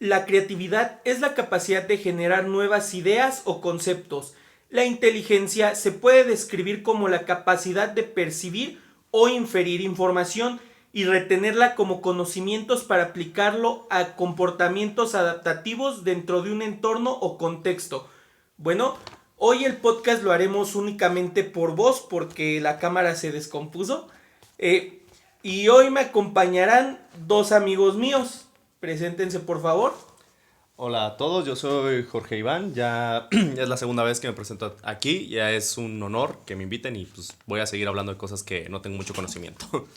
La creatividad es la capacidad de generar nuevas ideas o conceptos. La inteligencia se puede describir como la capacidad de percibir o inferir información y retenerla como conocimientos para aplicarlo a comportamientos adaptativos dentro de un entorno o contexto. Bueno, hoy el podcast lo haremos únicamente por voz porque la cámara se descompuso. Y hoy me acompañarán dos amigos míos. Preséntense, por favor. Hola a todos, yo soy Jorge Iván, ya es la segunda vez que me presento aquí, ya es un honor que me inviten y pues voy a seguir hablando de cosas que no tengo mucho conocimiento.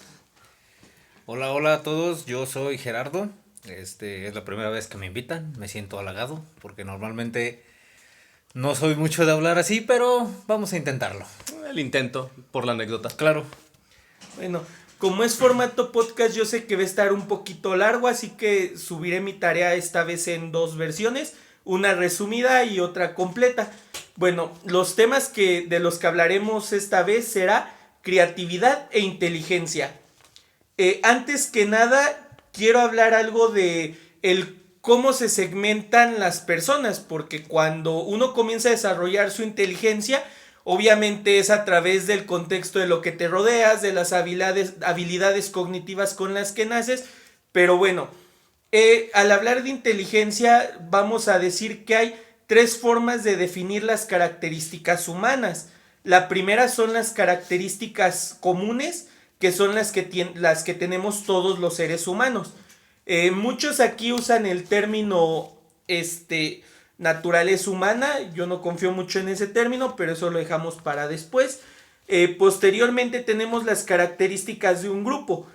Hola a todos, yo soy Gerardo. Es la primera vez que me invitan, me siento halagado porque normalmente no soy mucho de hablar así, pero vamos a intentarlo. El intento, por la anécdota. Claro. Bueno, como es formato podcast, yo sé que va a estar un poquito largo, así que subiré mi tarea esta vez en dos versiones, una resumida y otra completa. Bueno, los temas de los que hablaremos esta vez será creatividad e inteligencia. Antes que nada, quiero hablar algo de cómo se segmentan las personas, porque cuando uno comienza a desarrollar su inteligencia, obviamente es a través del contexto de lo que te rodeas, de las habilidades cognitivas con las que naces, pero bueno, al hablar de inteligencia vamos a decir que hay tres formas de definir las características humanas. La primera son las características comunes, que son las que tenemos todos los seres humanos. Muchos aquí usan el término naturaleza humana. Yo no confío mucho en ese término, pero eso lo dejamos para después. Posteriormente tenemos las características de un grupo.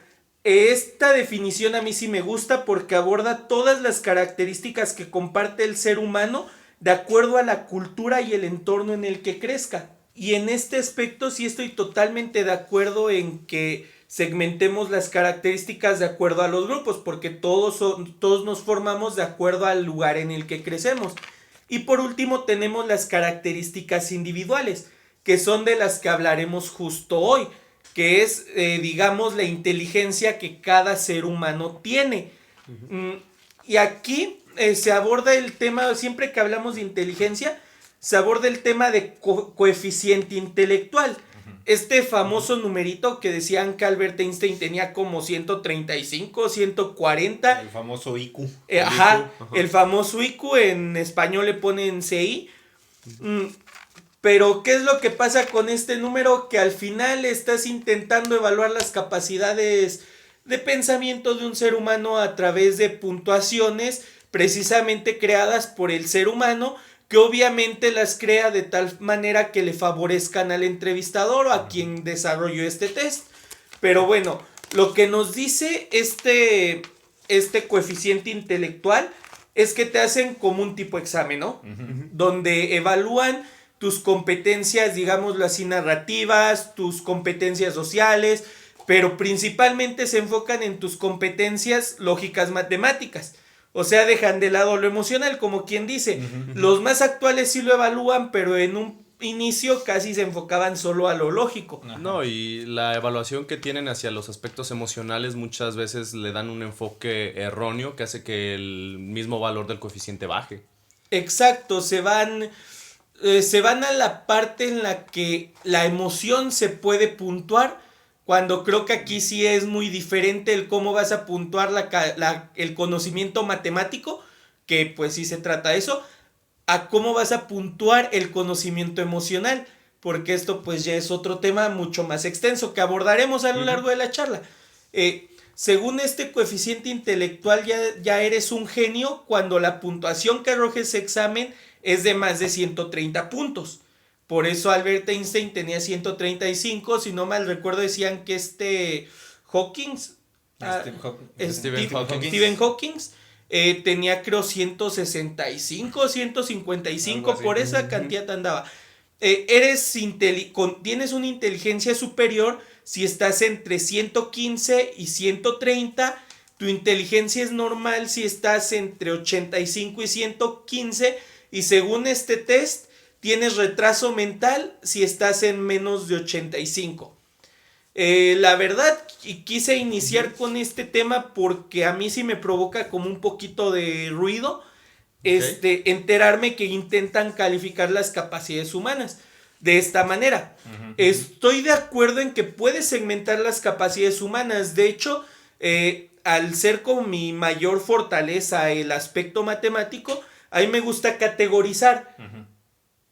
Esta definición a mí sí me gusta porque aborda todas las características que comparte el ser humano de acuerdo a la cultura y el entorno en el que crezca. Y en este aspecto sí estoy totalmente de acuerdo en que segmentemos las características de acuerdo a los grupos, porque todos nos formamos de acuerdo al lugar en el que crecemos. Y por último tenemos las características individuales, que son de las que hablaremos justo hoy, que es, digamos, la inteligencia que cada ser humano tiene. Y aquí se aborda el tema, siempre que hablamos de inteligencia, se aborda el tema de coeficiente intelectual. Este famoso numerito que decían que Albert Einstein tenía como 135, 140. El famoso IQ. El famoso IQ, en español le ponen CI. Pero ¿qué es lo que pasa con este número? Que al final estás intentando evaluar las capacidades de pensamiento de un ser humano a través de puntuaciones precisamente creadas por el ser humano, que obviamente las crea de tal manera que le favorezcan al entrevistador o a quien desarrolló este test. Pero bueno, lo que nos dice este coeficiente intelectual es que te hacen como un tipo examen, ¿no? Donde evalúan tus competencias, digámoslo así, narrativas, tus competencias sociales, pero principalmente se enfocan en tus competencias lógicas matemáticas. O sea, dejan de lado lo emocional, como quien dice. Los más actuales sí lo evalúan, pero en un inicio casi se enfocaban solo a lo lógico. No, y la evaluación que tienen hacia los aspectos emocionales muchas veces le dan un enfoque erróneo que hace que el mismo valor del coeficiente baje. Exacto, se van a la parte en la que la emoción se puede puntuar, cuando creo que aquí sí es muy diferente el cómo vas a puntuar el conocimiento matemático, que pues sí se trata de eso, a cómo vas a puntuar el conocimiento emocional, porque esto pues ya es otro tema mucho más extenso que abordaremos a lo largo de la charla. Según este coeficiente intelectual ya eres un genio cuando la puntuación que arroje ese examen es de más de 130 puntos. Por eso Albert Einstein tenía 135, si no mal recuerdo decían que Stephen Hawking tenía creo 165, 155, por esa cantidad andaba. Tienes una inteligencia superior si estás entre 115 y 130. Tu inteligencia es normal si estás entre 85 y 115. Y según este test, tienes retraso mental si estás en menos de 85. La verdad, quise iniciar con este tema porque a mí sí me provoca como un poquito de ruido, enterarme que intentan calificar las capacidades humanas de esta manera. Estoy de acuerdo en que puedes segmentar las capacidades humanas. De hecho, al ser como mi mayor fortaleza el aspecto matemático, a mí me gusta categorizar.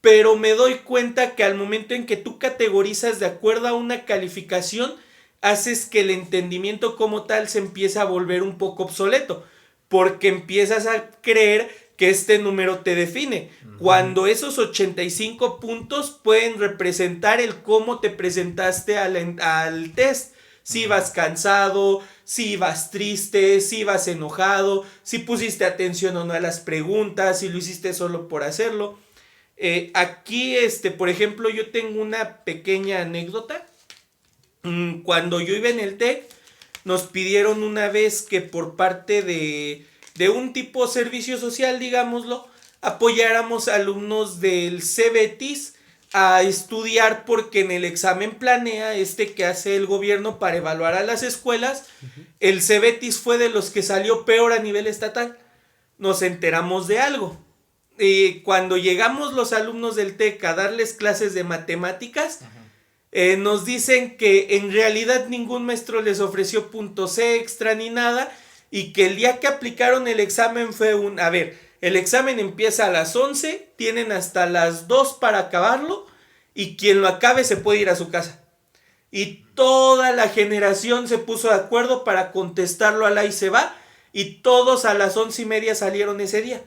Pero me doy cuenta que al momento en que tú categorizas de acuerdo a una calificación, haces que el entendimiento como tal se empiece a volver un poco obsoleto, porque empiezas a creer que este número te define, cuando esos 85 puntos pueden representar el cómo te presentaste al test. Si vas cansado, si vas triste, si vas enojado, si pusiste atención o no a las preguntas, si lo hiciste solo por hacerlo. Aquí, por ejemplo, yo tengo una pequeña anécdota. Cuando yo iba en el TEC, nos pidieron una vez que por parte de un tipo servicio social, digámoslo, apoyáramos a alumnos del CBETIS a estudiar, porque en el examen planea que hace el gobierno para evaluar a las escuelas, el CBETIS fue de los que salió peor a nivel estatal. Nos enteramos de algo. Cuando llegamos los alumnos del TEC a darles clases de matemáticas, nos dicen que en realidad ningún maestro les ofreció puntos extra ni nada, y que el día que aplicaron el examen fue el examen empieza a las 11, tienen hasta las 2 para acabarlo, y quien lo acabe se puede ir a su casa. Y toda la generación se puso de acuerdo para contestarlo al ahí se va, y todos a las 11:30 salieron ese día.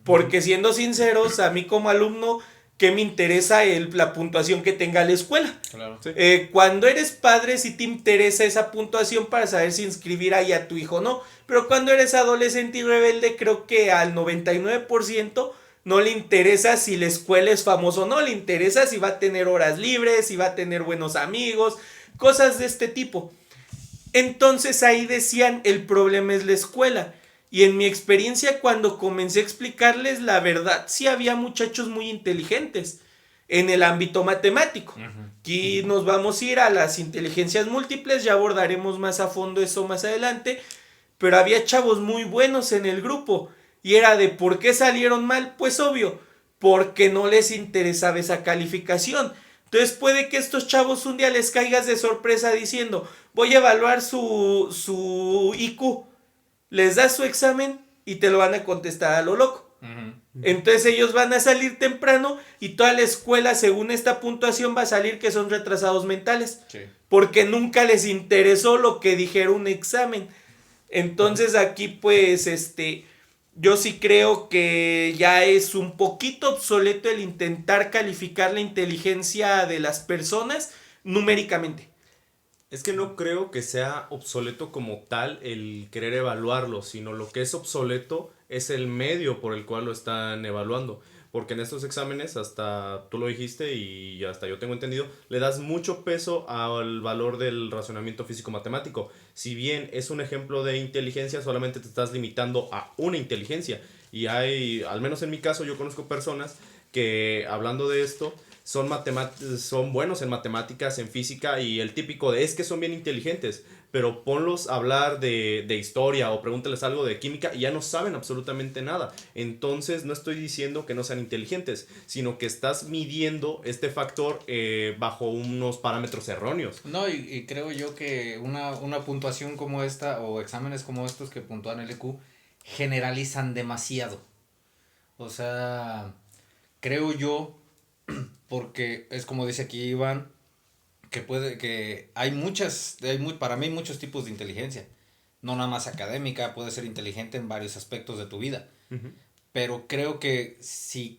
Porque siendo sinceros, a mí como alumno, ¿qué me interesa la puntuación que tenga la escuela? Claro. Sí. Cuando eres padre sí te interesa esa puntuación para saber si inscribir ahí a tu hijo o no. Pero cuando eres adolescente y rebelde, creo que al 99% no le interesa si la escuela es famosa o no. Le interesa si va a tener horas libres, si va a tener buenos amigos, cosas de este tipo. Entonces ahí decían, el problema es la escuela. Y en mi experiencia, cuando comencé a explicarles, la verdad, sí había muchachos muy inteligentes en el ámbito matemático. Aquí nos vamos a ir a las inteligencias múltiples, ya abordaremos más a fondo eso más adelante, pero había chavos muy buenos en el grupo, y era de ¿por qué salieron mal? Pues obvio, porque no les interesaba esa calificación. Entonces puede que estos chavos un día les caigas de sorpresa diciendo, voy a evaluar su IQ. Les das su examen y te lo van a contestar a lo loco. Entonces ellos van a salir temprano y toda la escuela, según esta puntuación, va a salir que son retrasados mentales. Sí. Porque nunca les interesó lo que dijera un examen. Entonces aquí pues yo sí creo que ya es un poquito obsoleto el intentar calificar la inteligencia de las personas numéricamente. Es que no creo que sea obsoleto como tal el querer evaluarlo, sino lo que es obsoleto es el medio por el cual lo están evaluando. Porque en estos exámenes, hasta tú lo dijiste y hasta yo tengo entendido, le das mucho peso al valor del razonamiento físico-matemático. Si bien es un ejemplo de inteligencia, solamente te estás limitando a una inteligencia. Y hay, al menos en mi caso, yo conozco personas que, hablando de esto, son buenos en matemáticas, en física, y el típico de es que son bien inteligentes, pero ponlos a hablar de historia o pregúntales algo de química y ya no saben absolutamente nada. Entonces no estoy diciendo que no sean inteligentes, sino que estás midiendo este factor bajo unos parámetros erróneos. No, y creo yo que una puntuación como esta o exámenes como estos que puntúan el IQ generalizan demasiado. O sea, creo yo, porque es como dice aquí Iván, que para mí hay muchos tipos de inteligencia. No nada más académica, puedes ser inteligente en varios aspectos de tu vida. Pero creo que si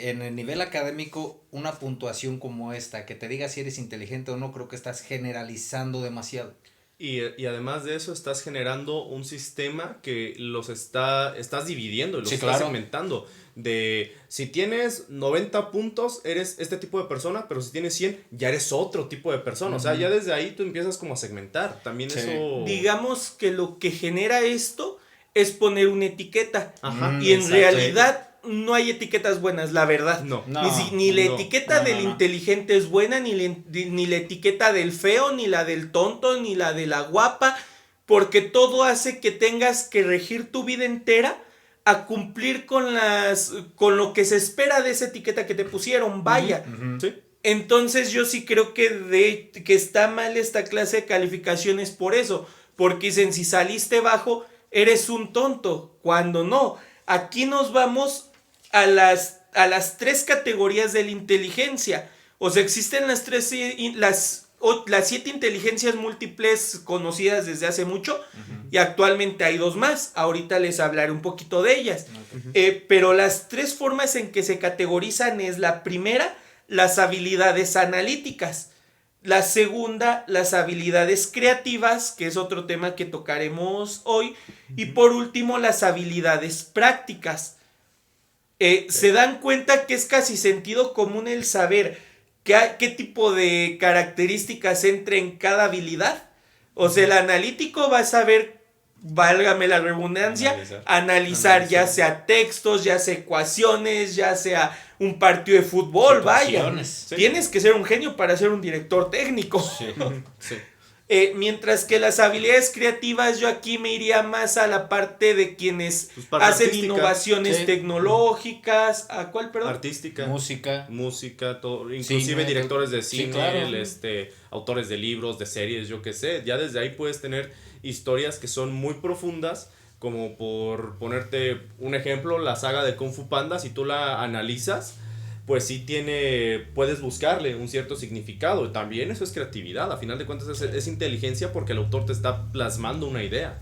en el nivel académico, una puntuación como esta, que te diga si eres inteligente o no, creo que estás generalizando demasiado. Y además de eso, estás generando un sistema que estás dividiendo, los estás segmentando. De si tienes 90 puntos, eres este tipo de persona, pero si tienes 100, ya eres otro tipo de persona. O sea, ya desde ahí tú empiezas como a segmentar. También eso... Digamos que lo que genera esto es poner una etiqueta. Ajá, y en realidad no hay etiquetas buenas, la verdad. No. Ni la no, etiqueta del inteligente es buena, ni la etiqueta del feo, ni la del tonto, ni la de la guapa, porque todo hace que tengas que regir tu vida entera a cumplir con lo que se espera de esa etiqueta que te pusieron, vaya. Sí. Entonces yo sí creo que está mal esta clase de calificaciones por eso, porque dicen, si saliste bajo, eres un tonto, cuando no. Aquí nos vamos a las 3 categorías de la inteligencia. O sea, existen las 7 inteligencias múltiples conocidas desde hace mucho, y actualmente hay 2 más. Ahorita les hablaré un poquito de ellas. Pero las 3 formas en que se categorizan es: la primera, las habilidades analíticas; la segunda, las habilidades creativas, que es otro tema que tocaremos hoy; y por último, las habilidades prácticas. Se dan cuenta que es casi sentido común el saber qué tipo de características entra en cada habilidad. O sea, el analítico va a saber, válgame la redundancia, analizar ya sea textos, ya sea ecuaciones, ya sea un partido de fútbol, vaya. Sí. Tienes que ser un genio para ser un director técnico. Sí. Sí. Mientras que las habilidades creativas, yo aquí me iría más a la parte de quienes Pues parte hacen artística. innovaciones Sí. tecnológicas. ¿A cuál, perdón? Artística. Música. Todo, inclusive Cine, directores de sí, cine, claro. Autores de libros, de series, yo qué sé. Ya desde ahí puedes tener historias que son muy profundas, como por ponerte un ejemplo, la saga de Kung Fu Panda. Si tú la analizas, pues sí puedes buscarle un cierto significado. También eso es creatividad, a final de cuentas es inteligencia, porque el autor te está plasmando una idea.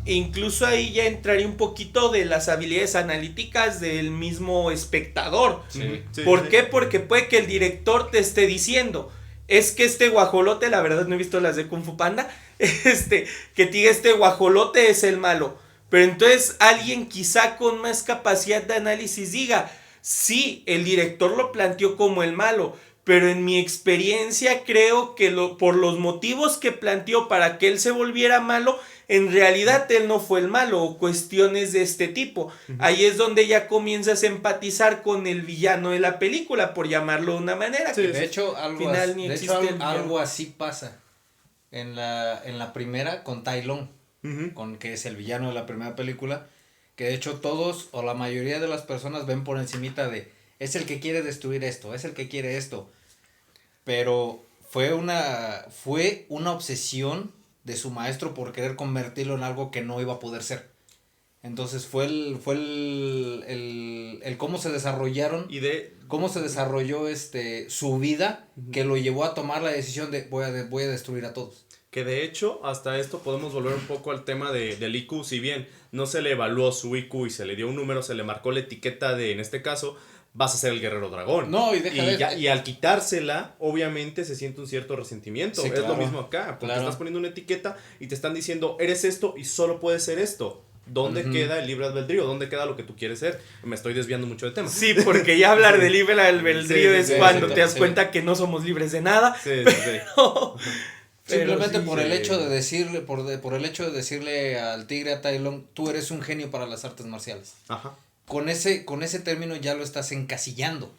Incluso ahí ya entraría un poquito de las habilidades analíticas del mismo espectador. Sí. Sí, ¿Por sí. qué? Porque puede que el director te esté diciendo: es que este guajolote, la verdad no he visto las de Kung Fu Panda, que te diga, este guajolote es el malo. Pero entonces alguien quizá con más capacidad de análisis diga: sí, el director lo planteó como el malo, pero en mi experiencia creo que por los motivos que planteó para que él se volviera malo, en realidad él no fue el malo, o cuestiones de este tipo. Ahí es donde ya comienzas a empatizar con el villano de la película, por llamarlo de una manera. Sí, que De hecho, algo así pasa en la primera con Tai Lung, con que es el villano de la primera película, que de hecho todos o la mayoría de las personas ven por encimita de: es el que quiere destruir esto, es el que quiere esto. Pero fue una obsesión de su maestro por querer convertirlo en algo que no iba a poder ser. Entonces fue el cómo se desarrollaron, cómo se desarrolló su vida, que lo llevó a tomar la decisión de voy a destruir a todos. Que de hecho, hasta esto podemos volver un poco al tema del IQ. Si bien no se le evaluó su IQ y se le dio un número, se le marcó la etiqueta de, en este caso, vas a ser el guerrero dragón. No, y al quitársela, obviamente se siente un cierto resentimiento. Sí, es claro. lo mismo acá, porque Claro. estás poniendo una etiqueta y te están diciendo, eres esto y solo puedes ser esto. ¿Dónde queda el libre albedrío? ¿Dónde queda lo que tú quieres ser? Me estoy desviando mucho de tema. Sí, porque ya hablar de libre albedrío es cuando te das sí. cuenta que no somos libres de nada. Sí. Simplemente sí, por el hecho de decirle, por el hecho de decirle al tigre, a Tai Lung, tú eres un genio para las artes marciales. Ajá. Con ese término ya lo estás encasillando.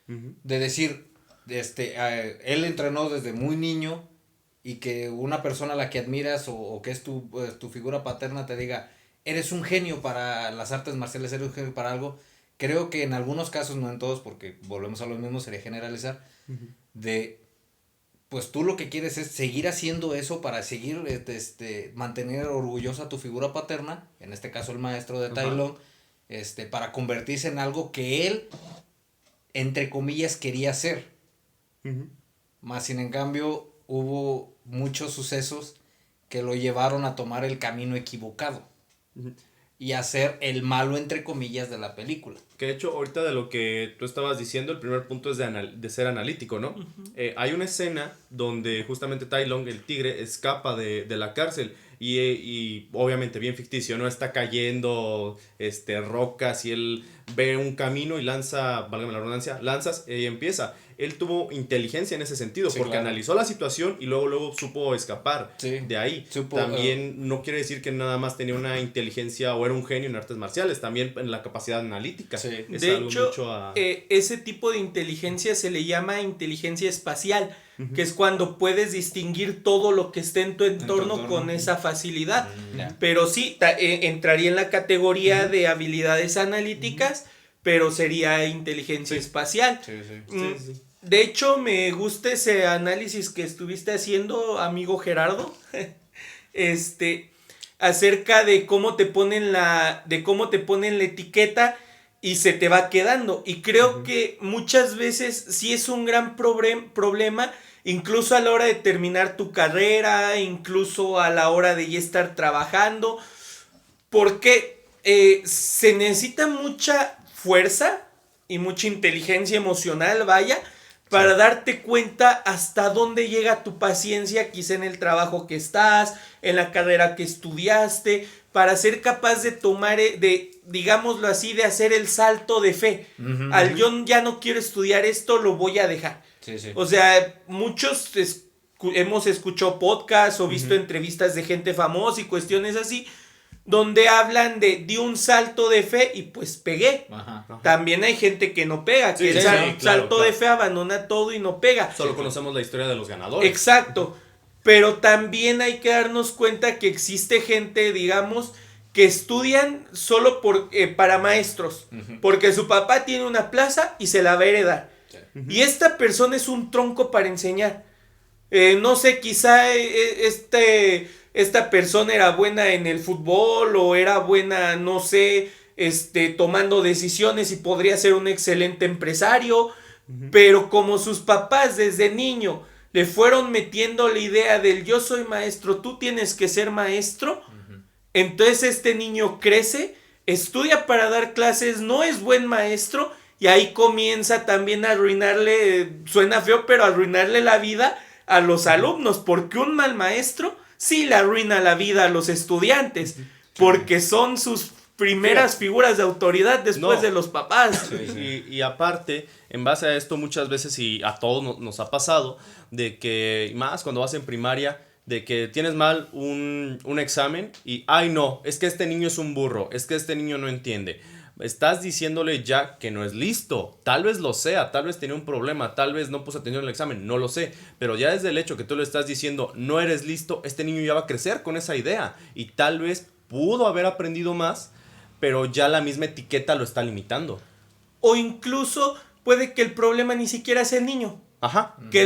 De decir, él entrenó desde muy niño, y que una persona a la que admiras o que es tu figura paterna te diga, eres un genio para las artes marciales, eres un genio para algo. Creo que en algunos casos, no en todos, porque volvemos a lo mismo, sería generalizar, pues tú lo que quieres es seguir haciendo eso para seguir mantener orgullosa a tu figura paterna, en este caso el maestro de Tai Lung, para convertirse en algo que él, entre comillas, quería ser. Más sin en cambio hubo muchos sucesos que lo llevaron a tomar el camino equivocado y a ser el malo, entre comillas, de la película. Que de hecho, ahorita de lo que tú estabas diciendo, el primer punto es de ser analítico, ¿no? Hay una escena donde justamente Tai Lung, el tigre, escapa de la cárcel y obviamente bien ficticio, ¿no? Está cayendo rocas y él ve un camino y lanza, válgame la redundancia, lanzas y empieza. Él tuvo inteligencia en ese sentido, porque analizó la situación y luego supo escapar de ahí. También no quiere decir que nada más tenía una inteligencia o era un genio en artes marciales, también en la capacidad analítica. De hecho, ese tipo de inteligencia se le llama inteligencia espacial, que es cuando puedes distinguir todo lo que está en tu entorno con esa facilidad. Pero sí, entraría en la categoría de habilidades analíticas, pero sería inteligencia espacial. Sí. De hecho, me gusta ese análisis que estuviste haciendo, amigo Gerardo, acerca de cómo te ponen la etiqueta y se te va quedando. Y creo que muchas veces sí es un gran problema, incluso a la hora de terminar tu carrera, incluso a la hora de ya estar trabajando, porque se necesita mucha fuerza y mucha inteligencia emocional, vaya, para darte cuenta hasta dónde llega tu paciencia, quizá en el trabajo que estás, en la carrera que estudiaste, para ser capaz de tomar, digámoslo así, de hacer el salto de fe. Al yo ya no quiero estudiar esto, lo voy a dejar. O sea, muchos hemos escuchado podcasts o visto entrevistas de gente famosa y cuestiones así, donde hablan de un salto de fe y pues pegué. También hay gente que no pega, que salto de fe abandona todo y no pega. Solo conocemos la historia de los ganadores. Exacto, pero también hay que darnos cuenta que existe gente, digamos, que estudian solo para maestros, porque su papá tiene una plaza y se la va a heredar. Y esta persona es un tronco para enseñar. No sé, quizá esta persona era buena en el fútbol o era buena, no sé, tomando decisiones y podría ser un excelente empresario, pero como sus papás desde niño le fueron metiendo la idea del yo soy maestro, tú tienes que ser maestro, entonces este niño crece, estudia para dar clases, no es buen maestro y ahí comienza también a arruinarle, suena feo, pero a arruinarle la vida a los alumnos, porque un mal maestro sí le arruina la vida a los estudiantes, porque son sus primeras figuras de autoridad después de los papás. Y aparte, en base a esto muchas veces, y a todos nos ha pasado, de que más cuando vas en primaria, de que tienes mal un examen y, ay no, es que este niño es un burro, es que este niño no entiende. Estás diciéndole ya que no es listo. Tal vez lo sea, tal vez tenía un problema, tal vez no puso atención en el examen, no lo sé. Pero ya desde el hecho que tú le estás diciendo no eres listo, este niño ya va a crecer con esa idea. Y tal vez pudo haber aprendido más, pero ya la misma etiqueta lo está limitando. O incluso puede que el problema ni siquiera sea el niño. Que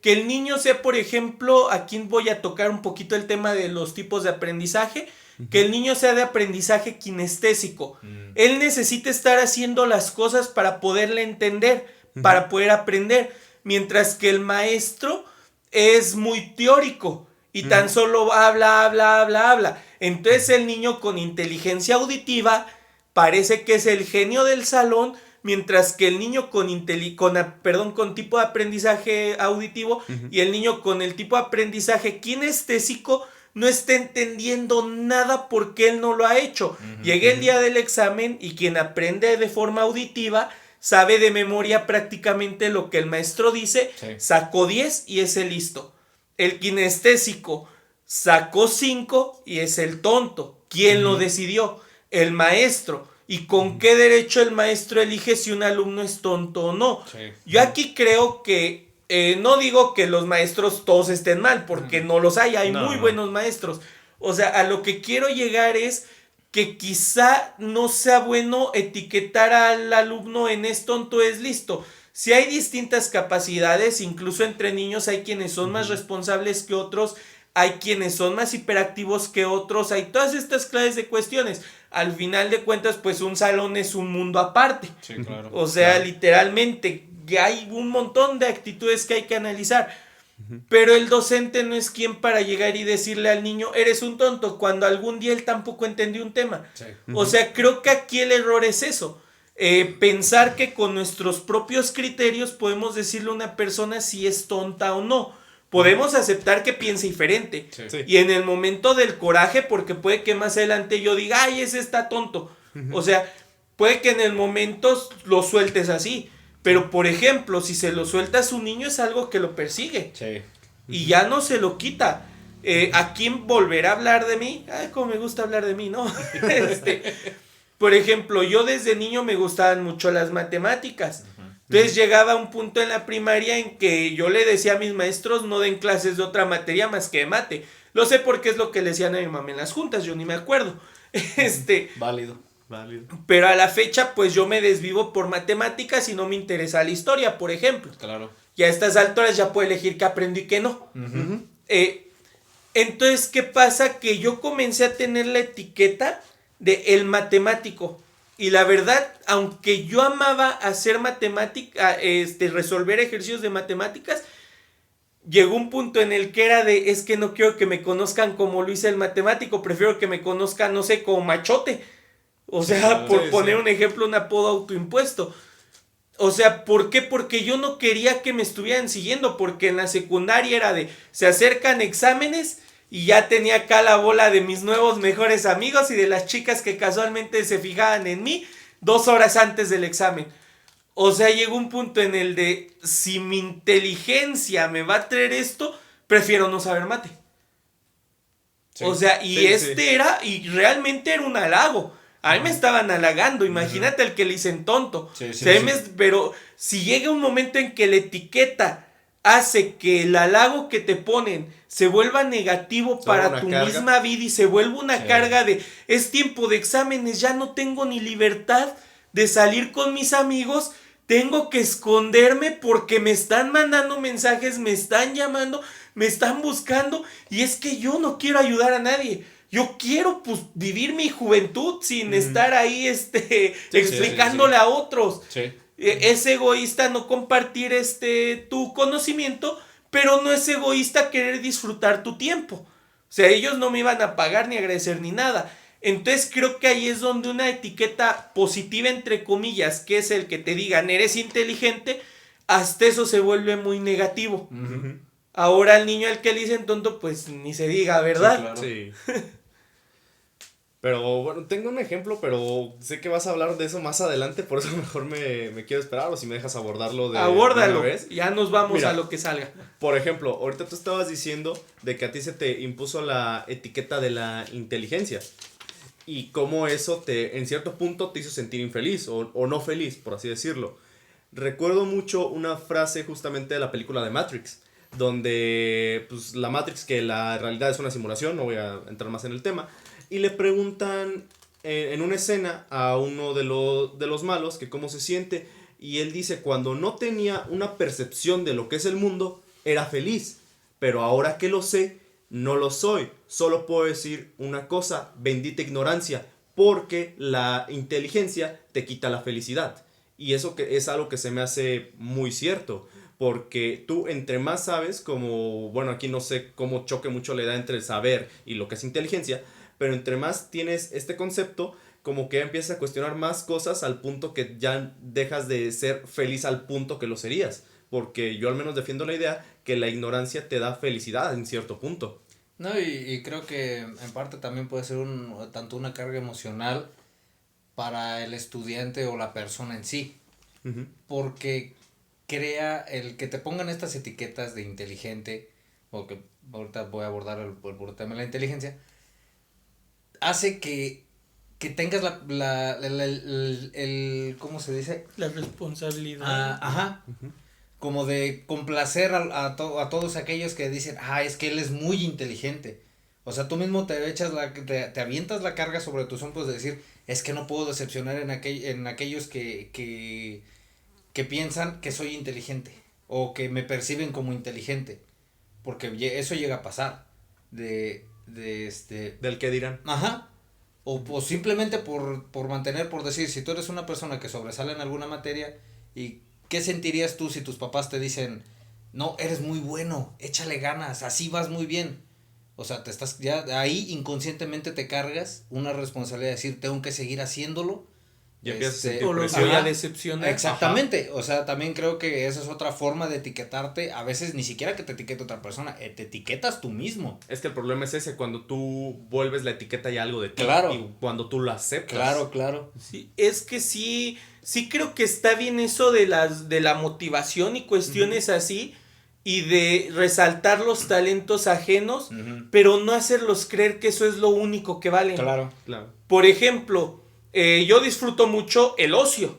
el niño sea, por ejemplo, aquí voy a tocar un poquito el tema de los tipos de aprendizaje. Que el niño sea de aprendizaje kinestésico. Él necesita estar haciendo las cosas para poderle entender, para poder aprender. Mientras que el maestro es muy teórico y tan solo habla. Entonces el niño con inteligencia auditiva parece que es el genio del salón, mientras que el niño con tipo de aprendizaje auditivo y el niño con el tipo de aprendizaje kinestésico no está entendiendo nada porque él no lo ha hecho. Llega el día del examen y quien aprende de forma auditiva sabe de memoria prácticamente lo que el maestro dice, sacó 10 y es el listo. El kinestésico sacó 5 y es el tonto. ¿Quién lo decidió? El maestro. ¿Y con qué derecho el maestro elige si un alumno es tonto o no? Yo aquí creo que no digo que los maestros todos estén mal, porque no los hay muy buenos maestros. O sea, a lo que quiero llegar es que quizá no sea bueno etiquetar al alumno en es tonto, es listo. Si hay distintas capacidades, incluso entre niños hay quienes son más responsables que otros, hay quienes son más hiperactivos que otros, hay todas estas clases de cuestiones. Al final de cuentas, pues un salón es un mundo aparte. O sea, literalmente hay un montón de actitudes que hay que analizar, pero el docente no es quien para llegar y decirle al niño eres un tonto cuando algún día él tampoco entendió un tema. O sea, creo que aquí el error es eso, pensar que con nuestros propios criterios podemos decirle a una persona si es tonta o no, podemos aceptar que piense diferente. Sí. Y en el momento del coraje, porque puede que más adelante yo diga, ay, ese está tonto. O sea, puede que en el momento lo sueltes así. Pero, por ejemplo, si se lo sueltas a un niño es algo que lo persigue. Sí. Y ya no se lo quita. ¿A quién volverá a hablar de mí? Ay, cómo me gusta hablar de mí, ¿no? Por ejemplo, yo desde niño me gustaban mucho las matemáticas. Entonces llegaba un punto en la primaria en que yo le decía a mis maestros no den clases de otra materia más que de mate. Lo sé porque es lo que le decían a mi mamá en las juntas, yo ni me acuerdo. Válido. Pero a la fecha pues yo me desvivo por matemáticas y no me interesa la historia, por ejemplo. Claro. Y a estas alturas ya puedo elegir qué aprendo y qué no. Entonces, ¿qué pasa? Que yo comencé a tener la etiqueta de el matemático. Y la verdad, aunque yo amaba hacer matemática, resolver ejercicios de matemáticas, llegó un punto en el que era de, es que no quiero que me conozcan como Luis el matemático, prefiero que me conozcan, no sé, como Machote. O sea, por poner un ejemplo, un apodo autoimpuesto. O sea, ¿por qué? Porque yo no quería que me estuvieran siguiendo, porque en la secundaria era de, se acercan exámenes y ya tenía acá la bola de mis nuevos mejores amigos y de las chicas que casualmente se fijaban en mí 2 horas antes del examen. O sea, llegó un punto en el de, si mi inteligencia me va a traer esto, prefiero no saber mate. Sí, o sea, y era, y realmente era un halago. A mí me estaban halagando, imagínate al que le dicen tonto. Pero si llega un momento en que la etiqueta hace que el halago que te ponen se vuelva negativo para tu misma vida y se vuelva una carga de, es tiempo de exámenes, ya no tengo ni libertad de salir con mis amigos, tengo que esconderme porque me están mandando mensajes, me están llamando, me están buscando, y es que yo no quiero ayudar a nadie. Yo quiero pues vivir mi juventud sin estar ahí explicándole a otros. Sí. Es egoísta no compartir tu conocimiento, pero no es egoísta querer disfrutar tu tiempo. O sea, ellos no me iban a pagar ni agradecer ni nada. Entonces creo que ahí es donde una etiqueta positiva entre comillas, que es el que te digan eres inteligente, hasta eso se vuelve muy negativo. Ahora al niño al que le dicen tonto, pues ni se diga, ¿verdad? Sí, claro. Sí. Pero bueno, tengo un ejemplo, pero sé que vas a hablar de eso más adelante, por eso mejor me quiero esperar, o si me dejas abordarlo Abórdalo, una vez. Ya nos vamos a lo que salga. Por ejemplo, ahorita tú estabas diciendo de que a ti se te impuso la etiqueta de la inteligencia. Y cómo eso en cierto punto te hizo sentir infeliz, o no feliz, por así decirlo. Recuerdo mucho una frase justamente de la película de Matrix, donde pues la Matrix, que la realidad es una simulación, no voy a entrar más en el tema, y le preguntan en una escena a uno de los malos que cómo se siente, y él dice, cuando no tenía una percepción de lo que es el mundo, era feliz, pero ahora que lo sé, no lo soy. Solo puedo decir una cosa, bendita ignorancia, porque la inteligencia te quita la felicidad. Y eso que es algo que se me hace muy cierto, porque tú entre más sabes, como, bueno, aquí no sé cómo choque mucho la edad entre el saber y lo que es inteligencia, pero entre más tienes este concepto, como que empiezas a cuestionar más cosas al punto que ya dejas de ser feliz al punto que lo serías. Porque yo al menos defiendo la idea que la ignorancia te da felicidad en cierto punto. No, y creo que en parte también puede ser tanto una carga emocional para el estudiante o la persona en sí. Porque crea el que te pongan estas etiquetas de inteligente, o que ahorita voy a abordar el tema de la inteligencia, hace que tengas ¿cómo se dice? La responsabilidad. Ajá. Como de complacer a todos aquellos que dicen, es que él es muy inteligente. O sea, tú mismo te avientas la carga sobre tus hombros de decir, es que no puedo decepcionar en aquellos que piensan que soy inteligente o que me perciben como inteligente. Porque eso llega a pasar. Del que dirán. Ajá. O simplemente por decir, si tú eres una persona que sobresale en alguna materia, ¿y qué sentirías tú si tus papás te dicen, no, eres muy bueno, échale ganas, así vas muy bien? O sea, ya ahí inconscientemente te cargas una responsabilidad de decir, tengo que seguir haciéndolo, Ya empiezas a sentir O los presión. voy a Ajá. decepcionar. Exactamente, o sea, también creo que esa es otra forma de etiquetarte, a veces ni siquiera que te etiquete otra persona, te etiquetas tú mismo. Es que el problema es ese, cuando tú vuelves la etiqueta ya algo de ti. Claro. Y cuando tú lo aceptas. Claro. Sí, es que sí creo que está bien eso de la motivación y cuestiones así, y de resaltar los talentos ajenos, pero no hacerlos creer que eso es lo único que vale. Claro. Por ejemplo, yo disfruto mucho el ocio.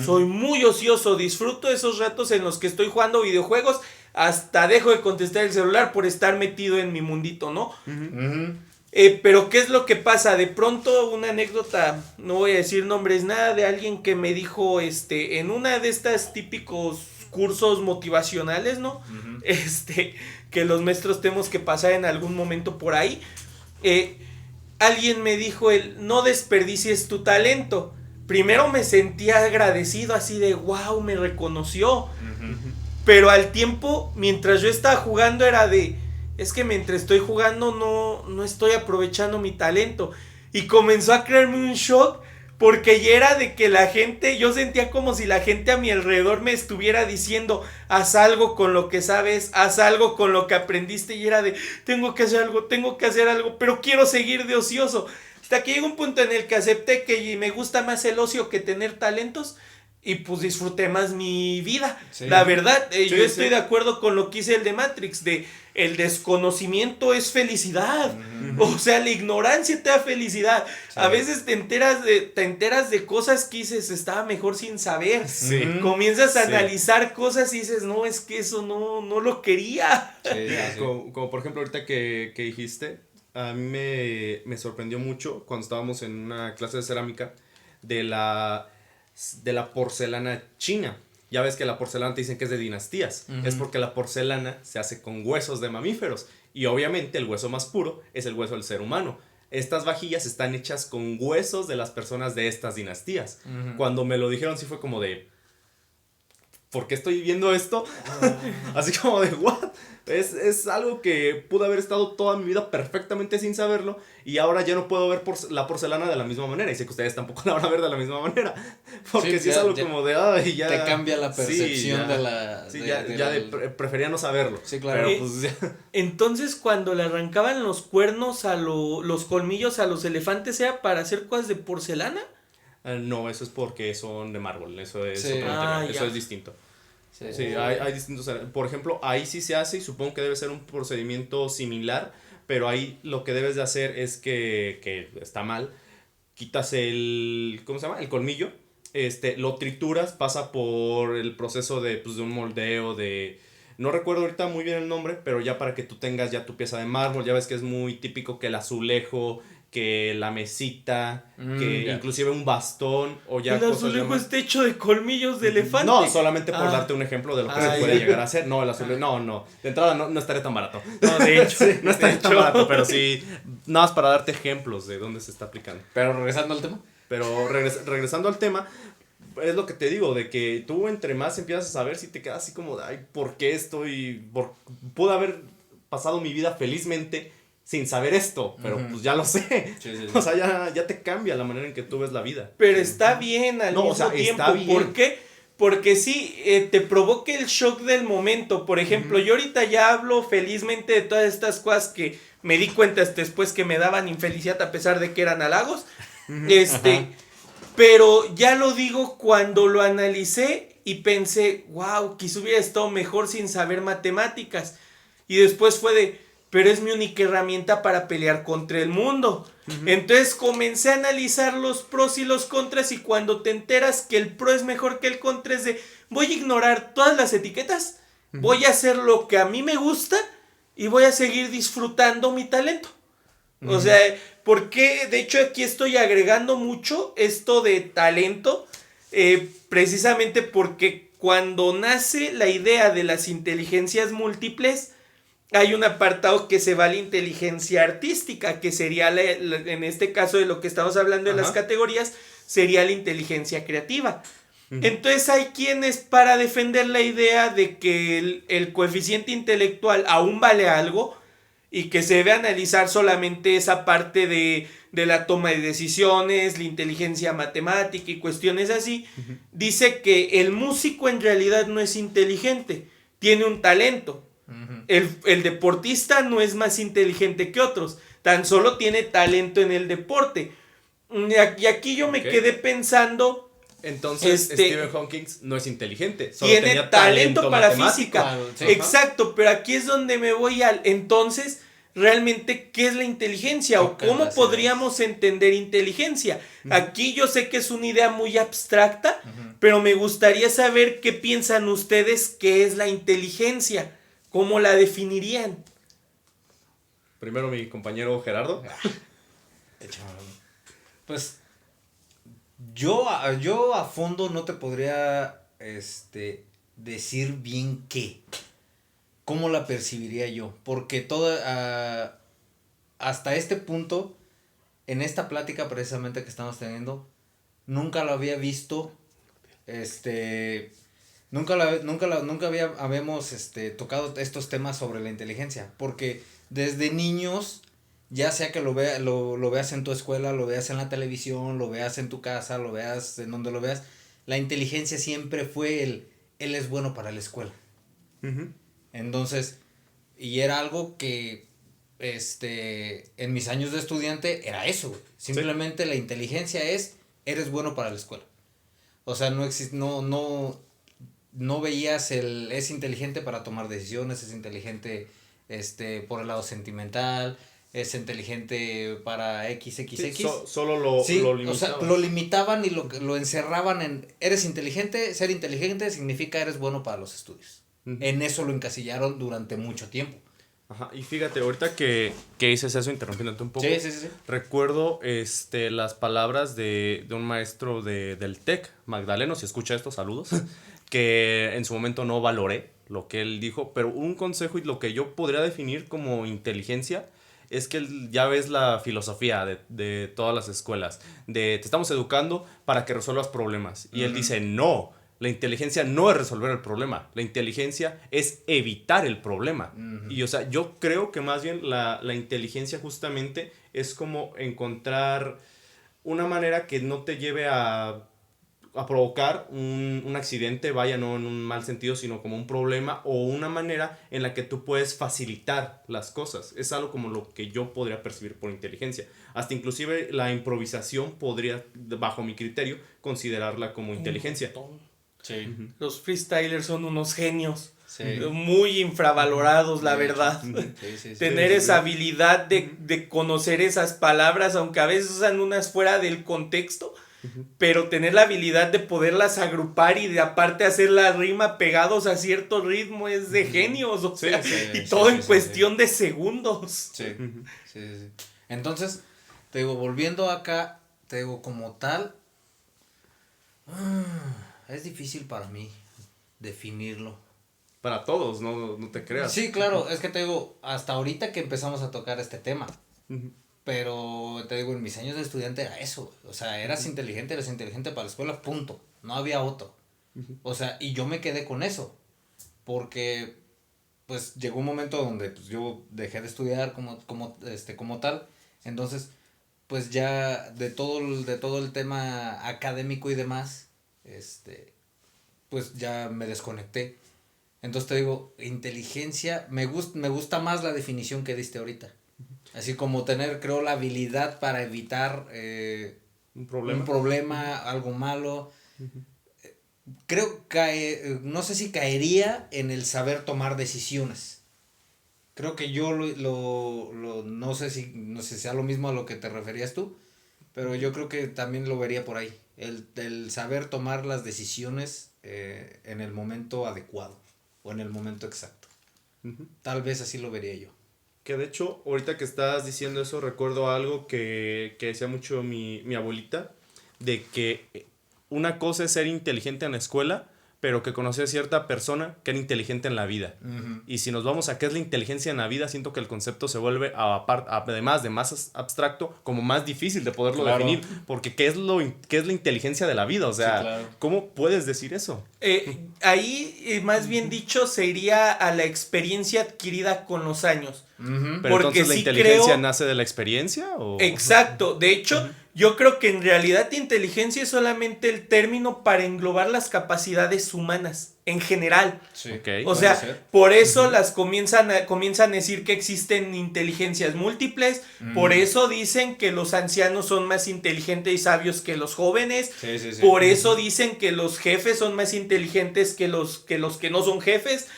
Soy muy ocioso, disfruto esos ratos en los que estoy jugando videojuegos, hasta dejo de contestar el celular por estar metido en mi mundito, ¿no? Pero ¿qué es lo que pasa? De pronto una anécdota, no voy a decir nombres, nada, de alguien que me dijo, en una de estas típicos cursos motivacionales, ¿no? Que los maestros tenemos que pasar en algún momento por ahí. Alguien me dijo no desperdicies tu talento. Primero me sentía agradecido, así de wow, me reconoció. Pero al tiempo, mientras yo estaba jugando, era es que mientras estoy jugando no estoy aprovechando mi talento. Y comenzó a crearme un shock, porque ya era de que la gente, yo sentía como si la gente a mi alrededor me estuviera diciendo, haz algo con lo que sabes, haz algo con lo que aprendiste, y era tengo que hacer algo, pero quiero seguir de ocioso. Hasta que llegó un punto en el que acepté que me gusta más el ocio que tener talentos, y pues disfruté más mi vida. Sí. La verdad, yo estoy de acuerdo con lo que dice el de Matrix, el desconocimiento es felicidad. O sea, la ignorancia te da felicidad. Sí. A veces te enteras de cosas que dices, estaba mejor sin saber. Sí. Comienzas a analizar cosas y dices, no, es que eso no lo quería. Sí. Como por ejemplo ahorita que dijiste, a mí me sorprendió mucho cuando estábamos en una clase de cerámica de la porcelana china. Ya ves que la porcelana te dicen que es de dinastías. Es porque la porcelana se hace con huesos de mamíferos. Y obviamente el hueso más puro es el hueso del ser humano. Estas vajillas están hechas con huesos de las personas de estas dinastías. Cuando me lo dijeron sí fue como de, ¿por qué estoy viendo esto? Así como de, ¿what? Es algo que pude haber estado toda mi vida perfectamente sin saberlo, y ahora ya no puedo ver la porcelana de la misma manera, y sé que ustedes tampoco la van a ver de la misma manera, porque sí es algo como de, ay, ya... Te cambia la percepción de la... Sí, prefería no saberlo. Sí, claro. Pero pues ya... Entonces, cuando le arrancaban los cuernos los colmillos a los elefantes, ¿era para hacer cosas de porcelana? No, eso es porque son de mármol, eso es otro material, eso es distinto. Sí, hay distintos. Por ejemplo, ahí sí se hace, y supongo que debe ser un procedimiento similar, pero ahí lo que debes de hacer es que está mal, quitas ¿cómo se llama? El colmillo, lo trituras, pasa por el proceso de un moldeo, no recuerdo ahorita muy bien el nombre, pero ya para que tú tengas ya tu pieza de mármol. Ya ves que es muy típico que el azulejo, que la mesita, que inclusive un bastón, o ya el azulejo está hecho de colmillos de elefante. No, solamente por darte un ejemplo de lo que se puede llegar a hacer. No, el azulejo, no. De entrada no estaría tan barato. No, de hecho. No estaría tan barato, pero sí, nada más para darte ejemplos de dónde se está aplicando. Pero regresando al tema, es lo que te digo, de que tú entre más empiezas a saber, si te quedas así como de, ay, ¿por qué pude haber pasado mi vida felizmente sin saber esto? Pero pues ya lo sé. Sí. O sea, ya te cambia la manera en que tú ves la vida. Pero está bien al mismo tiempo. Está bien. ¿Por qué? Porque sí, te provoca el shock del momento. Por ejemplo, yo ahorita ya hablo felizmente de todas estas cosas que me di cuenta después que me daban infelicidad, a pesar de que eran halagos. Pero ya lo digo cuando lo analicé y pensé, wow, quizá hubiera estado mejor sin saber matemáticas. Y después fue pero es mi única herramienta para pelear contra el mundo. Entonces comencé a analizar los pros y los contras, y cuando te enteras que el pro es mejor que el contra, es voy a ignorar todas las etiquetas, voy a hacer lo que a mí me gusta y voy a seguir disfrutando mi talento. O sea, porque de hecho aquí estoy agregando mucho esto de talento, precisamente porque cuando nace la idea de las inteligencias múltiples, hay un apartado que se va a la inteligencia artística, que sería, en este caso de lo que estamos hablando de las categorías, sería la inteligencia creativa. Entonces hay quienes, para defender la idea de que el coeficiente intelectual aún vale algo, y que se debe analizar solamente esa parte de la toma de decisiones, la inteligencia matemática y cuestiones así, dice que el músico en realidad no es inteligente, tiene un talento. El deportista no es más inteligente que otros, tan solo tiene talento en el deporte. Y aquí yo me quedé pensando... Entonces Stephen Hawking no es inteligente, solo tiene tenía talento para matemático. física. Sí. Exacto, pero aquí es donde me voy al... Entonces, realmente, ¿qué es la inteligencia? ¿O cómo podríamos entender inteligencia? Aquí yo sé que es una idea muy abstracta, pero me gustaría saber qué piensan ustedes que es la inteligencia. ¿Cómo la definirían? Primero mi compañero Gerardo. Pues yo a fondo no te podría decir bien qué. ¿Cómo la percibiría yo? Porque hasta este punto, en esta plática precisamente que estamos teniendo, nunca lo había visto. Nunca habíamos tocado estos temas sobre la inteligencia. Porque desde niños, ya sea que lo veas en tu escuela, lo veas en la televisión, lo veas en tu casa, lo veas en donde lo veas, la inteligencia siempre fue él es bueno para la escuela. Entonces, y era algo que en mis años de estudiante era eso, güey. Simplemente la inteligencia eres bueno para la escuela. O sea, no veías es inteligente para tomar decisiones, es inteligente por el lado sentimental, es inteligente para XXX. Sí, solo lo limitaban. O sea, lo limitaban y lo encerraban en eres inteligente, ser inteligente significa eres bueno para los estudios. En eso lo encasillaron durante mucho tiempo. Ajá, y fíjate, ahorita que dices eso, interrumpiéndote un poco, Sí. recuerdo las palabras de un maestro del TEC, Magdaleno, si escucha esto, saludos, que en su momento no valoré lo que él dijo, pero un consejo y lo que yo podría definir como inteligencia es que ya ves la filosofía de todas las escuelas, te estamos educando para que resuelvas problemas, y él dice, no, la inteligencia no es resolver el problema, la inteligencia es evitar el problema. Y o sea, yo creo que más bien la inteligencia justamente es como encontrar una manera que no te lleve a provocar un accidente, vaya, no en un mal sentido, sino como un problema, o una manera en la que tú puedes facilitar las cosas. Es algo como lo que yo podría percibir por inteligencia. Hasta inclusive la improvisación podría, bajo mi criterio, considerarla como inteligencia. Sí. Los freestylers son unos genios. Sí. Muy infravalorados, la verdad. Sí. Tener esa habilidad de conocer esas palabras, aunque a veces usan unas fuera del contexto, pero tener la habilidad de poderlas agrupar y de aparte hacer la rima pegados a cierto ritmo es de genios, o sea, y todo en cuestión de segundos. Sí. Entonces, te digo, volviendo acá, te digo, como tal, es difícil para mí definirlo. Para todos, no te creas. Sí, claro, es que te digo, hasta ahorita que empezamos a tocar este tema, pero te digo, en mis años de estudiante era eso, o sea, eras inteligente para la escuela, punto, no había otro. O sea, y yo me quedé con eso, porque pues llegó un momento donde pues, yo dejé de estudiar como tal, entonces pues ya de todo el tema académico y demás, pues ya me desconecté. Entonces te digo, inteligencia, me gusta más la definición que diste ahorita. Así como tener, creo, la habilidad para evitar un problema, algo malo. Creo que, no sé si caería en el saber tomar decisiones. Creo que yo no sé si sea lo mismo a lo que te referías tú, pero yo creo que también lo vería por ahí. El saber tomar las decisiones en el momento adecuado. O en el momento exacto. Tal vez así lo vería yo. Que de hecho, ahorita que estás diciendo eso, recuerdo algo que decía mucho mi abuelita, de que una cosa es ser inteligente en la escuela, pero que conocí a cierta persona que era inteligente en la vida. Y si nos vamos a qué es la inteligencia en la vida, siento que el concepto se vuelve, además de más abstracto, como más difícil de poderlo definir. Porque ¿qué es la inteligencia de la vida? O sea, ¿cómo puedes decir eso? Ahí, más bien dicho, se iría a la experiencia adquirida con los años. Pero porque entonces la inteligencia nace de la experiencia, ¿o? Exacto. De hecho, yo creo que en realidad inteligencia es solamente el término para englobar las capacidades humanas en general. Sí. Okay. O sea, por eso las comienzan a decir que existen inteligencias múltiples. Por eso dicen que los ancianos son más inteligentes y sabios que los jóvenes. Sí. Por eso dicen que los jefes son más inteligentes que los que no son jefes.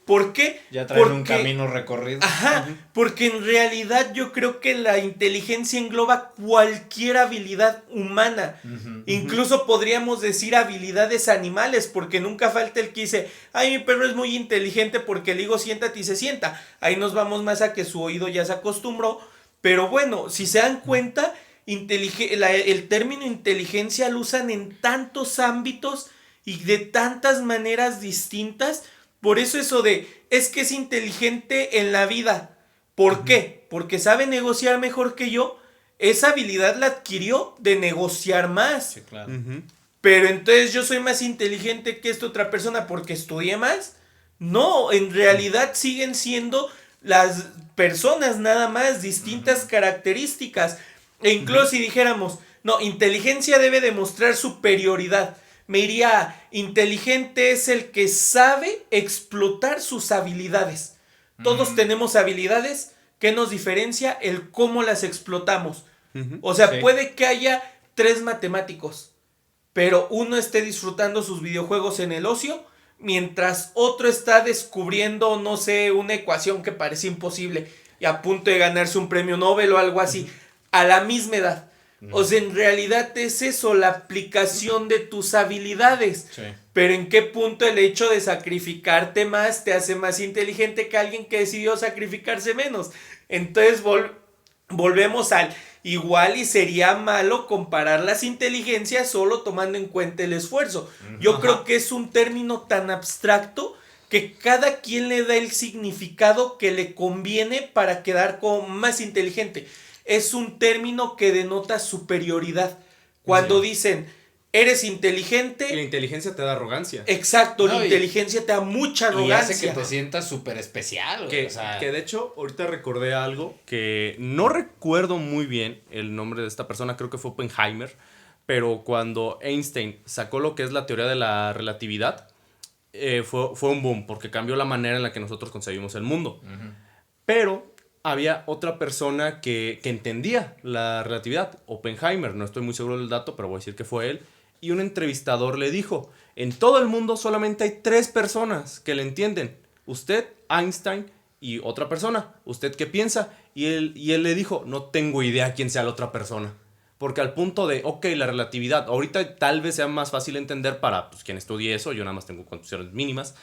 ¿Por qué? Ya traen un camino recorrido. Ajá, porque en realidad yo creo que la inteligencia engloba cualquier habilidad humana. Incluso podríamos decir habilidades animales, porque nunca falta el que dice, ay, mi perro es muy inteligente porque le digo siéntate y se sienta. Ahí nos vamos más a que su oído ya se acostumbró. Pero bueno, si se dan cuenta, el término inteligencia lo usan en tantos ámbitos y de tantas maneras distintas. Por eso es que es inteligente en la vida. ¿Por qué? Porque sabe negociar mejor que yo. Esa habilidad la adquirió de negociar más. Sí, claro. Pero entonces yo soy más inteligente que esta otra persona porque estudié más. No, en realidad siguen siendo las personas nada más, distintas características. E incluso si dijéramos, no, inteligencia debe demostrar superioridad. Me iría, inteligente es el que sabe explotar sus habilidades. Todos tenemos habilidades. ¿Qué nos diferencia? El cómo las explotamos. O sea, puede que haya 3 matemáticos, pero uno esté disfrutando sus videojuegos en el ocio, mientras otro está descubriendo, no sé, una ecuación que parece imposible y a punto de ganarse un premio Nobel o algo así, a la misma edad. O sea, en realidad es eso, la aplicación de tus habilidades. Sí. Pero ¿en qué punto el hecho de sacrificarte más te hace más inteligente que alguien que decidió sacrificarse menos? Entonces volvemos al igual y sería malo comparar las inteligencias solo tomando en cuenta el esfuerzo. Yo creo que es un término tan abstracto que cada quien le da el significado que le conviene para quedar como más inteligente. Es un término que denota superioridad. Cuando dicen, eres inteligente... Y la inteligencia te da arrogancia. Exacto, la inteligencia te da mucha arrogancia. Y hace que te sientas súper especial. Que de hecho, ahorita recordé algo que no recuerdo muy bien el nombre de esta persona, creo que fue Oppenheimer, pero cuando Einstein sacó lo que es la teoría de la relatividad, fue un boom, porque cambió la manera en la que nosotros concebimos el mundo. Pero había otra persona que entendía la relatividad, Oppenheimer, no estoy muy seguro del dato, pero voy a decir que fue él, y un entrevistador le dijo, en todo el mundo solamente hay 3 personas que le entienden, usted, Einstein y otra persona, ¿usted qué piensa? Y él le dijo, no tengo idea quién sea la otra persona, porque al punto de, ok, la relatividad, ahorita tal vez sea más fácil entender para quien estudie eso, yo nada más tengo condiciones mínimas,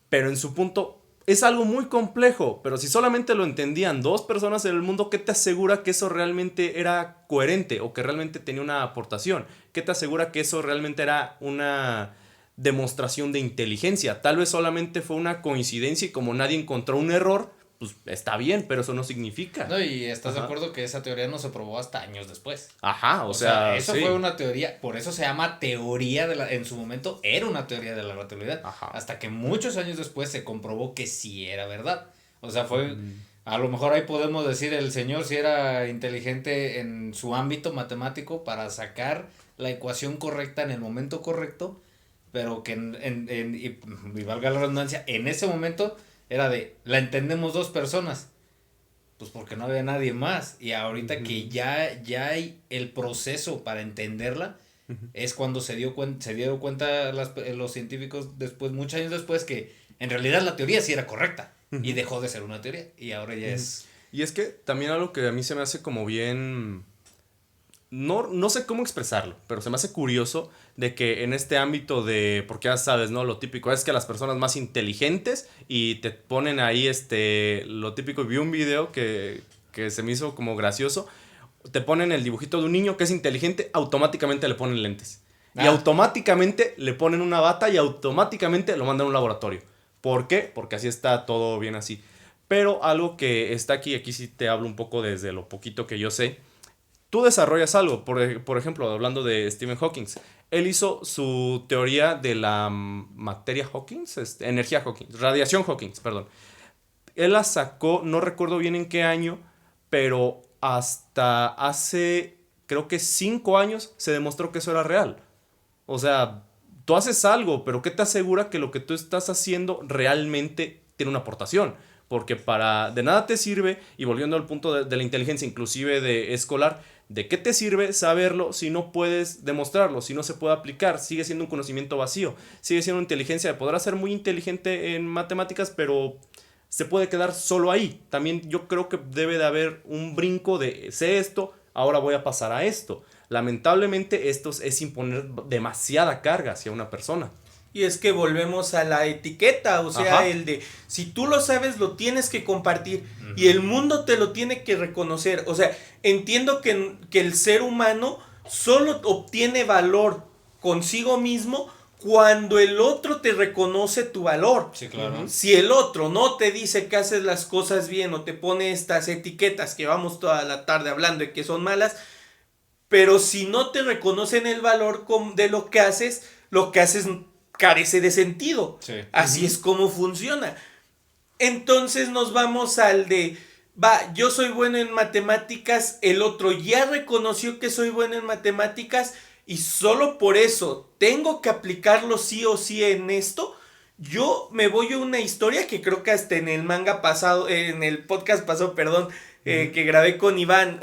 pero en su punto... Es algo muy complejo, pero si solamente lo entendían 2 personas en el mundo, ¿qué te asegura que eso realmente era coherente o que realmente tenía una aportación? ¿Qué te asegura que eso realmente era una demostración de inteligencia? Tal vez solamente fue una coincidencia y como nadie encontró un error, pues está bien, pero eso no significa. No, y estás de acuerdo que esa teoría no se probó hasta años después. Ajá, o sea eso fue una teoría, por eso se llama teoría en su momento era una teoría de la relatividad. Hasta que muchos años después se comprobó que sí era verdad. O sea, fue, a lo mejor ahí podemos decir el señor si era inteligente en su ámbito matemático para sacar la ecuación correcta en el momento correcto, pero que y valga la redundancia, en ese momento era la entendemos 2 personas, pues porque no había nadie más, y ahorita que ya hay el proceso para entenderla, es cuando se dieron cuenta los científicos después, muchos años después, que en realidad la teoría sí era correcta, y dejó de ser una teoría, y ahora ya es... Y es que también algo que a mí se me hace como bien... No sé cómo expresarlo, pero se me hace curioso de que en este ámbito de, porque ya sabes, ¿no? Lo típico es que las personas más inteligentes y te ponen ahí lo típico, vi un video que se me hizo como gracioso, te ponen el dibujito de un niño que es inteligente, automáticamente le ponen lentes. Y automáticamente le ponen una bata y automáticamente lo mandan a un laboratorio. ¿Por qué? Porque así está todo bien así. Pero algo que está aquí sí te hablo un poco desde lo poquito que yo sé. Tú desarrollas algo, por ejemplo, hablando de Stephen Hawking. Él hizo su teoría de la materia Hawking, energía Hawking, radiación Hawking, perdón. Él la sacó, no recuerdo bien en qué año, pero hasta hace, creo que 5 años, se demostró que eso era real. O sea, tú haces algo, pero ¿qué te asegura que lo que tú estás haciendo realmente tiene una aportación? Porque de nada te sirve, y volviendo al punto de la inteligencia, inclusive de escolar, ¿de qué te sirve saberlo si no puedes demostrarlo, si no se puede aplicar? Sigue siendo un conocimiento vacío, sigue siendo inteligencia. Podrá ser muy inteligente en matemáticas, pero se puede quedar solo ahí. También yo creo que debe de haber un brinco de sé esto, ahora voy a pasar a esto. Lamentablemente esto es imponer demasiada carga hacia una persona. Y es que volvemos a la etiqueta, o sea, Ajá. el de si tú lo sabes lo tienes que compartir y el mundo te lo tiene que reconocer. O sea, entiendo que el ser humano solo obtiene valor consigo mismo cuando el otro te reconoce tu valor. Sí, claro. Si el otro no te dice que haces las cosas bien o te pone estas etiquetas que vamos toda la tarde hablando de que son malas, pero si no te reconocen el valor de lo que haces carece de sentido. Sí. Así es como funciona. Entonces nos vamos al de, yo soy bueno en matemáticas, el otro ya reconoció que soy bueno en matemáticas y solo por eso tengo que aplicarlo sí o sí en esto. Yo me voy a una historia que creo que hasta en el manga pasado, en el podcast pasado, perdón, que grabé con Iván,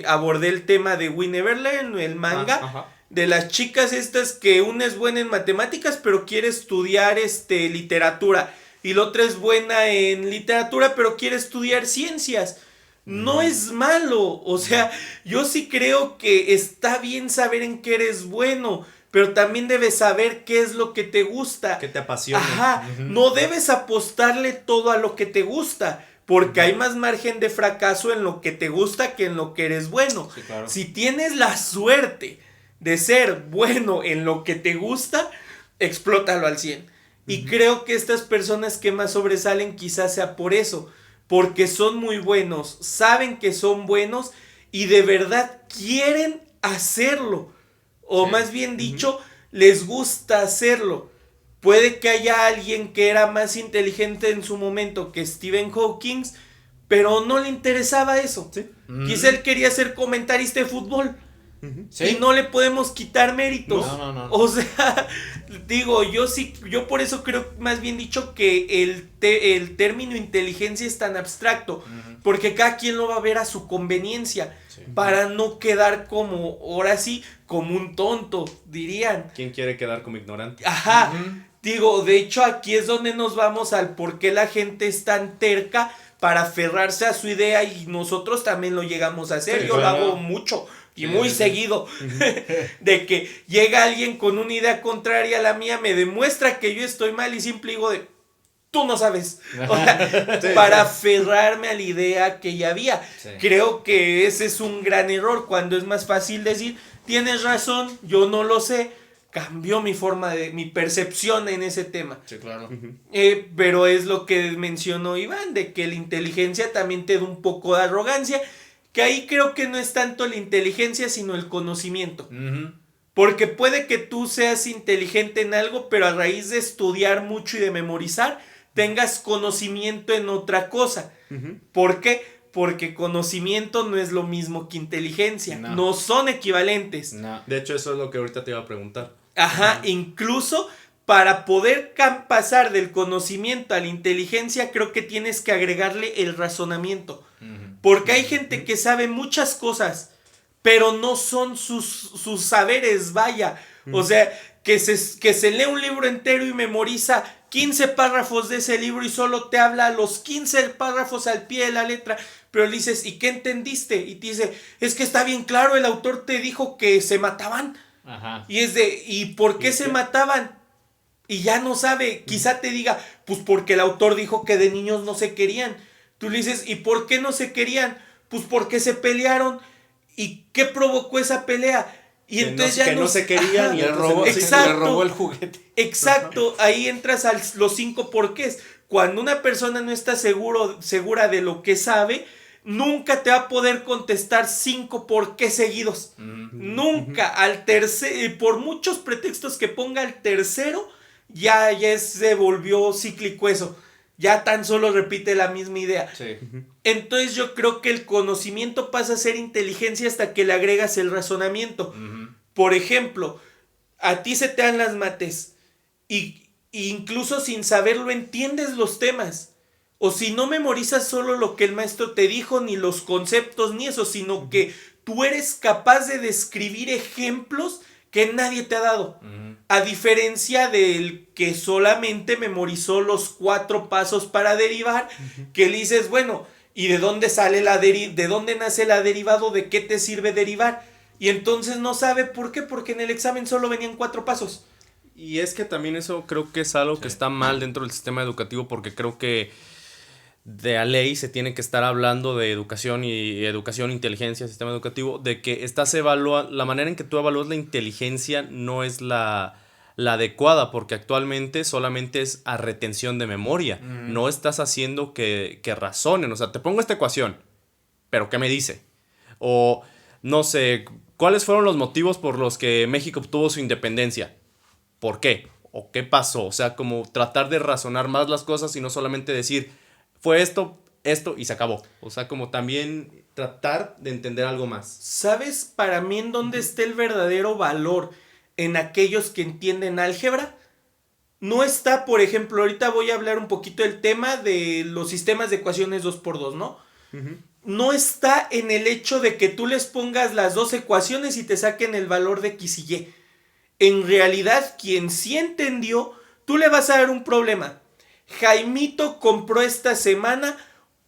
abordé el tema de We Never Learn, el manga. De las chicas estas que una es buena en matemáticas pero quiere estudiar literatura y la otra es buena en literatura pero quiere estudiar ciencias. No es malo, o sea, yo sí creo que está bien saber en qué eres bueno, pero también debes saber qué es lo que te gusta. Que te apasiona. Ajá, no debes apostarle todo a lo que te gusta. Porque hay más margen de fracaso en lo que te gusta que en lo que eres bueno. Sí, claro. Si tienes la suerte de ser bueno en lo que te gusta, explótalo al 100. Y creo que estas personas que más sobresalen quizás sea por eso. Porque son muy buenos, saben que son buenos y de verdad quieren hacerlo. O Sí. más bien dicho, les gusta hacerlo. Puede que haya alguien que era más inteligente en su momento que Stephen Hawking, pero no le interesaba eso. Sí. Quizá él quería ser comentarista de fútbol. Sí. Y no le podemos quitar méritos. No. O sea, digo, yo por eso creo, más bien dicho, que el término inteligencia es tan abstracto. Porque cada quien lo va a ver a su conveniencia. Sí. Para no quedar como, ahora sí, como un tonto, dirían. ¿Quién quiere quedar como ignorante? Ajá. Digo, de hecho aquí es donde nos vamos al por qué la gente es tan terca para aferrarse a su idea y nosotros también lo llegamos a hacer. Sí, yo claro. lo hago mucho y Sí, muy sí. seguido. De que llega alguien con una idea contraria a la mía, me demuestra que yo estoy mal y simple digo de, tú no sabes. O sea, Sí, para sí. aferrarme a la idea que ya había. Sí. Creo que ese es un gran error cuando es más fácil decir, tienes razón, yo no lo sé. Cambió mi percepción en ese tema. Sí, claro. Pero es lo que mencionó Iván, de que la inteligencia también te da un poco de arrogancia, que ahí creo que no es tanto la inteligencia, sino el conocimiento. Porque puede que tú seas inteligente en algo, pero a raíz de estudiar mucho y de memorizar, tengas conocimiento en otra cosa. ¿Por qué? Porque conocimiento no es lo mismo que inteligencia. No son equivalentes. No. De hecho, eso es lo que ahorita te iba a preguntar. Ajá, incluso para poder pasar del conocimiento a la inteligencia, creo que tienes que agregarle el razonamiento. Porque hay gente que sabe muchas cosas, pero no son sus saberes, vaya. O sea, que se lee un libro entero y memoriza 15 párrafos de ese libro y solo te habla los 15 párrafos al pie de la letra. Pero le dices, ¿y qué entendiste? Y te dice, es que está bien claro, el autor te dijo que se mataban. Ajá. Y es de, ¿y por qué se mataban? Y ya no sabe, quizá te diga, pues porque el autor dijo que de niños no se querían. Tú le dices, ¿y por qué no se querían? Pues porque se pelearon. ¿Y qué provocó esa pelea? Y entonces ya no se querían y Le robó, Exacto. le robó el juguete. Exacto, ahí entras a los 5 porqués. Cuando una persona no está segura de lo que sabe, nunca te va a poder contestar 5 porqués seguidos. Nunca. Al tercero, por muchos pretextos que ponga al tercero, ya se volvió cíclico eso. Ya tan solo repite la misma idea. Sí. Entonces yo creo que el conocimiento pasa a ser inteligencia hasta que le agregas el razonamiento. Por ejemplo, a ti se te dan las mates y incluso sin saberlo entiendes los temas. O si no memorizas solo lo que el maestro te dijo, ni los conceptos, ni eso, sino que tú eres capaz de describir ejemplos que nadie te ha dado. A diferencia del que solamente memorizó los 4 pasos para derivar, que le dices, bueno, ¿y de dónde sale de dónde nace la derivado? ¿De qué te sirve derivar? Y entonces no sabe por qué, porque en el examen solo venían 4 pasos. Y es que también eso creo que es algo que está mal dentro del sistema educativo, porque creo que de a ley se tiene que estar hablando de educación y educación, inteligencia, sistema educativo, de que la manera en que tú evalúas la inteligencia no es la adecuada, porque actualmente solamente es a retención de memoria. No estás haciendo que razonen. O sea, te pongo esta ecuación, pero ¿qué me dice? O, no sé, ¿cuáles fueron los motivos por los que México obtuvo su independencia? ¿Por qué? ¿O qué pasó? O sea, como tratar de razonar más las cosas y no solamente decir, fue esto y se acabó. O sea, como también tratar de entender algo más. ¿Sabes para mí en dónde está el verdadero valor en aquellos que entienden álgebra? No está, por ejemplo, ahorita voy a hablar un poquito del tema de los sistemas de ecuaciones 2x2, ¿no? No está en el hecho de que tú les pongas las 2 ecuaciones y te saquen el valor de X y Y. En realidad, quien sí entendió, tú le vas a dar un problema. Jaimito compró esta semana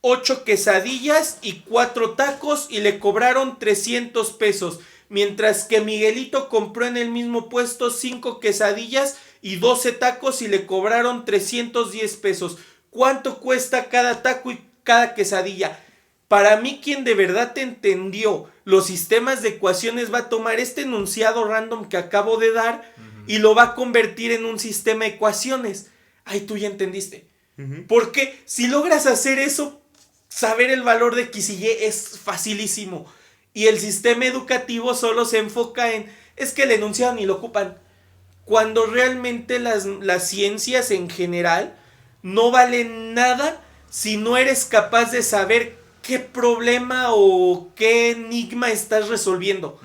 8 quesadillas y 4 tacos y le cobraron 300 pesos. Mientras que Miguelito compró en el mismo puesto 5 quesadillas y 12 tacos y le cobraron 310 pesos. ¿Cuánto cuesta cada taco y cada quesadilla? Para mí, quien de verdad te entendió los sistemas de ecuaciones va a tomar este enunciado random que acabo de dar y lo va a convertir en un sistema de ecuaciones. Ay, tú ya entendiste. Porque si logras hacer eso, saber el valor de X y Y es facilísimo. Y el sistema educativo solo se enfoca en, es que el enunciado ni lo ocupan. Cuando realmente las ciencias en general no valen nada si no eres capaz de saber qué problema o qué enigma estás resolviendo.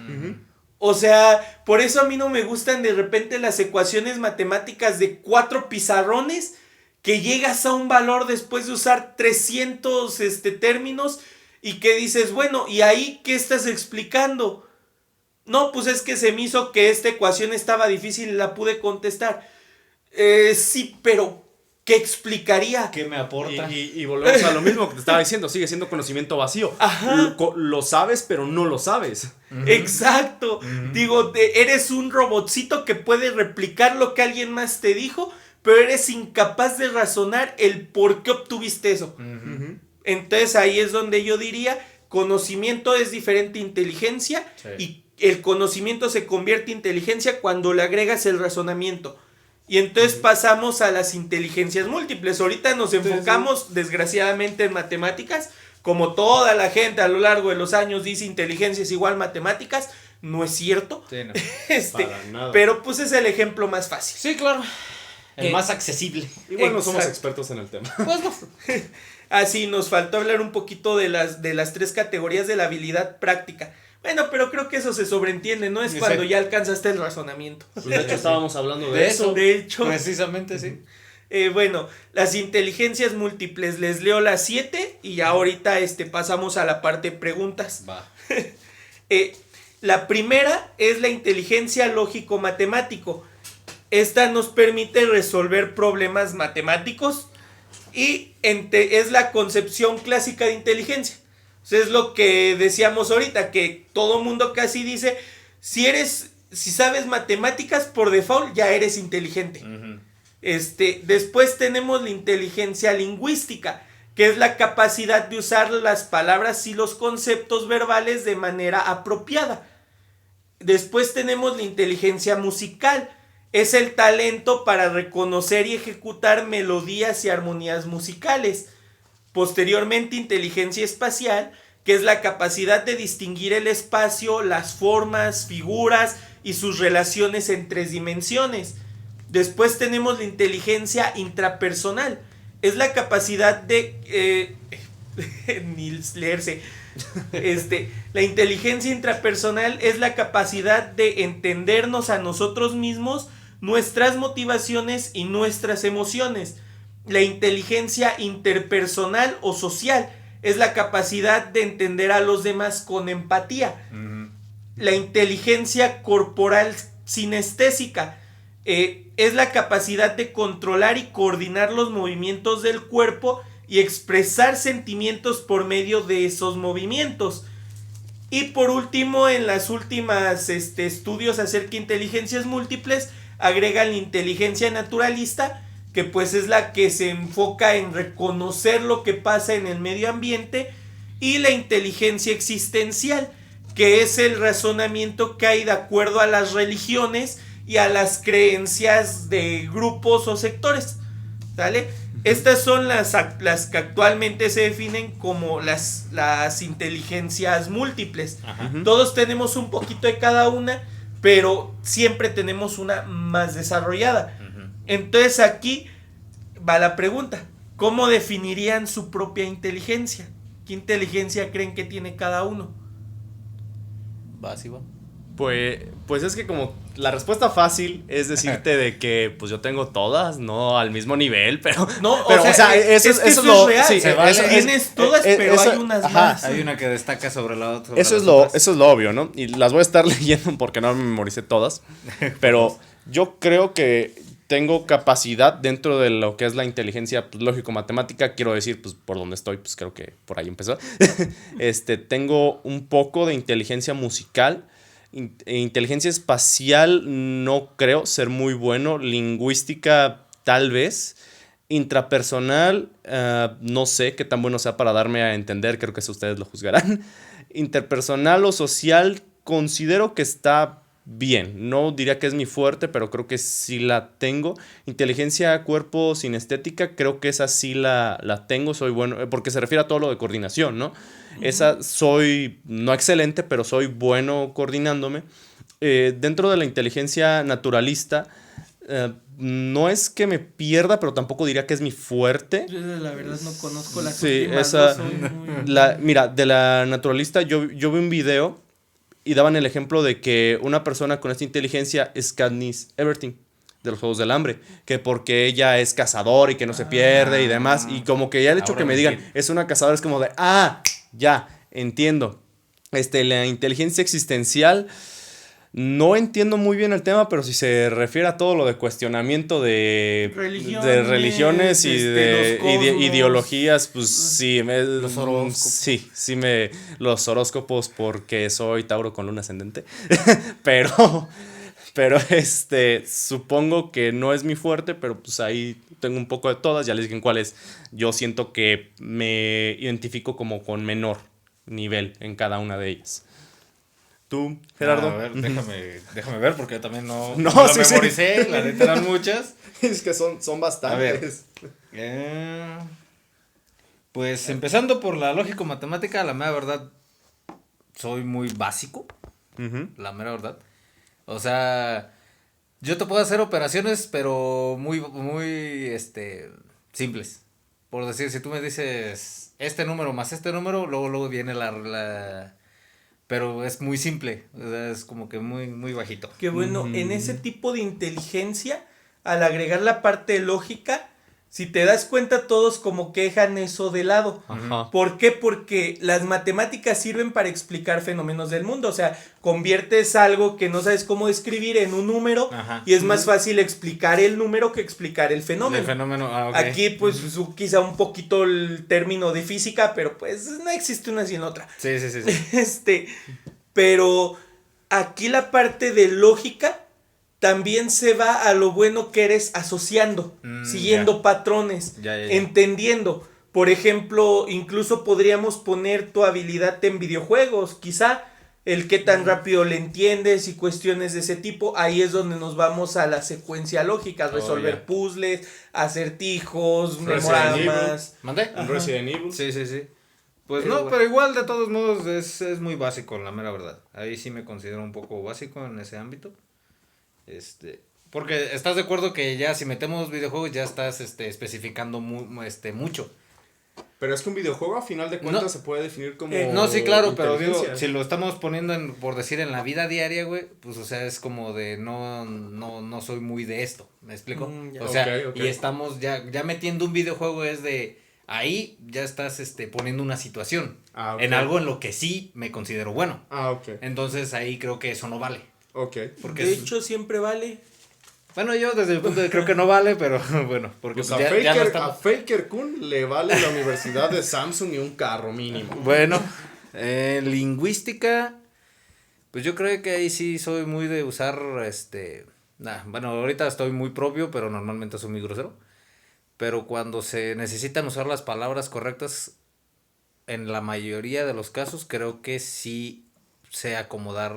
O sea, por eso a mí no me gustan de repente las ecuaciones matemáticas de 4 pizarrones que llegas a un valor después de usar 300 términos y que dices, bueno, ¿y ahí qué estás explicando? No, pues es que se me hizo que esta ecuación estaba difícil y la pude contestar. Sí, pero ¿qué explicaría? ¿Qué me aporta? Y volvemos a lo mismo que te estaba diciendo, sigue siendo conocimiento vacío. Ajá. Lo sabes, pero no lo sabes. Exacto. Digo, eres un robotcito que puede replicar lo que alguien más te dijo, pero eres incapaz de razonar el por qué obtuviste eso. Entonces ahí es donde yo diría, conocimiento es diferente a inteligencia, y el conocimiento se convierte en inteligencia cuando le agregas el razonamiento. Y entonces pasamos a las inteligencias múltiples. Ahorita nos enfocamos desgraciadamente en matemáticas. Como toda la gente a lo largo de los años dice inteligencia es igual matemáticas. No es cierto. Sí, no. Para nada. Pero pues es el ejemplo más fácil. Sí, claro. El más accesible. Igual no somos Exacto. expertos en el tema. Pues no. Así nos faltó hablar un poquito de las 3 categorías de la habilidad práctica. Bueno, pero creo que eso se sobreentiende, ¿no? Es Sí. cuando ya alcanzaste el razonamiento. Pues de hecho estábamos hablando de De eso. De hecho, Precisamente, sí. bueno, las inteligencias múltiples, les leo las 7 y ya ahorita pasamos a la parte preguntas. Va. La primera es la inteligencia lógico-matemático. Esta nos permite resolver problemas matemáticos y es la concepción clásica de inteligencia. O sea, es lo que decíamos ahorita, que todo mundo casi dice, si sabes matemáticas, por default ya eres inteligente. Después tenemos la inteligencia lingüística, que es la capacidad de usar las palabras y los conceptos verbales de manera apropiada. Después tenemos la inteligencia musical. Es el talento para reconocer y ejecutar melodías y armonías musicales. Posteriormente, inteligencia espacial, que es la capacidad de distinguir el espacio, las formas, figuras y sus relaciones en 3 dimensiones. Después tenemos la inteligencia intrapersonal. Es la capacidad de... ni leerse. La inteligencia intrapersonal es la capacidad de entendernos a nosotros mismos, nuestras motivaciones y nuestras emociones. La inteligencia interpersonal o social es la capacidad de entender a los demás con empatía. Uh-huh. La inteligencia corporal sinestésica es la capacidad de controlar y coordinar los movimientos del cuerpo y expresar sentimientos por medio de esos movimientos. Y por último, en las últimas estudios acerca de inteligencias múltiples, agregan la inteligencia naturalista, que pues es la que se enfoca en reconocer lo que pasa en el medio ambiente, y la inteligencia existencial, que es el razonamiento que hay de acuerdo a las religiones y a las creencias de grupos o sectores, ¿sale? Estas son las que actualmente se definen como las inteligencias múltiples. Ajá. Todos tenemos un poquito de cada una, pero siempre tenemos una más desarrollada. Uh-huh. Entonces aquí va la pregunta: ¿cómo definirían su propia inteligencia? ¿Qué inteligencia creen que tiene cada uno? ¿Vas, Iván? Pues es que como la respuesta fácil es decirte de que pues yo tengo todas, no al mismo nivel, pero o sea, eso es lo real. Sí, tienes todas, pero hay unas más. Hay una que destaca sobre la otra. Eso es lo obvio, ¿no? Y las voy a estar leyendo porque no me memoricé todas, pero yo creo que tengo capacidad dentro de lo que es la inteligencia pues, lógico-matemática, quiero decir, pues por donde estoy, pues creo que por ahí empezó. Tengo un poco de inteligencia musical. Inteligencia espacial no creo ser muy bueno. Lingüística tal vez. Intrapersonal no sé qué tan bueno sea para darme a entender. Creo que eso ustedes lo juzgarán. Interpersonal o social considero que está bien. No diría que es mi fuerte, pero creo que sí la tengo. Inteligencia cuerpo sinestética, creo que esa sí la tengo. Soy bueno, porque se refiere a todo lo de coordinación, ¿no? Esa soy, no excelente, pero soy bueno coordinándome. Dentro de la inteligencia naturalista, no es que me pierda, pero tampoco diría que es mi fuerte. Yo la verdad no conozco las sí, últimas. Esa, mira, de la naturalista yo vi un video y daban el ejemplo de que una persona con esta inteligencia es Katniss Everdeen de los Juegos del Hambre, que porque ella es cazadora y que no se pierde y demás, y como que ya el hecho que me digan es una cazadora es como de ya, entiendo. La inteligencia existencial, no entiendo muy bien el tema, pero si se refiere a todo lo de cuestionamiento de religiones y de ideologías, pues sí, los horóscopos. Sí, los horóscopos, porque soy Tauro con luna ascendente, pero supongo que no es mi fuerte, pero pues ahí tengo un poco de todas, ya les dije en cuáles yo siento que me identifico como con menor nivel en cada una de ellas. ¿Tú, Gerardo? A ver, déjame ver, porque yo también no sí, memoricé, sí. La neta eran muchas. Es que son bastantes. A ver, pues empezando por la lógico-matemática, la mera verdad, soy muy básico, la mera verdad. O sea, yo te puedo hacer operaciones, pero muy simples. Por decir, si tú me dices este número más este número, luego viene pero es muy simple, o sea, es como que muy, muy bajito. Qué bueno, en ese tipo de inteligencia, al agregar la parte lógica, si te das cuenta, todos como que dejan eso de lado. Ajá. ¿Por qué? Porque las matemáticas sirven para explicar fenómenos del mundo. O sea, conviertes algo que no sabes cómo describir en un número. Ajá. Y es más fácil explicar el número que explicar el fenómeno. El fenómeno, okay. Aquí, pues, quizá un poquito el término de física, pero pues no existe una sin otra. Sí. Pero aquí la parte de lógica también se va a lo bueno que eres asociando, siguiendo patrones, entendiendo. Por ejemplo, incluso podríamos poner tu habilidad en videojuegos, quizá el qué tan rápido le entiendes y cuestiones de ese tipo. Ahí es donde nos vamos a la secuencia lógica, resolver puzzles, acertijos, memoramas. ¿Mandé? Un Resident Evil. Sí. Pues Pero no, bueno. pero igual de todos modos es muy básico, la mera verdad. Ahí sí me considero un poco básico en ese ámbito. Porque estás de acuerdo que ya si metemos videojuegos ya estás especificando mucho. Pero es que un videojuego a final de cuentas No. se puede definir como No, sí, claro, pero digo, inteligencia. si lo estamos poniendo por decir en la vida diaria, güey, pues o sea, es como de no soy muy de esto, ¿me explico? Ya. O sea, Ok. y estamos ya metiendo un videojuego es de ahí ya estás poniendo una situación Ah, ok. en algo en lo que sí me considero bueno. Ah, ok. Entonces ahí creo que eso no vale. Ok. Porque De hecho, siempre vale. bueno, yo desde mi punto de creo que no vale, pero bueno, porque Pues pues a, ya no Faker, estamos. a Faker Kun le vale la Universidad de Samsung y un carro mínimo. Bueno, lingüística, pues yo creo que ahí sí soy muy de usar, bueno, ahorita estoy muy propio, pero normalmente soy muy grosero. Pero cuando se necesitan usar las palabras correctas, en la mayoría de los casos, creo que sí sé acomodar,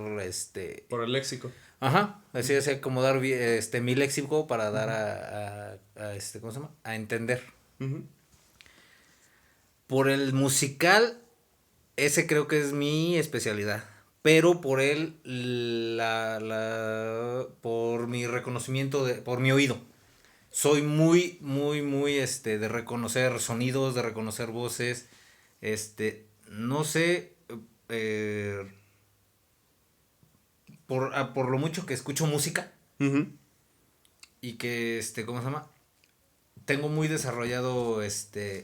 Por el léxico. ajá, así sé acomodar mi léxico para dar ¿cómo se llama? A entender. Ujú. Por el musical, ese creo que es mi especialidad. Pero por él, por mi reconocimiento, por mi oído. Soy muy de reconocer sonidos, de reconocer voces. No sé, por lo mucho que escucho música Ujú. y que, ¿cómo se llama? Tengo muy desarrollado,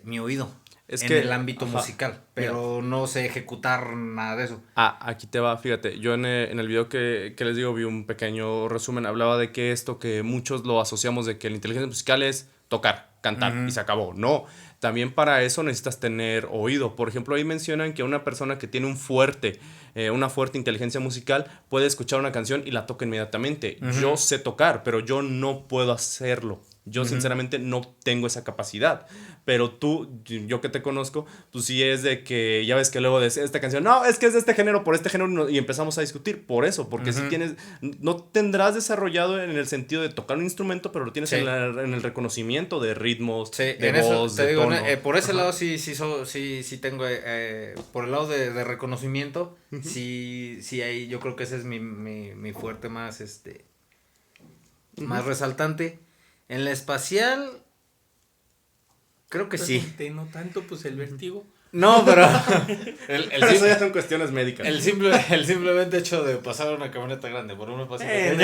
mi oído. Es en que- el ámbito ajá. musical, pero no sé ejecutar nada de eso. Ah, aquí te va, fíjate, yo en el video que les digo vi un pequeño resumen, hablaba de que esto que muchos lo asociamos de que la inteligencia musical es tocar, cantar y se acabó. No, también para eso necesitas tener oído. Por ejemplo, ahí mencionan que una persona que tiene una fuerte inteligencia musical puede escuchar una canción y la toca inmediatamente. Yo sé tocar, pero yo no puedo hacerlo. Yo sinceramente no tengo esa capacidad. Pero tú, yo que te conozco, pues sí es de que ya ves que luego de esta canción, no, es que es de este género, por este género, y empezamos a discutir por eso, porque si tienes, no tendrás desarrollado en el sentido de tocar un instrumento, pero lo tienes Sí. en el reconocimiento de ritmos, Sí, de en eso voz, te de digo, tono. por ese lado sí tengo, por el lado de reconocimiento, sí ahí yo creo que ese es mi fuerte más, más resaltante. En la espacial, creo que sí. No tanto, pues el vértigo. No, pero Eso ya son cuestiones médicas. el simplemente hecho de pasar una camioneta grande por una espacial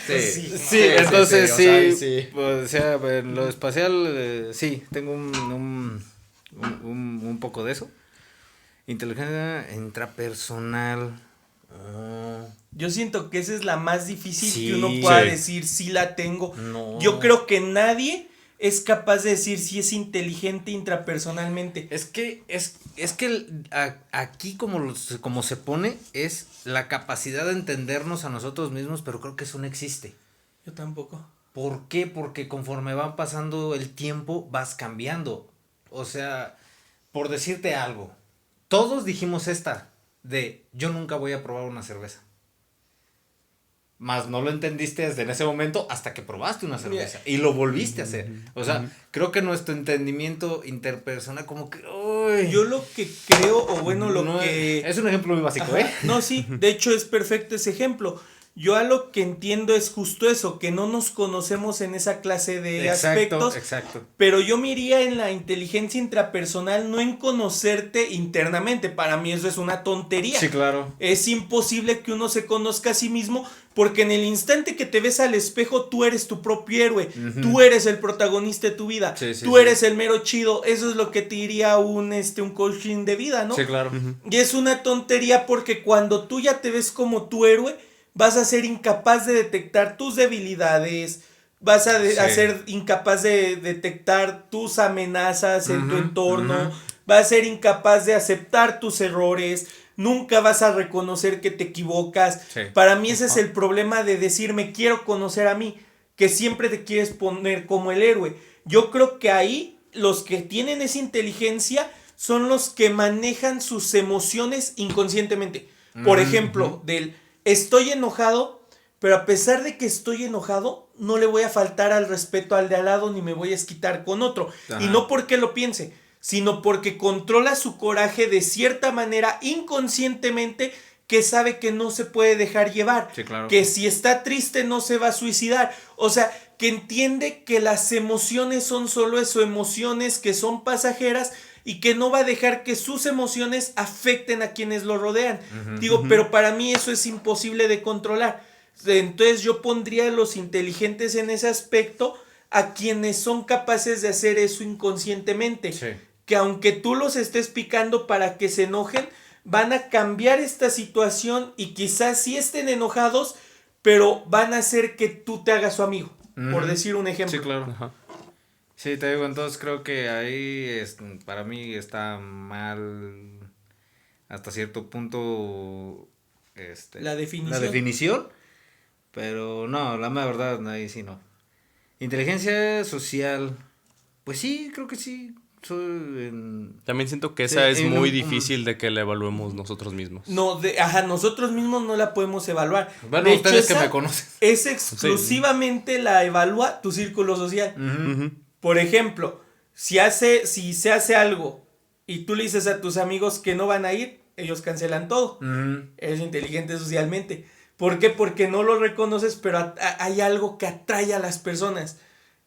Sí, entonces o sí, sea, ahí sí. pues, o sea, en lo espacial, sí, tengo un poco de eso. Inteligencia intrapersonal. Yo siento que esa es la más difícil Sí. que uno pueda Sí. decir si la tengo. No. Yo creo que nadie es capaz de decir si es inteligente intrapersonalmente. Es que aquí como se pone es la capacidad de entendernos a nosotros mismos, pero creo que eso no existe. Yo tampoco. ¿Por qué? Porque conforme va pasando el tiempo vas cambiando. O sea, por decirte algo, todos dijimos yo nunca voy a probar una cerveza. Más no lo entendiste desde en ese momento hasta que probaste una cerveza y lo volviste a hacer. O sea, creo que nuestro entendimiento interpersonal como que... uy, Yo lo que creo, o bueno, lo no que... es un ejemplo muy básico, Ajá. ¿eh? No, sí, de hecho es perfecto ese ejemplo. Yo a lo que entiendo es justo eso, que no nos conocemos en esa clase de aspectos. Exacto. Pero yo me iría en la inteligencia intrapersonal, no en conocerte internamente. Para mí eso es una tontería. Sí, claro. Es imposible que uno se conozca a sí mismo, porque en el instante que te ves al espejo, tú eres tu propio héroe. Tú eres el protagonista de tu vida. Sí, sí, tú sí. eres el mero chido. Eso es lo que te diría un coaching de vida, ¿no? Sí, claro. Y es una tontería porque cuando tú ya te ves como tu héroe, vas a ser incapaz de detectar tus debilidades, vas a ser incapaz de detectar tus amenazas en tu entorno, vas a ser incapaz de aceptar tus errores, nunca vas a reconocer que te equivocas. Sí. Para mí ese es el problema de decir me quiero conocer a mí, que siempre te quieres poner como el héroe. Yo creo que ahí los que tienen esa inteligencia son los que manejan sus emociones inconscientemente. Por ejemplo, del estoy enojado, pero a pesar de que estoy enojado, no le voy a faltar al respeto al de al lado ni me voy a esquitar con otro. Ajá. Y no porque lo piense, sino porque controla su coraje de cierta manera inconscientemente, que sabe que no se puede dejar llevar. Sí, claro. Que si está triste no se va a suicidar. O sea, que entiende que las emociones son solo eso, emociones que son pasajeras y que no va a dejar que sus emociones afecten a quienes lo rodean. Pero para mí eso es imposible de controlar. Entonces yo pondría a los inteligentes en ese aspecto, a quienes son capaces de hacer eso inconscientemente. Sí. Que aunque tú los estés picando para que se enojen, van a cambiar esta situación y quizás sí estén enojados, pero van a hacer que tú te hagas su amigo, por decir un ejemplo. Sí, claro. Ajá. Sí, te digo, entonces creo que ahí para mí está mal hasta cierto punto La definición. la definición, pero no, la mera verdad, ahí sí no. Inteligencia social, pues sí, creo que sí. También siento que Sí, esa es en muy un- difícil de que la evaluemos nosotros mismos. No, nosotros mismos no la podemos evaluar. Bueno, De ustedes hecho, que esa me conocen. es exclusivamente la evalúa tu círculo social. Ujú. Por ejemplo, si se hace algo y tú le dices a tus amigos que no van a ir, ellos cancelan todo. Eres inteligente socialmente. ¿Por qué? Porque no lo reconoces, pero hay algo que atrae a las personas.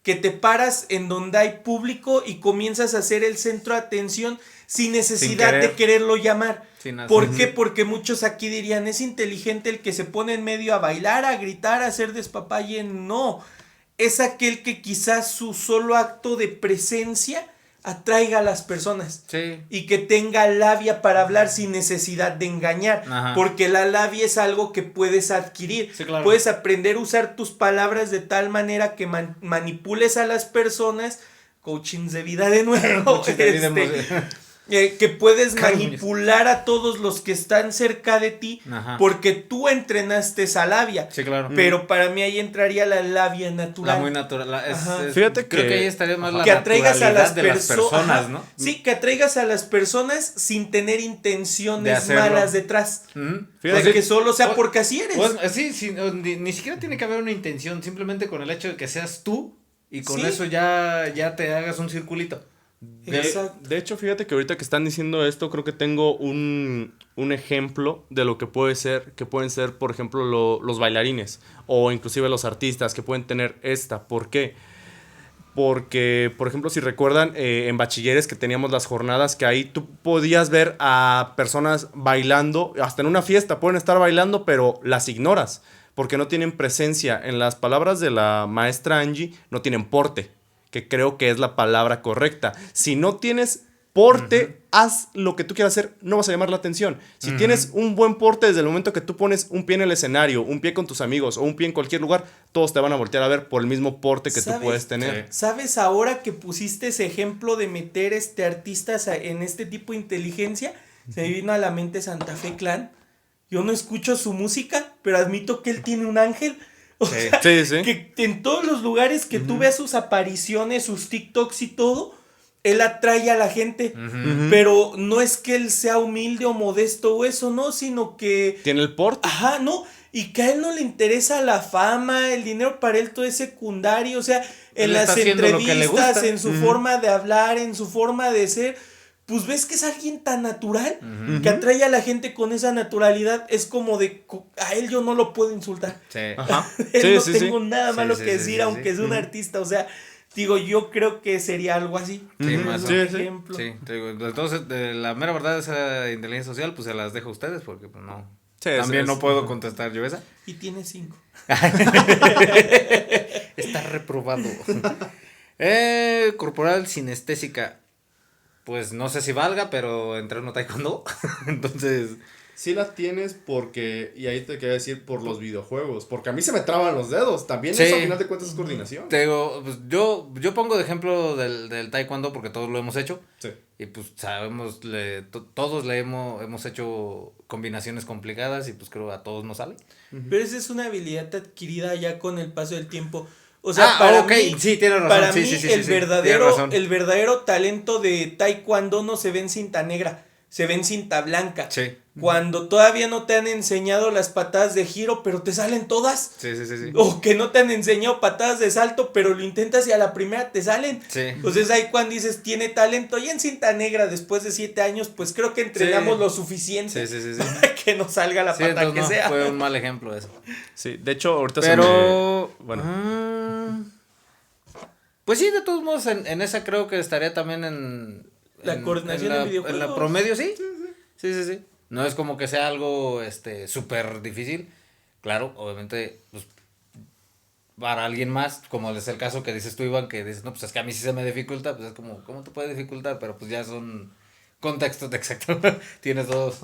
Que te paras en donde hay público y comienzas a ser el centro de atención sin necesidad de quererlo llamar. ¿Por qué? Porque muchos aquí dirían, es inteligente el que se pone en medio a bailar, a gritar, a hacer despapalle. No, es aquel que quizás su solo acto de presencia atraiga a las personas. Sí. Y que tenga labia para hablar sin necesidad de engañar. Ajá. Porque la labia es algo que puedes adquirir. Sí, claro. Puedes aprender a usar tus palabras de tal manera que manipules a las personas. Coachings de vida de nuevo. Coaching de vida, Que puedes Carlos manipular a todos los que están cerca de ti. Ajá. Porque tú entrenaste esa labia. Sí, claro. Pero para mí ahí entraría la labia natural. La muy natural. Ajá. Fíjate creo que- que ahí estaría más la Que atraigas a las naturalidad de las personas, personas, ¿no? Sí, que atraigas a las personas sin tener De intenciones hacerlo. malas detrás. Ujú. Fíjate De que solo sea porque así eres. Pues, sí, ni siquiera tiene que haber una intención, simplemente con el hecho de que seas tú y con Sí. eso ya te hagas un circulito. Exacto. De hecho, fíjate que ahorita que están diciendo esto, creo que tengo un ejemplo de lo que pueden ser, por ejemplo, los bailarines o inclusive los artistas que pueden tener esta. ¿Por qué? Porque, por ejemplo, si recuerdan, en bachilleres que teníamos las jornadas, que ahí tú podías ver a personas bailando, hasta en una fiesta pueden estar bailando, pero las ignoras, porque no tienen presencia. En las palabras de la maestra Angie, no tienen porte, que creo que es la palabra correcta. Si no tienes porte, haz lo que tú quieras hacer, no vas a llamar la atención. Si tienes un buen porte desde el momento que tú pones un pie en el escenario, un pie con tus amigos o un pie en cualquier lugar, todos te van a voltear a ver por el mismo porte que tú ¿Sabes? puedes tener. ¿Sabes ahora que pusiste ese ejemplo de meter artistas en este tipo de inteligencia? Se me vino a la mente Santa Fe Clan. Yo no escucho su música, pero admito que él tiene un ángel. O sea, Sí, sí. que en todos los lugares que tú veas sus apariciones, sus TikToks y todo, él atrae a la gente. Pero no es que él sea humilde o modesto o eso, no, sino que... Tiene el porte. Ajá, no, y que a él no le interesa la fama, el dinero para él todo es secundario, o sea, en Él las está haciendo lo que le entrevistas, gusta. en su forma de hablar, en su forma de ser, pues ves que es alguien tan natural, que atrae a la gente con esa naturalidad, es como de, a él yo no lo puedo insultar, Sí. Ajá. él Sí, no sí, tengo sí. nada Sí, malo sí, que sí, decir, sí, aunque sí. es un artista, o sea, digo, yo creo que sería algo así. Sí, Es más un o menos. Sí, sí. ejemplo. Sí, te digo, entonces la mera verdad esa inteligencia social pues se las dejo a ustedes porque pues no. Sí, También es- no puedo contestar yo esa. Y tiene 5. Está reprobado. Corporal sinestésica. Pues no sé si valga, pero entreno taekwondo. Entonces, Sí la tienes porque, y ahí te quería decir, por los videojuegos, porque a mí se me traban los dedos, también Sí. eso al final de cuentas es coordinación. te digo, pues yo pongo de ejemplo del taekwondo porque todos lo hemos hecho. Sí. Y pues sabemos, todos le hemos hecho combinaciones complicadas y pues creo a todos nos sale. Pero esa es una habilidad adquirida ya con el paso del tiempo. O sea, ok, sí, tienes razón. para sí, mí sí, sí, el sí, verdadero, tienes razón. el verdadero talento de taekwondo no se ve en cinta negra, se ve en cinta blanca. Sí. Cuando todavía no te han enseñado las patadas de giro, pero te salen todas. Sí. O que no te han enseñado patadas de salto, pero lo intentas y a la primera te salen. Sí. Entonces ahí cuando dices, tiene talento. Y en cinta negra, después de 7 años, pues creo que entrenamos Sí. lo suficiente Sí. para que no salga la patada entonces que sea. fue un mal ejemplo eso. Sí, de hecho, ahorita Pero, Bueno, pues sí, de todos modos, en esa creo que estaría también La coordinación de videojuegos. En la promedio, sí. Sí. No es como que sea algo, súper difícil. Claro, obviamente, pues, para alguien más, como es el caso que dices tú, Iván, que dices, no, pues es que a mí sí se me dificulta, pues es como, ¿cómo te puede dificultar? Pero pues ya son contextos, exacto. Tienes dos.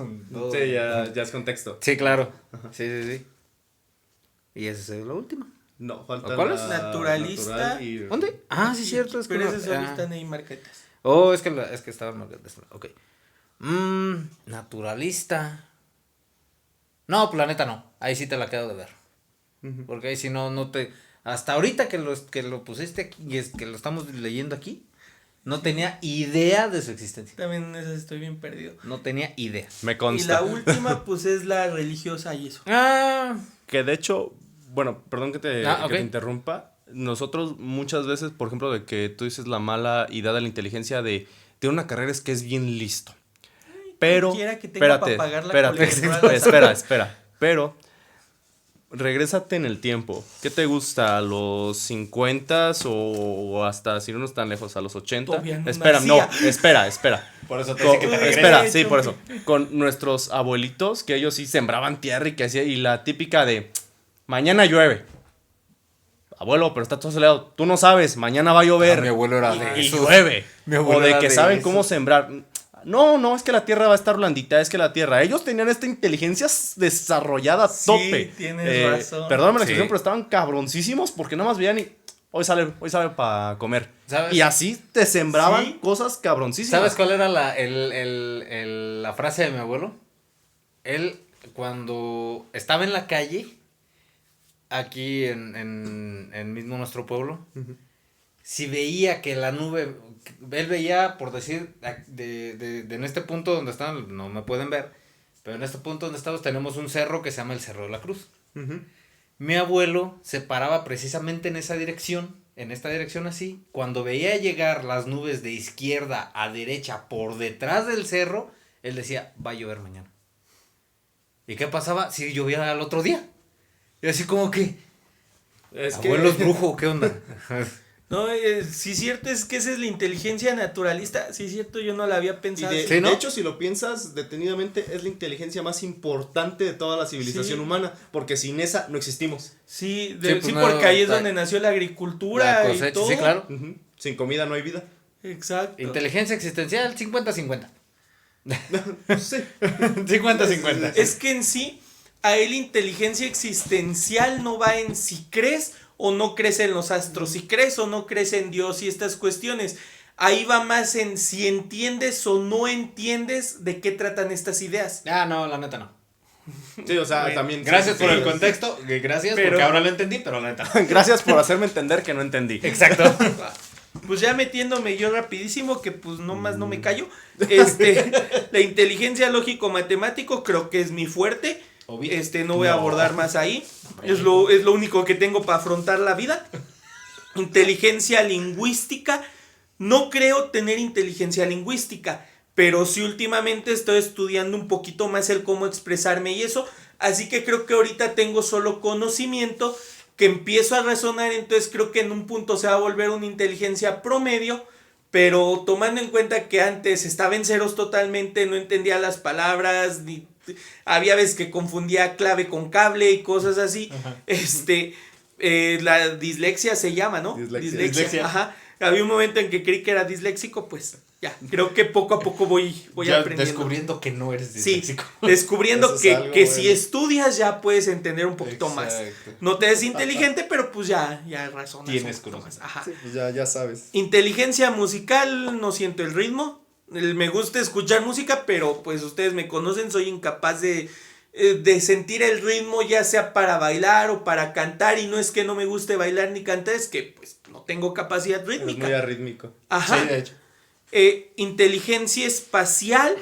sí, ya es contexto. Sí, claro. Sí. Y esa es la última. No, falta ¿Cuál es? la Naturalista. natural y- ¿Dónde? Ah, sí, cierto. Es que Pero no- esas solo ah. están ahí marquetas. Oh, es que estaban marcadas. Ok. Naturalista. No, planeta no. Ahí sí te la quedo de ver. Ujú. Porque ahí sí no te. Hasta ahorita que lo pusiste aquí y es que lo estamos leyendo aquí, no tenía idea de su existencia. También en esas estoy bien perdido. No tenía idea. Me Y consta. la última, pues es la religiosa y eso. Ah. Que de hecho, bueno, perdón que te Ok. interrumpa. Nosotros muchas veces, por ejemplo, de que tú dices la mala idea de la inteligencia de una carrera es que es bien listo. Pero, Cualquiera que tenga espérate, para pagar la espérate, colegiatura. espera. Pero, regrésate en el tiempo. ¿Qué te gusta? ¿A los 50 o hasta, si no nos tan lejos, a los 80? Todavía no Espera, no, nacía. espera. Por eso te Con- dice que te regreses. espera, sí, por eso. Con nuestros abuelitos, que ellos sí sembraban tierra y que hacía, y la típica de mañana llueve. Abuelo, pero está todo soleado. Tú no sabes, mañana va a llover. Mi abuelo era de y esos. llueve. Mi abuelo O de era que de saben esos. cómo sembrar. No, es que la tierra va a estar blandita, es que la tierra. Ellos tenían esta inteligencia desarrollada a Sí, tope. tienes razón. Perdóname la Sí. expresión, pero estaban cabroncísimos porque nada más veían y hoy sale para comer. ¿Sabes? Y así te sembraban Sí. cosas cabroncísimas. ¿Sabes cuál era la frase de mi abuelo? Él, cuando estaba en la calle, aquí en mismo nuestro pueblo, si veía que la nube, él veía, por decir, en este punto donde están, no me pueden ver, pero en este punto donde estamos tenemos un cerro que se llama el Cerro de la Cruz. Ujú. Mi abuelo se paraba precisamente en esa dirección, en esta dirección así. Cuando veía llegar las nubes de izquierda a derecha por detrás del cerro, él decía, va a llover mañana. ¿Y qué pasaba si llovía al otro día? Y así como que, Es abuelo es brujo, ¿qué onda? No, sí cierto, es que esa es la inteligencia naturalista. Sí cierto, yo no la había Y pensado. de, así. Sí, ¿no? de hecho, si lo piensas detenidamente, es la inteligencia más importante de toda la civilización Sí. humana, porque sin esa no existimos. Sí, Sí, pues no, porque ahí es la- donde nació la agricultura La y cosecha, todo. sí, claro. Ujú. Sin comida no hay vida. Exacto. Inteligencia existencial, 50-50. Sí. 50-50. Es que en sí, a él inteligencia existencial no va en si crees o no crees en los astros, si crees o no crees en Dios y estas cuestiones. Ahí va más en si entiendes o no entiendes de qué tratan estas ideas. Ah, no, la neta no. Sí, o sea, Bueno, también. Gracias sí, por sí, el sí. contexto, gracias, Pero- porque ahora lo entendí, pero la neta. Gracias por hacerme entender que no entendí. Exacto. Pues ya metiéndome yo rapidísimo, que pues nomás no me callo. La inteligencia lógico-matemático creo que es mi fuerte. Obvio. No voy a abordar más ahí. Es lo único que tengo para afrontar la vida. Inteligencia lingüística. No creo tener inteligencia lingüística, pero sí últimamente estoy estudiando un poquito más el cómo expresarme y eso. Así que creo que ahorita tengo solo conocimiento que empiezo a razonar, entonces creo que en un punto se va a volver una inteligencia promedio, pero tomando en cuenta que antes estaba en ceros totalmente, no entendía las palabras, había veces que confundía clave con cable y cosas así. La dislexia se llama, ¿no? Dislexia. Ajá. Había un momento en que creí que era disléxico, pues ya, creo que poco a poco voy Ya aprendiendo. descubriendo que no eres Sí, disléxico. descubriendo Eso es que, algo que bueno. si estudias ya puedes entender un poquito más. Exacto. No te des inteligente, pero pues ya razonas Tienes un poquito conocimiento. más. Ajá. Sí, pues ya sabes. Inteligencia musical, no siento el ritmo. Me gusta escuchar música, pero pues ustedes me conocen, soy incapaz de sentir el ritmo, ya sea para bailar o para cantar. Y no es que no me guste bailar ni cantar, es que pues no tengo capacidad Es muy rítmica. arrítmico. Ajá. Sí, de hecho. Inteligencia espacial.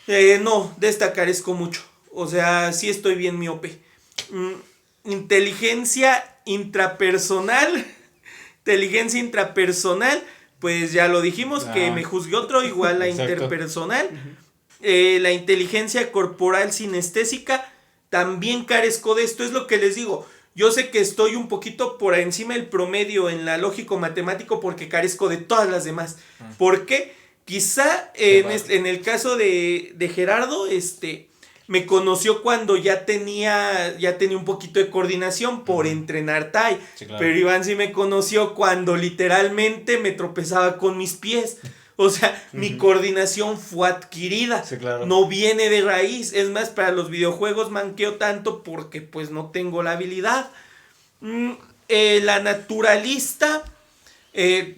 No, de esta carezco mucho. O sea, sí estoy bien miope. Inteligencia intrapersonal. Inteligencia intrapersonal. Pues ya lo dijimos, que me juzgue otro, igual la interpersonal. La inteligencia corporal sinestésica. También carezco de esto, es lo que les digo. Yo sé que estoy un poquito por encima del promedio en la lógico-matemático porque carezco de todas las demás. ¿Por qué? Quizá en el caso de Gerardo, me conoció cuando ya tenía un poquito de coordinación por entrenar Tai. Sí, claro. Pero Iván sí me conoció cuando literalmente me tropezaba con mis pies. O sea, mi coordinación fue adquirida. Sí, claro. No viene de raíz. Es más, para los videojuegos manqueo tanto porque pues no tengo la habilidad. La naturalista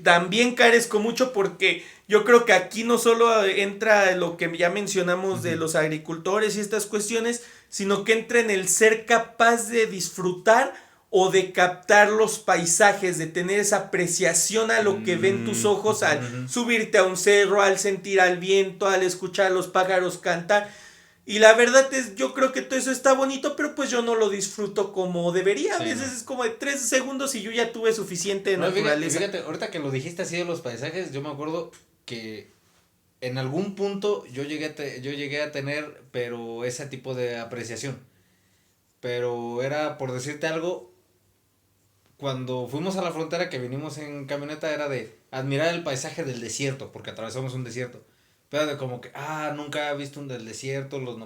también carezco mucho porque yo creo que aquí no solo entra lo que ya mencionamos de los agricultores y estas cuestiones, sino que entra en el ser capaz de disfrutar o de captar los paisajes, de tener esa apreciación a lo que ven tus ojos al subirte a un cerro, al sentir al viento, al escuchar a los pájaros cantar. Y la verdad es, yo creo que todo eso está bonito, pero pues yo no lo disfruto como debería. A veces es como de 3 segundos y yo ya tuve suficiente naturaleza. Fíjate, ahorita que lo dijiste así de los paisajes, yo me acuerdo que en algún punto yo llegué a tener, pero ese tipo de apreciación. Pero era, por decirte algo, cuando fuimos a la frontera, que vinimos en camioneta, era de admirar el paisaje del desierto, porque atravesamos un desierto. Pero de como que, nunca he visto un del desierto, los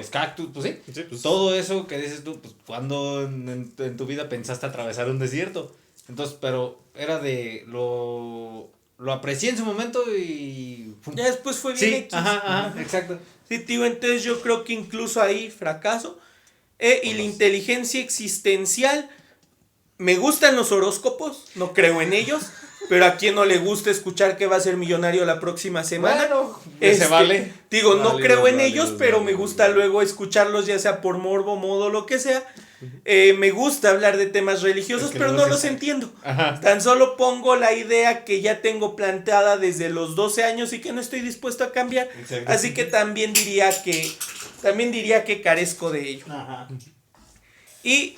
cactus, pues sí, pues, todo eso que dices tú, pues ¿cuándo en tu vida pensaste atravesar un desierto? Entonces, pero era de lo aprecié en su momento y ¡pum! Ya después fue bien X. Ajá, exacto. Sí, tío, entonces yo creo que incluso ahí fracaso. Y la inteligencia existencial, me gustan los horóscopos, no creo en ellos, pero a quien no le gusta escuchar que va a ser millonario la próxima semana. Bueno, se vale. Digo, no creo en ellos, pero me gusta luego escucharlos, ya sea por morbo, modo, lo que sea. Me gusta hablar de temas religiosos, pero no los entiendo. Ajá. Tan solo pongo la idea que ya tengo planteada desde los 12 años y que no estoy dispuesto a cambiar. Exacto. Así que también diría que carezco de ello. Ajá. Y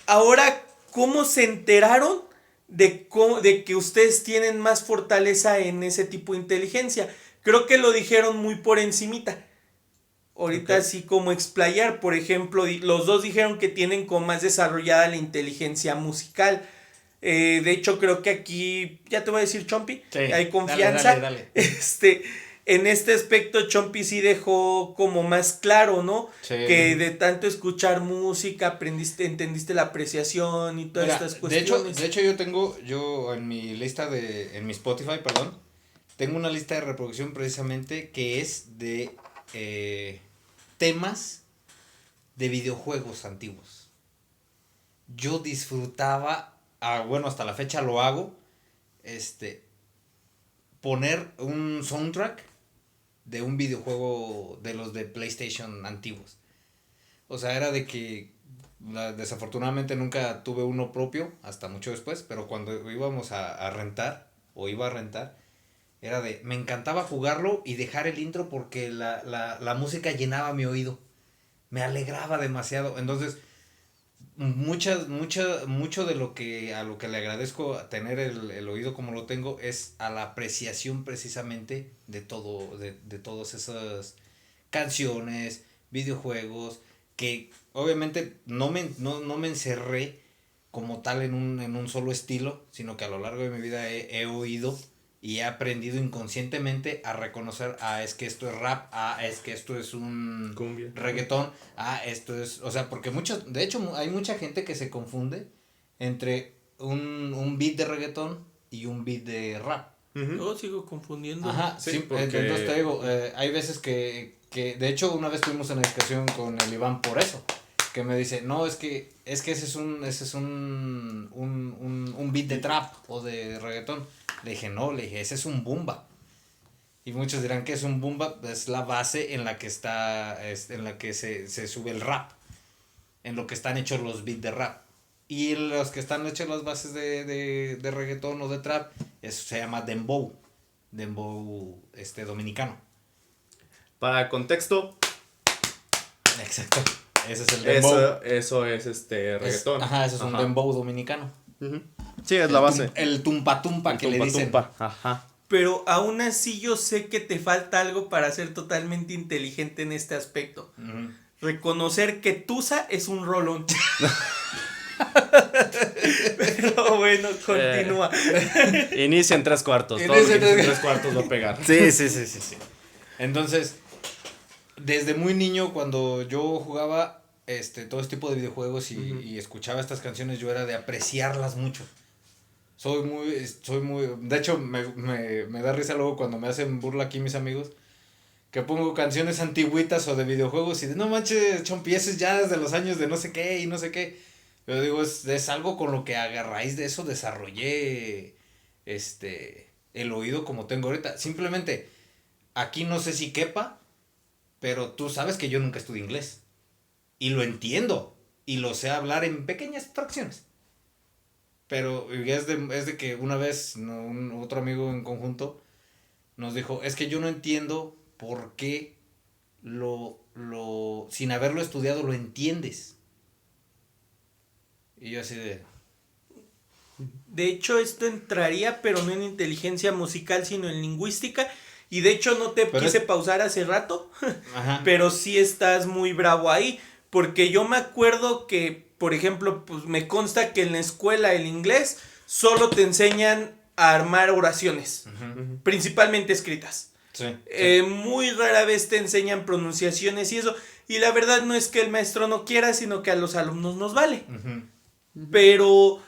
ahora, ¿cómo se enteraron de que ustedes tienen más fortaleza en ese tipo de inteligencia? Creo que lo dijeron muy por encimita. Ahorita así como explayar, por ejemplo, los dos dijeron que tienen como más desarrollada la inteligencia musical. De hecho, creo que aquí, ya te voy a decir, Chompi, sí, hay confianza. Dale. En este aspecto, Chompi sí dejó como más claro, ¿no? Sí. Que de tanto escuchar música, entendiste la apreciación y todas estas cuestiones. De hecho, yo en mi lista en mi Spotify, tengo una lista de reproducción precisamente que es de temas de videojuegos antiguos. Yo disfrutaba, hasta la fecha lo hago, poner un soundtrack de un videojuego de los de PlayStation antiguos. O sea, era de que desafortunadamente nunca tuve uno propio hasta mucho después, pero cuando íbamos a rentar o iba a rentar, era de, me encantaba jugarlo y dejar el intro porque la música llenaba mi oído, me alegraba demasiado. Entonces, mucho de lo que a lo que le agradezco tener el oído como lo tengo es a la apreciación precisamente de todo, de todas esas canciones, videojuegos, que obviamente no me encerré como tal en un solo estilo, sino que a lo largo de mi vida he oído y he aprendido inconscientemente a reconocer, es que esto es rap, es que esto es un cumbia, reggaetón, esto es, o sea, porque de hecho hay mucha gente que se confunde entre un beat de reggaetón y un beat de rap. Yo sigo confundiendo. Ajá, sí, porque... entonces te digo, hay veces que de hecho una vez tuvimos una discusión con el Iván por eso, que me dice, no, es que ese es un beat de trap o de reggaetón. Le dije, ese es un boom bap. Y muchos dirán que es un boom bap, es la base en la que en la que se sube el rap, en lo que están hechos los beats de rap. Y los que están hechos las bases de reggaetón o de trap, eso se llama dembow dominicano. Para contexto, Exacto. Ese es el dembow. eso es reggaetón. Eso es un dembow dominicano. Ujú. Sí, es la base. El tumpa tumpa que le dicen. Tumpa. Ajá. Pero aún así yo sé que te falta algo para ser totalmente inteligente en este aspecto. Ujú. Reconocer que Tusa es un rolón. Pero bueno, continúa. Inicia en 3/4. Todo lo Inicia que en inicia en 3/4 va a pegar. Sí. Entonces, desde muy niño, cuando yo jugaba todo este tipo de videojuegos y escuchaba estas canciones, yo era de apreciarlas mucho. Soy muy, de hecho, me da risa luego cuando me hacen burla aquí mis amigos, que pongo canciones antigüitas o de videojuegos y de no manches, Chompi, ese es ya desde los años de no sé qué y no sé qué. Pero digo, es algo con lo que a raíz de eso desarrollé el oído como tengo ahorita. Simplemente, aquí no sé si quepa, pero tú sabes que yo nunca estudié inglés. Y lo entiendo. Y lo sé hablar en pequeñas fracciones. Pero es de que una vez otro amigo en conjunto nos dijo, es que yo no entiendo por qué sin haberlo estudiado lo entiendes. Y yo así de... De hecho, esto entraría, pero no en inteligencia musical, sino en lingüística. Y de hecho no te quise pausar hace rato, Ajá. pero sí estás muy bravo ahí. Porque yo me acuerdo que, por ejemplo, pues me consta que en la escuela el inglés solo te enseñan a armar oraciones, principalmente escritas. Sí. Muy rara vez te enseñan pronunciaciones y eso. Y la verdad no es que el maestro no quiera, sino que a los alumnos nos vale. Pero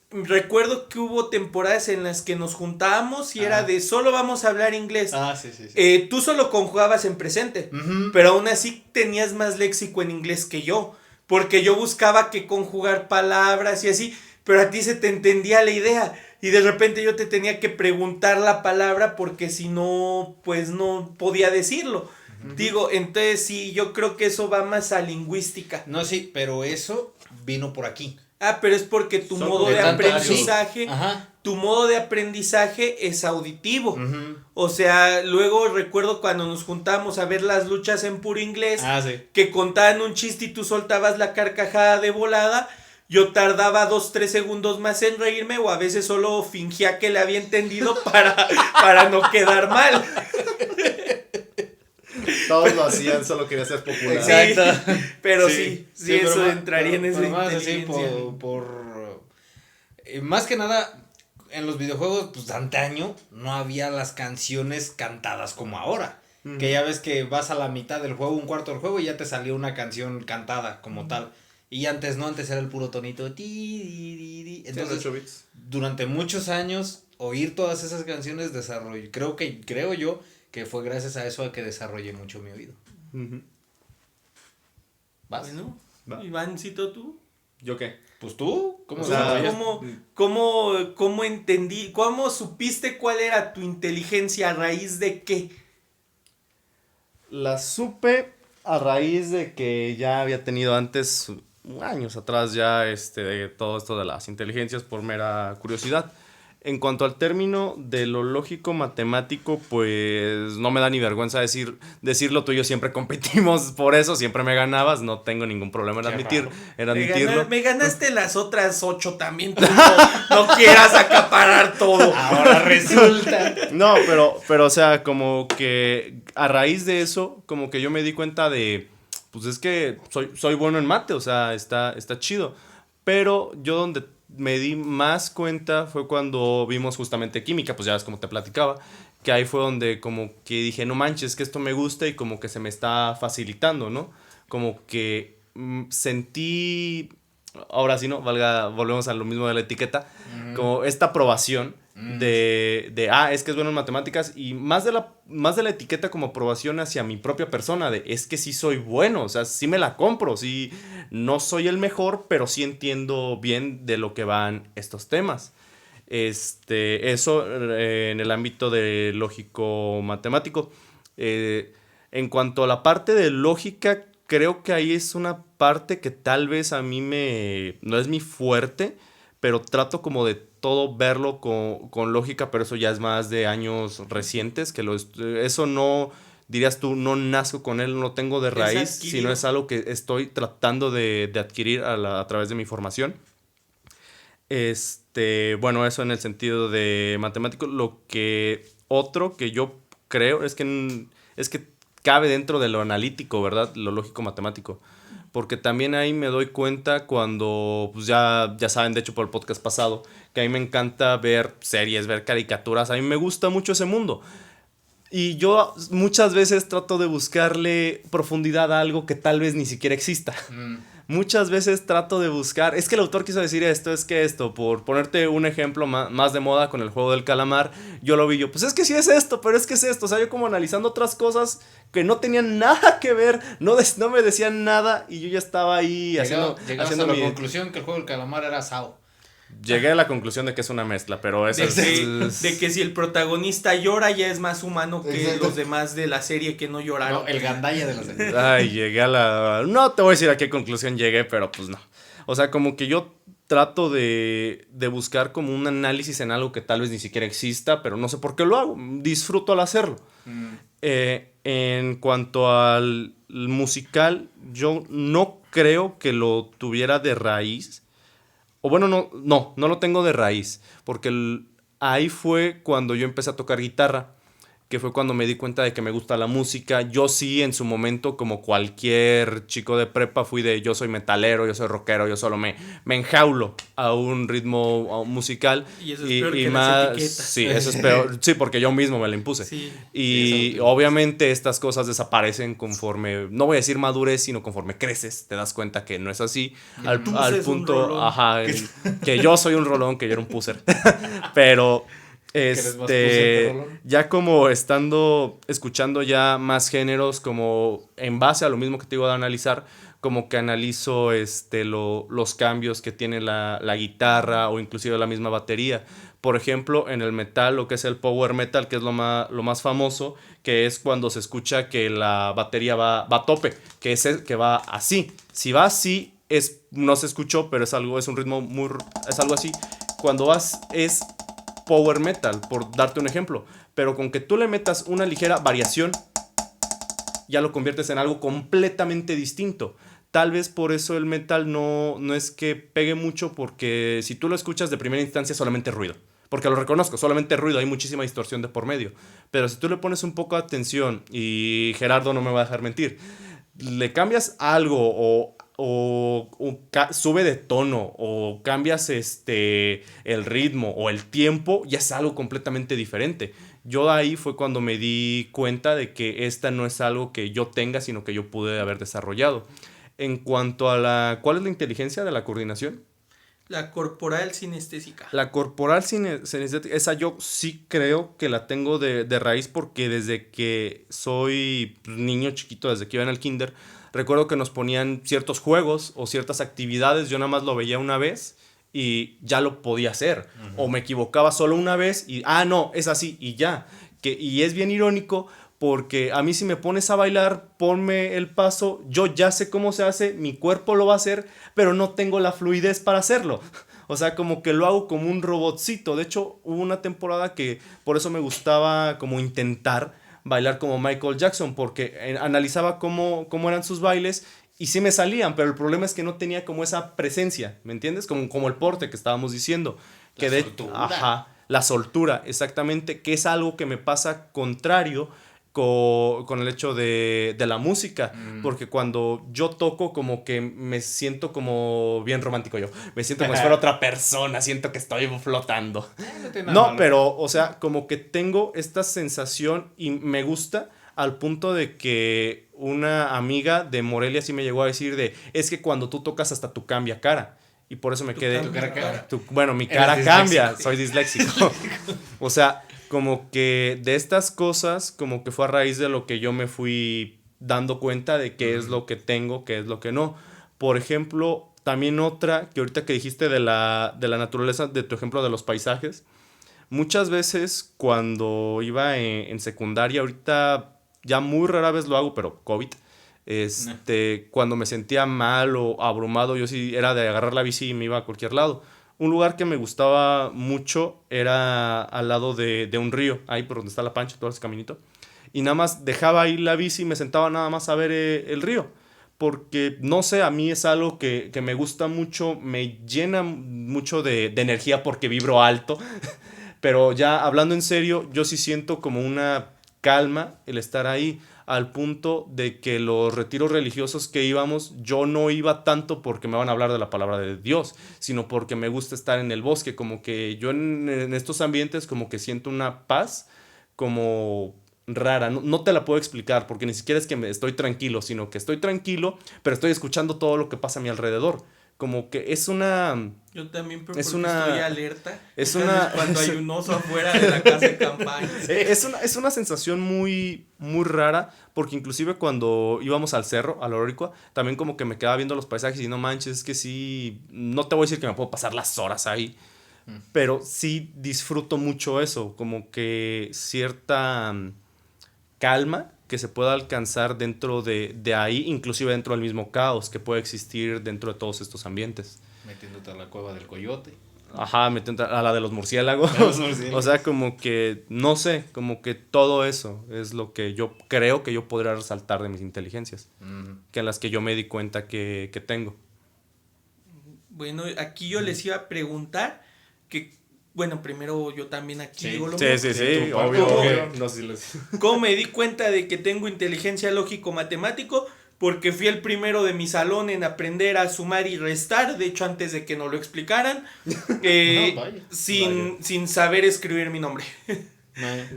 recuerdo que hubo temporadas en las que nos juntábamos y era de solo vamos a hablar inglés. Sí. Tú solo conjugabas en presente, pero aún así tenías más léxico en inglés que yo, porque yo buscaba que conjugar palabras y así, pero a ti se te entendía la idea y de repente yo te tenía que preguntar la palabra porque si no, pues no podía decirlo. Digo, entonces sí, yo creo que eso va más a lingüística. No, sí, pero eso vino por aquí. Ah, pero es porque tu modo de aprendizaje, tu modo de aprendizaje es auditivo. O sea, luego recuerdo cuando nos juntamos a ver las luchas en puro inglés, que contaban un chiste y tú soltabas la carcajada de volada. Yo tardaba 2-3 segundos más en reírme o a veces solo fingía que le había entendido para no quedar mal. Todos lo hacían, solo quería ser popular. Exacto. Pero sí, eso pero entraría en esa inteligencia. Más que nada, en los videojuegos, pues de antaño, no había las canciones cantadas como ahora. Que ya ves que vas a la mitad del juego, un cuarto del juego, y ya te salió una canción cantada como tal. Y antes no, antes era el puro tonito. Entonces, durante muchos años, oír todas esas canciones creo yo que fue gracias a eso a que desarrollé mucho mi oído. ¿Vas? Bueno, Ivancito, ¿tú? ¿Yo qué? Pues tú, ¿cómo entendí, cómo supiste cuál era tu inteligencia a raíz de qué? La supe a raíz de que ya había tenido antes, años atrás ya, de todo esto de las inteligencias por mera curiosidad. En cuanto al término de lo lógico matemático, pues no me da ni vergüenza decirlo, tú y yo siempre competimos por eso, siempre me ganabas, no tengo ningún problema en admitirlo. Me ganaste las otras 8 también, tú no quieras acaparar todo. Ahora resulta. No, pero o sea, como que a raíz de eso, como que yo me di cuenta de, pues es que soy bueno en mate, o sea, está chido. Pero yo donde me di más cuenta fue cuando vimos justamente química, pues ya ves como te platicaba, que ahí fue donde como que dije, no manches, que esto me gusta y como que se me está facilitando, ¿no? Como que sentí, ahora sí, ¿no? Volvemos a lo mismo de la etiqueta, como esta aprobación de es que es bueno en matemáticas y más de la etiqueta como aprobación hacia mi propia persona, de es que sí soy bueno, o sea, sí me la compro, sí, no soy el mejor, pero sí entiendo bien de lo que van estos temas. Eso en el ámbito de lógico matemático. En cuanto a la parte de lógica, creo que ahí es una parte que tal vez a mí no es mi fuerte, pero trato como de todo verlo con lógica, pero eso ya es más de años recientes, que eso no dirías tú, no nazco con él, no lo tengo de raíz, sino es algo que estoy tratando de adquirir a través de mi formación. Bueno, eso en el sentido de matemático. Otro que yo creo es que cabe dentro de lo analítico, ¿verdad? Lo lógico matemático. Porque también ahí me doy cuenta cuando, pues ya saben, de hecho por el podcast pasado, que a mí me encanta ver series, ver caricaturas, a mí me gusta mucho ese mundo. Y yo muchas veces trato de buscarle profundidad a algo que tal vez ni siquiera exista. Muchas veces trato de buscar, es que el autor quiso decir esto, es que esto, por ponerte un ejemplo más de moda con el juego del calamar, yo lo vi pues es que sí es esto, pero es que es esto, o sea, yo como analizando otras cosas que no tenían nada que ver, no me decían nada y yo ya estaba ahí haciendo a la conclusión que el juego del calamar era Sao. Llegué a la conclusión de que es una mezcla, pero eso de que si el protagonista llora ya es más humano que los demás de la serie que no lloraron. No, el gandalla de la serie. Ay, no te voy a decir a qué conclusión llegué, pero pues no. O sea, como que yo trato de buscar como un análisis en algo que tal vez ni siquiera exista, pero no sé por qué lo hago. Disfruto al hacerlo. En cuanto al musical, yo no creo que lo tuviera de raíz. O bueno, no lo tengo de raíz, porque ahí fue cuando yo empecé a tocar guitarra, que fue cuando me di cuenta de que me gusta la música. Yo sí, en su momento, como cualquier chico de prepa, fui de yo soy metalero, yo soy rockero, yo solo me enjaulo a un ritmo musical. Y eso es peor que las etiquetas. Sí, eso es peor. Sí, porque yo mismo me la impuse. Sí. Y obviamente estas cosas desaparecen conforme, no voy a decir madurez, sino conforme creces, te das cuenta que no es así. Al punto, que yo soy un rolón, que yo era un puser. Pero... ya como escuchando ya más géneros, como en base a lo mismo que te digo de analizar, como que analizo los cambios que tiene la guitarra o inclusive la misma batería. Por ejemplo, en el metal, lo que es el power metal, que es lo más famoso, que es cuando se escucha que la batería va a tope, que va así. Si va así, no se escuchó, pero es un ritmo es algo así. Cuando es power metal, por darte un ejemplo, pero con que tú le metas una ligera variación, ya lo conviertes en algo completamente distinto. Tal vez por eso el metal no es que pegue mucho, porque si tú lo escuchas de primera instancia solamente ruido, porque lo reconozco, solamente ruido, hay muchísima distorsión de por medio, pero si tú le pones un poco de atención, y Gerardo no me va a dejar mentir, le cambias algo o sube de tono o cambias el ritmo o el tiempo, ya es algo completamente diferente. Yo ahí fue cuando me di cuenta de que esta no es algo que yo tenga, sino que yo pude haber desarrollado. En cuanto a ¿cuál es la inteligencia de la coordinación? La corporal sinestésica. La corporal sinestésica, esa yo sí creo que la tengo de raíz, porque desde que soy niño chiquito, desde que iba en el kinder, recuerdo que nos ponían ciertos juegos o ciertas actividades, yo nada más lo veía una vez y ya lo podía hacer. O me equivocaba solo una vez y, no, es así y ya. Y es bien irónico, porque a mí si me pones a bailar, ponme el paso, yo ya sé cómo se hace, mi cuerpo lo va a hacer, pero no tengo la fluidez para hacerlo. O sea, como que lo hago como un robotcito. De hecho, hubo una temporada que por eso me gustaba como intentar bailar como Michael Jackson, porque analizaba cómo eran sus bailes y sí me salían, pero el problema es que no tenía como esa presencia, ¿me entiendes? Como el porte que estábamos diciendo. La soltura, exactamente, que es algo que me pasa contrario con el hecho de la música, porque cuando yo toco como que me siento como bien romántico yo, me siento como si fuera otra persona, siento que estoy flotando. No, pero o sea, como que tengo esta sensación y me gusta, al punto de que una amiga de Morelia sí me llegó a decir es que cuando tú tocas hasta tu cambia cara. Y por eso me quedé. Mi cara cambia, soy disléxico. O sea, como que de estas cosas, como que fue a raíz de lo que yo me fui dando cuenta de qué es lo que tengo, qué es lo que no. Por ejemplo, también otra que ahorita que dijiste de la naturaleza, de tu ejemplo de los paisajes. Muchas veces cuando iba en secundaria, ahorita ya muy rara vez lo hago, pero COVID. Cuando me sentía mal o abrumado, yo sí era de agarrar la bici y me iba a cualquier lado. Un lugar que me gustaba mucho era al lado de un río, ahí por donde está la Pancha, todo ese caminito. y nada más dejaba ahí la bici y me sentaba nada más a ver el río. Porque, no sé, a mí es algo que me gusta mucho, me llena mucho de energía porque vibro alto. Pero ya hablando en serio, yo sí siento como una calma el estar ahí, al punto de que los retiros religiosos que íbamos, yo no iba tanto porque me van a hablar de la palabra de Dios, sino porque me gusta estar en el bosque, como que yo en estos ambientes como que siento una paz como rara, no te la puedo explicar porque ni siquiera es que estoy tranquilo, sino que estoy tranquilo, pero estoy escuchando todo lo que pasa a mi alrededor. Como que es una... Yo también, pero Es porque una- estoy alerta. es Tal una- vez cuando hay un oso afuera de la casa de campaña. Es una sensación muy, muy rara, porque inclusive cuando íbamos al cerro, a la Loricua, también como que me quedaba viendo los paisajes y no manches, es que sí, no te voy a decir que me puedo pasar las horas ahí, pero sí disfruto mucho eso, como que cierta calma que se pueda alcanzar dentro de ahí, inclusive dentro del mismo caos que puede existir dentro de todos estos ambientes. Metiéndote a la cueva del coyote. Ajá, metiendo a la de los murciélagos. Los murciélagos. O sea, como que, no sé, como que todo eso es lo que yo creo que yo podría resaltar de mis inteligencias, que en las que yo me di cuenta que tengo. Bueno, aquí yo les iba a preguntar que, bueno, primero yo también aquí digo lo Sí, mío. sí, sí, tu obvio, parte. obvio. No sé si les... ¿Cómo me di cuenta de que tengo inteligencia lógico-matemático? Porque fui el primero de mi salón en aprender a sumar y restar, de hecho antes de que nos lo explicaran, sin saber escribir mi nombre.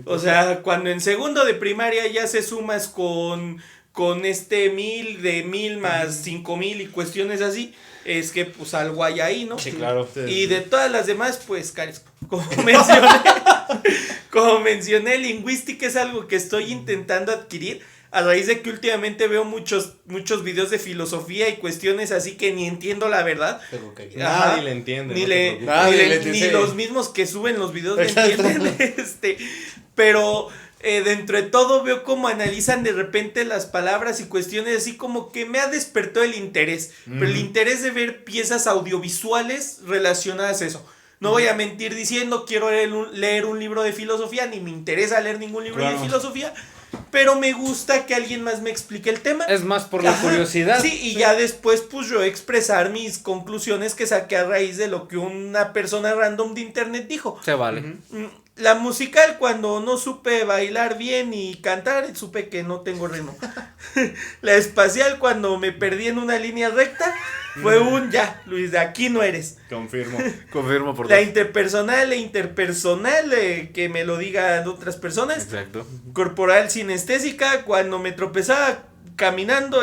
O sea, cuando en segundo de primaria ya se sumas con 1000 de 1000 más 5000 y cuestiones así, es que pues algo hay ahí, ¿no? Sí, claro. Y de todas las demás, pues carezco. Como mencioné, lingüística es algo que estoy intentando adquirir a raíz de que últimamente veo muchos videos de filosofía y cuestiones así que ni entiendo la verdad. Pero que Ajá. Nadie le entiende. Ni, no te le, preocupes. Nadie ni, le le- entiende. ni los mismos que suben los videos le entienden. Pero dentro de todo veo cómo analizan de repente las palabras y cuestiones así como que me ha despertado el interés. Pero el interés de ver piezas audiovisuales relacionadas a eso. No voy a mentir diciendo quiero leer un libro de filosofía, ni me interesa leer ningún libro Claro. de filosofía, pero me gusta que alguien más me explique el tema. Es más por la Ajá. curiosidad. Sí, y ya después pues yo expresar mis conclusiones que saqué a raíz de lo que una persona random de internet dijo. Se vale. La musical, cuando no supe bailar bien y cantar, supe que no tengo ritmo. La espacial, cuando me perdí en una línea recta, fue ya, Luis, de aquí no eres. Confirmo. Confirmo por La interpersonal e interpersonal, que me lo digan otras personas. Exacto. Corporal sinestésica, cuando me tropezaba caminando,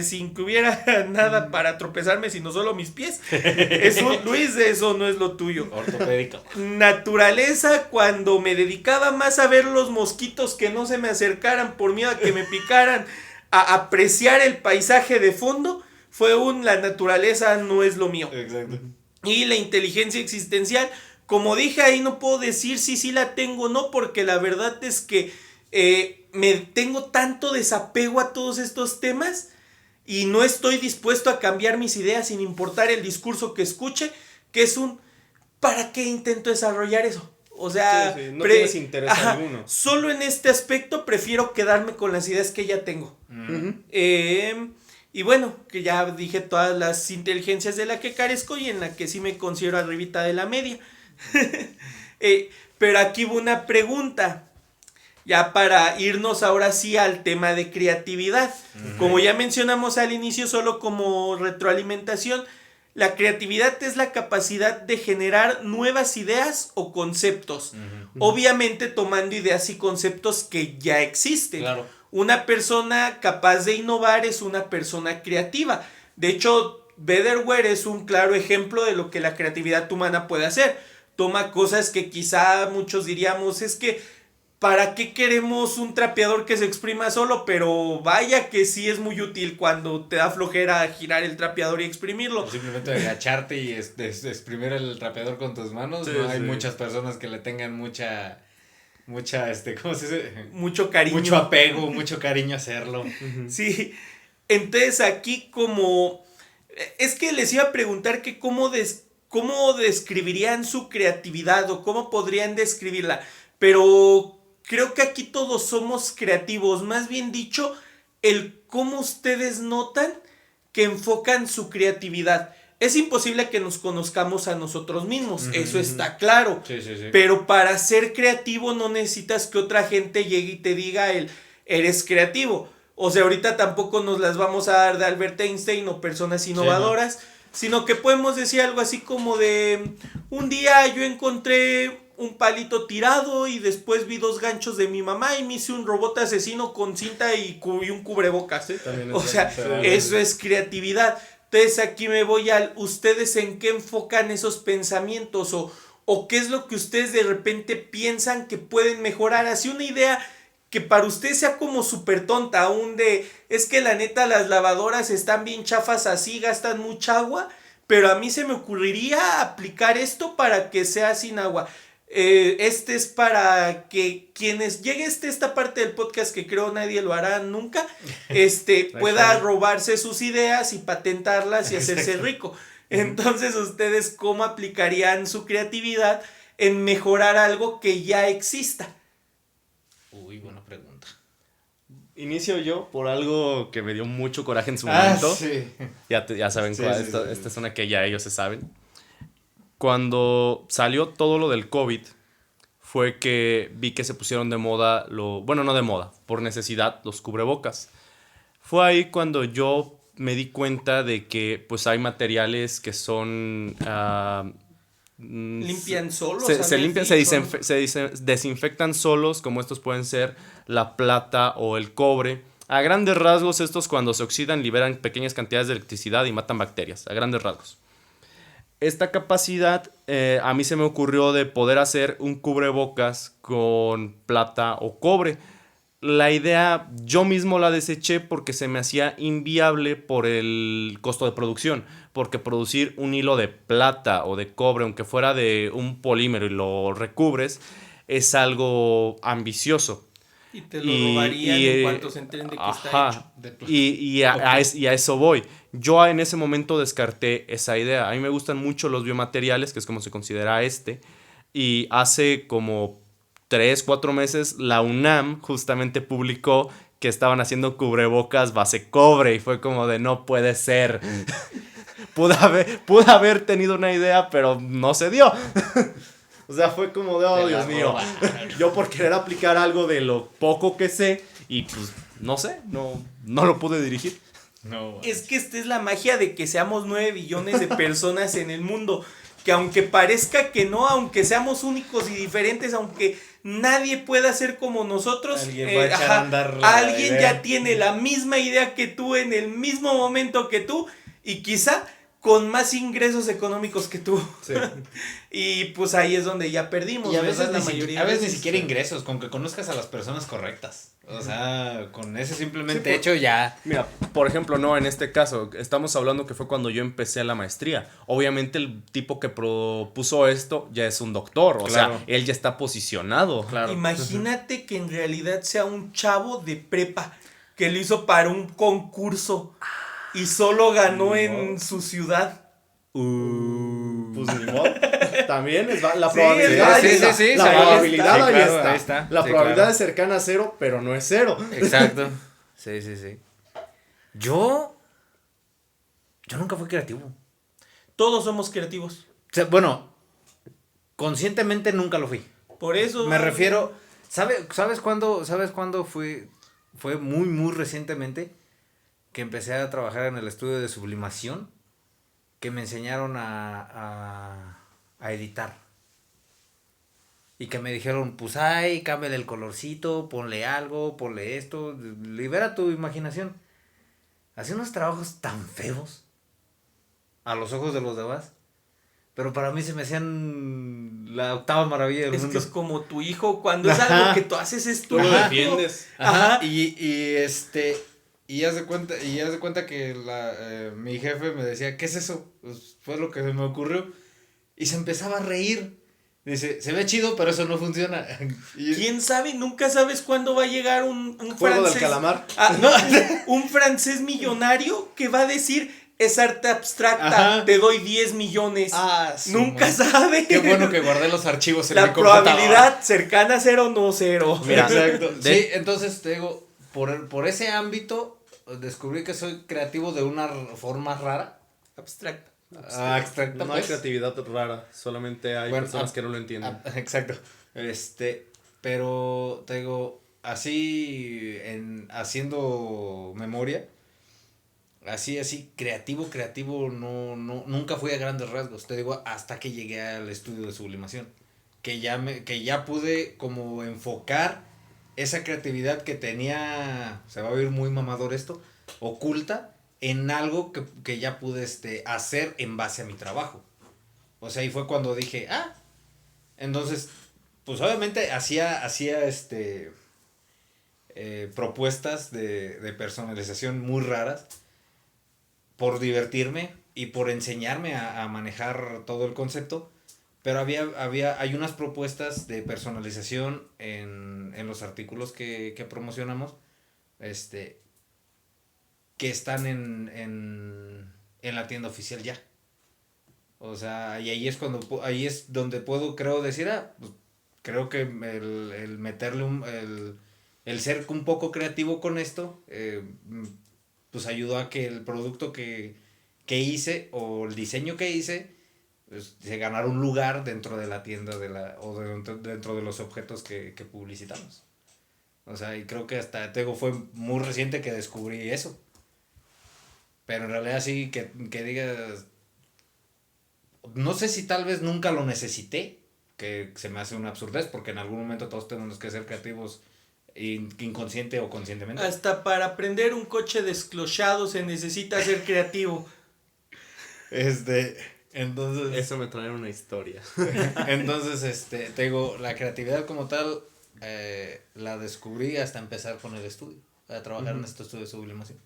sin que hubiera nada para tropezarme, sino solo mis pies. Eso, Luis, eso no es lo tuyo. Ortopédico. Naturaleza, cuando me dedicaba más a ver los mosquitos que no se me acercaran por miedo a que me picaran, a apreciar el paisaje de fondo, fue la naturaleza no es lo mío. Exacto. Y la inteligencia existencial, como dije ahí, no puedo decir si sí la tengo o no, porque la verdad es que me tengo tanto desapego a todos estos temas y no estoy dispuesto a cambiar mis ideas sin importar el discurso que escuche, que es ¿para qué intento desarrollar eso? O sea, Sí, sí, no tienes interés alguno. Solo en este aspecto prefiero quedarme con las ideas que ya tengo. Y bueno, que ya dije todas las inteligencias de la que carezco y en la que sí me considero arribita de la media. Pero aquí hubo una pregunta, ya para irnos ahora sí al tema de creatividad. Como ya mencionamos al inicio, solo como retroalimentación, la creatividad es la capacidad de generar nuevas ideas o conceptos. Obviamente tomando ideas y conceptos que ya existen. Claro. Una persona capaz de innovar es una persona creativa. De hecho, Betterware es un claro ejemplo de lo que la creatividad humana puede hacer. Toma cosas que quizá muchos diríamos, es que ¿para qué queremos un trapeador que se exprima solo? Pero vaya que sí es muy útil cuando te da flojera girar el trapeador y exprimirlo. O simplemente agacharte y exprimir el trapeador con tus manos. Sí, no hay sí. muchas personas que le tengan mucha, ¿cómo se dice? Mucho cariño. Mucho apego, mucho cariño a hacerlo. Sí, entonces aquí como... Es que les iba a preguntar que cómo describirían su creatividad o cómo podrían describirla, pero creo que aquí todos somos creativos, más bien dicho, el cómo ustedes notan que enfocan su creatividad. Es imposible que nos conozcamos a nosotros mismos, eso está claro. Sí. Pero para ser creativo no necesitas que otra gente llegue y te diga eres creativo. O sea, ahorita tampoco nos las vamos a dar de Albert Einstein o personas innovadoras, sino que podemos decir algo así como de, un día yo encontré un palito tirado y después vi 2 ganchos de mi mamá y me hice un robot asesino con cinta y un cubrebocas. Sí, o sea, eso es creatividad. Entonces aquí me voy al, ¿ustedes en qué enfocan esos pensamientos? O qué es lo que ustedes de repente piensan que pueden mejorar. Así una idea que para ustedes sea como súper tonta, aún de, es que la neta las lavadoras están bien chafas así, gastan mucha agua, pero a mí se me ocurriría aplicar esto para que sea sin agua. Este es para que quienes llegue esta parte del podcast, que creo nadie lo hará nunca, pueda robarse sus ideas y patentarlas y hacerse rico. Entonces, ¿ustedes cómo aplicarían su creatividad en mejorar algo que ya exista? Uy, buena pregunta. Inicio yo por algo que me dio mucho coraje en su momento. Sí. Ya saben Sí, cuál. sí, Esta sí. es una que ya ellos se saben. Cuando salió todo lo del COVID, fue que vi que se pusieron de moda, bueno, no de moda, por necesidad, los cubrebocas. Fue ahí cuando yo me di cuenta de que pues hay materiales que son... Limpian solos. Se limpian, se desinfectan solos, como estos pueden ser la plata o el cobre. A grandes rasgos, estos cuando se oxidan liberan pequeñas cantidades de electricidad y matan bacterias, a grandes rasgos. Esta capacidad a mí se me ocurrió de poder hacer un cubrebocas con plata o cobre. La idea yo mismo la deseché porque se me hacía inviable por el costo de producción. Porque producir un hilo de plata o de cobre, aunque fuera de un polímero y lo recubres, es algo ambicioso. Y te lo robarían en cuanto se enteren de que está hecho. Y a eso voy. Yo en ese momento descarté esa idea. A mí me gustan mucho los biomateriales, que es como se considera y hace como 3-4 meses la UNAM justamente publicó que estaban haciendo cubrebocas base cobre y fue como de no puede ser. Pude haber tenido una idea, pero no se dio. O sea, fue como de, oh, Dios mío. Yo por querer aplicar algo de lo poco que sé y pues, no sé, no lo pude dirigir. No, es que esta es la magia de que seamos 9 billones de personas en el mundo. Que aunque parezca que no, aunque seamos únicos y diferentes, aunque nadie pueda ser como nosotros, alguien ya tiene la misma idea que tú en el mismo momento que tú y quizá con más ingresos económicos que tú. Sí. Y pues ahí es donde ya perdimos. Y a veces, ni siquiera ingresos, con que conozcas a las personas correctas. O sea, con ese simplemente hecho ya. Mira, por ejemplo, no, en este caso, estamos hablando que fue cuando yo empecé la maestría. Obviamente el tipo que propuso esto ya es un doctor, o sea, él ya está posicionado. Claro. Imagínate que en realidad sea un chavo de prepa que lo hizo para un concurso y solo ganó en su ciudad. Pues ni modo. También es la Sí, probabilidad. sí, La probabilidad ahí está. La Sí, probabilidad claro. es cercana a 0, pero no es 0. Exacto. Sí. Yo nunca fui creativo. Todos somos creativos. O sea, bueno, conscientemente nunca lo fui. Por eso. Me refiero, ¿sabes cuándo fue muy, muy recientemente que empecé a trabajar en el estudio de sublimación? Que me enseñaron a editar. Y que me dijeron, pues ay, cámbiale el colorcito, ponle algo, ponle esto, libera tu imaginación. Hacía unos trabajos tan feos a los ojos de los demás, pero para mí se me hacían la octava maravilla del Es mundo. que es como tu hijo, cuando es algo que tú haces es tu Tú lo hijo. defiendes. Ajá. Y haz de cuenta que mi jefe me decía, ¿qué es eso? Pues fue lo que se me ocurrió. Y se empezaba a reír. Dice, se ve chido, pero eso no funciona. ¿Quién sabe? Nunca sabes cuándo va a llegar un Juego francés. del calamar. No, un francés millonario que va a decir, es arte abstracta, Ajá. te doy 10 millones. Nunca sabe. Qué bueno que guardé los archivos en mi La computadora. probabilidad cercana a 0 no 0. Mira, Exacto. de- Sí, entonces te digo, por ese ámbito descubrí que soy creativo de una forma rara. Abstracta. Abstracta, no hay pues. creatividad rara, solamente hay Bueno, personas que no lo entienden. Exacto. Pero te digo, así haciendo memoria, así creativo, no, nunca fui a grandes rasgos. Te digo, hasta que llegué al estudio de sublimación, que ya pude como enfocar esa creatividad que tenía, se va a oír muy mamador esto, oculta, en algo que ya pude hacer en base a mi trabajo. O sea, y fue cuando dije, entonces, pues obviamente hacía propuestas de personalización muy raras por divertirme y por enseñarme a manejar todo el concepto, pero hay unas propuestas de personalización en los artículos que promocionamos, que están en la tienda oficial ya. O sea, y ahí es donde puedo, creo, decir, pues, creo que el meterle el ser un poco creativo con esto, pues ayudó a que el producto que hice o el diseño que hice, pues, se ganara un lugar dentro de la tienda dentro de los objetos que publicitamos. O sea, y creo que hasta fue muy reciente que descubrí eso. Pero en realidad sí que digas, no sé si tal vez nunca lo necesité, que se me hace una absurdez, porque en algún momento todos tenemos que ser creativos inconsciente o conscientemente. Hasta para aprender un coche desclochado se necesita ser creativo. Entonces, Eso me trae una historia. entonces, te digo, la creatividad como tal, la descubrí hasta empezar con el estudio, a trabajar en este estudio de sublimación.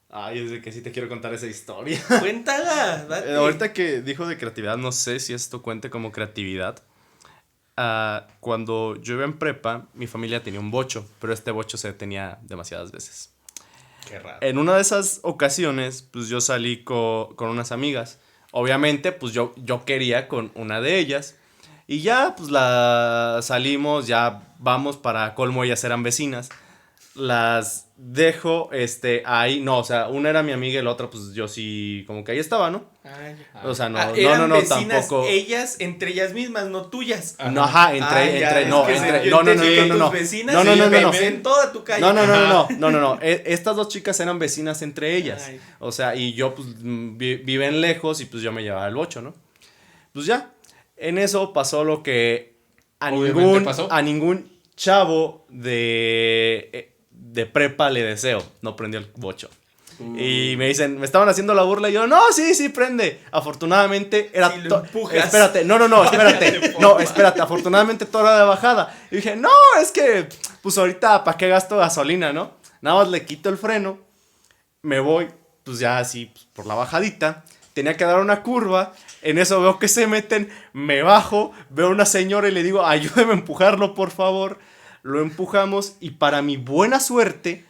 Ay, es de que sí te quiero contar esa historia. Cuéntala, date. Ahorita que dijo de creatividad, no sé si esto cuente como creatividad. Cuando yo iba en prepa, mi familia tenía un bocho, pero este bocho se detenía demasiadas veces. Qué raro. En una de esas ocasiones, pues yo salí con unas amigas. Obviamente, pues yo quería con una de ellas. Y ya, pues salimos, ya vamos, para colmo, ellas eran vecinas. Las dejo, ahí, no, o sea, una era mi amiga y la otra, pues yo sí, como que ahí estaba, ¿no? Ay. O sea, no, Eran no, vecinas tampoco. ellas entre ellas mismas, no tuyas. No, ajá, no, Tus vecinas no, en toda tu calle. No. Estas dos chicas eran vecinas entre ellas. Ay. O sea, y yo, pues, viven lejos y pues yo me llevaba el bocho, ¿no? Pues ya, en eso pasó lo que Obviamente pasó. a ningún chavo de prepa le deseo. No prendió el bocho. Y me dicen, me estaban haciendo la burla y yo, no, sí, prende. Afortunadamente era... Si lo empujas. Espérate, espérate. No, espérate, afortunadamente todo era de bajada. Y dije, no, es que, pues ahorita, ¿para qué gasto gasolina, no? Nada más le quito el freno, me voy, pues ya así, pues, por la bajadita. Tenía que dar una curva, en eso veo que se meten, me bajo, veo a una señora y le digo, ayúdeme a empujarlo, por favor. Lo empujamos y para mi buena suerte,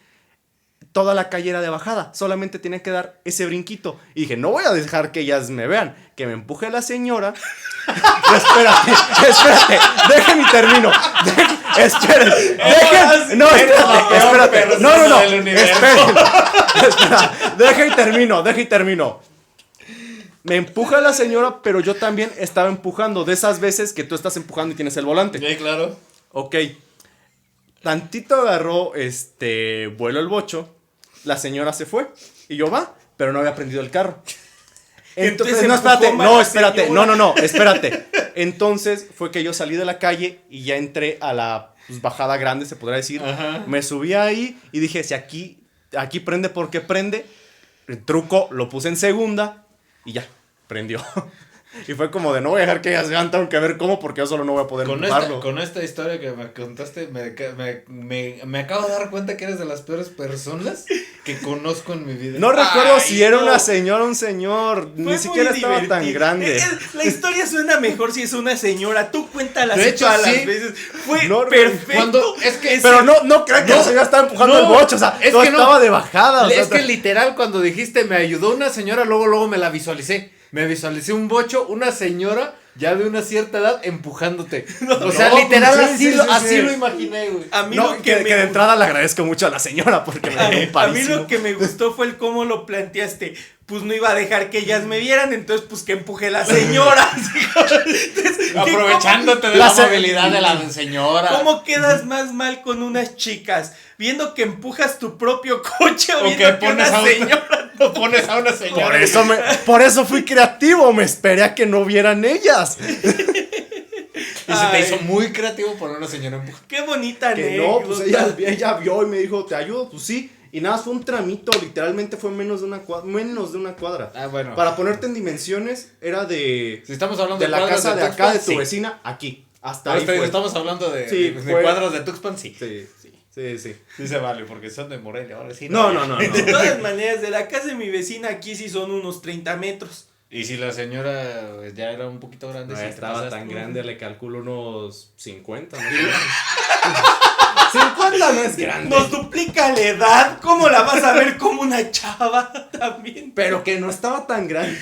toda la calle era de bajada, solamente tenía que dar ese brinquito. Y dije, no voy a dejar que ellas me vean, que me empuje la señora. Espérate, dejen y termino. Espérate, deja y termino. Me empuja la señora, pero yo también estaba empujando, de esas veces que tú estás empujando y tienes el volante. Sí, claro. Ok, tantito agarró, vuelo el bocho, la señora se fue, y yo va, pero no había prendido el carro. Entonces, espérate. Entonces fue que yo salí de la calle y ya entré a la bajada grande, se podrá decir. Ajá. Me subí ahí y dije, si aquí prende porque prende, el truco lo puse en segunda y ya, prendió. Y fue como de, no voy a dejar que ellas vean, tengo que ver cómo, porque yo solo no voy a poder empujarlo. Con esta historia que me contaste, me acabo de dar cuenta que eres de las peores personas que conozco en mi vida. No recuerdo Ay, si era no. una señora o un señor. Fue Ni muy siquiera estaba tan divertido. grande. La historia suena mejor si es una señora. Tú cuéntala De así hecho, todas sí. las veces. Fue No, perfecto. cuando- es que- Pero no crean que la señora estaba empujando el bocho. O sea, es no que no. estaba de bajada. O sea, Es que literal cuando dijiste me ayudó una señora, luego me la visualicé. Me visualicé un bocho, una señora ya de una cierta edad empujándote. O sea, no, literal sí, así, sí, lo, sí, así sí. lo imaginé, güey. A mí no, lo que me de entrada le agradezco mucho a la señora porque me A dejó mí, parísimo. lo que me gustó fue el cómo lo planteaste. Pues no iba a dejar que ellas me vieran, entonces pues que empuje la señora. Entonces, Aprovechándote de La la se- amabilidad de la señora. ¿Cómo quedas más mal con unas chicas? Viendo que empujas tu propio coche o O viendo que que pones una a una- señora. Lo pones a una señora. Por eso fui creativo. Me esperé a que no vieran ellas. Y se te Ay. hizo muy creativo poner a una señora empujando. Qué bonita Que no, pues anécdota. ella vio y me dijo, ¿te ayudo? Pues sí. Y nada, fue un tramito, literalmente fue menos de una cuadra. Ah, bueno. Para ponerte en dimensiones, era de Si estamos hablando la cuadras casa de acá de tu Tuxpan, sí. vecina, aquí. Hasta Ahora ahí fue. estamos hablando de, Sí, de fue- cuadras de Tuxpan, sí. Sí. Sí se vale, porque son de Morelia, ahora sí. No. De todas maneras, de la casa de mi vecina aquí sí son unos 30 metros. Y si la señora ya era un poquito grande, No sí te estaba pasaste. tan grande, le calculo unos 50, ¿no? 50 no es grande. Nos duplica la edad. ¿Cómo la vas a ver como una chava también? Pero que no estaba tan grande.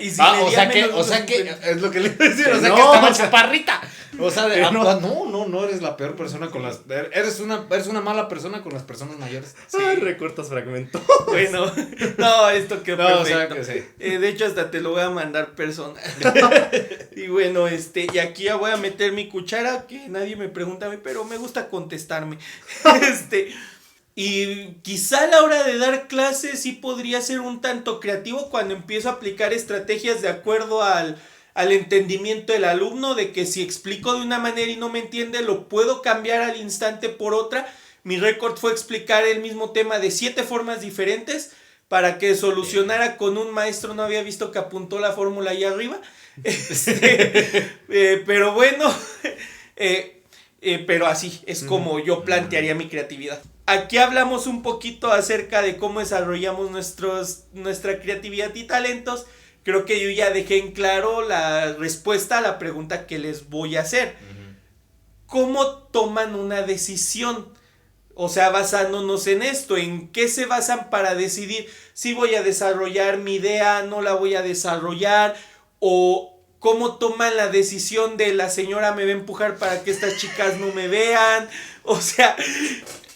Y si Ah, medía o sea que, menos o de sea que, 50. es lo que le iba a decir, o sea No, que estaba o sea, chaparrita. O sea, que no. no eres la peor persona con las, eres una mala persona con las personas mayores. Ay, recortas fragmento. Bueno, no, esto quedó No, o sea perfecto. que sí. De hecho, hasta te lo voy a mandar personal. Y bueno, y aquí ya voy a meter mi cuchara, que nadie me pregunta a mí, pero me gusta contestarme. Y quizá a la hora de dar clases sí podría ser un tanto creativo cuando empiezo a aplicar estrategias de acuerdo al entendimiento del alumno, de que si explico de una manera y no me entiende, lo puedo cambiar al instante por otra. Mi récord fue explicar el mismo tema de 7 formas diferentes para que solucionara con un maestro. No había visto que apuntó la fórmula ahí arriba. Pero bueno, pero así es como yo plantearía mi creatividad. Aquí hablamos un poquito acerca de cómo desarrollamos nuestra creatividad y talentos. Creo que yo ya dejé en claro la respuesta a la pregunta que les voy a hacer. ¿Cómo toman una decisión? O sea, basándonos en esto, ¿en qué se basan para decidir si voy a desarrollar mi idea, no la voy a desarrollar? ¿O cómo toman la decisión de la señora me va a empujar para que estas chicas no me vean? O sea,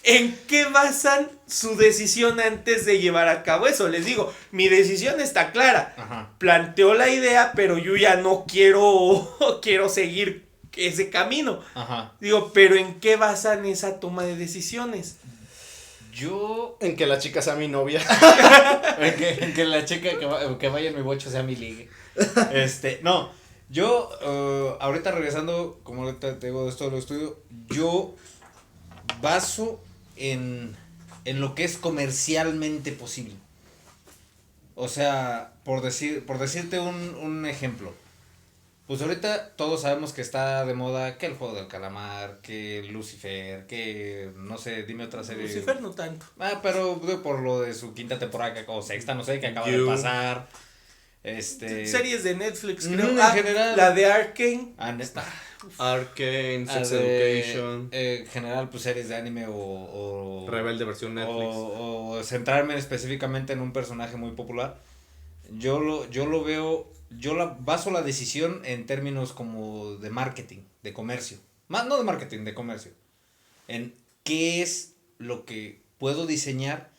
¿en qué basan su decisión antes de llevar a cabo eso? Les digo, mi decisión está clara. Ajá. Planteo la idea, pero yo ya no quiero seguir ese camino. Ajá. Digo, pero ¿en qué basan esa toma de decisiones? Yo, En que la chica sea mi novia. en que la chica que vaya en mi bocho sea mi ligue. No, yo, ahorita regresando, como ahorita te digo de esto de lo estudio, yo baso en lo que es comercialmente posible. O sea, por decirte un ejemplo. Pues ahorita todos sabemos que está de moda que el juego del calamar, que Lucifer, que no sé, dime otra serie. Lucifer no tanto. Pero por lo de su quinta temporada o sexta, no sé, que acaba You. de pasar. Series de Netflix, Mm, creo. en general. La de Arcane. Neta. Arcane, Sex Education, En general, pues series de anime o Rebelde versión Netflix. o centrarme específicamente en un personaje muy popular. Yo lo veo, baso la decisión en términos como de marketing, de comercio. Más no de marketing, de comercio. En qué es lo que puedo diseñar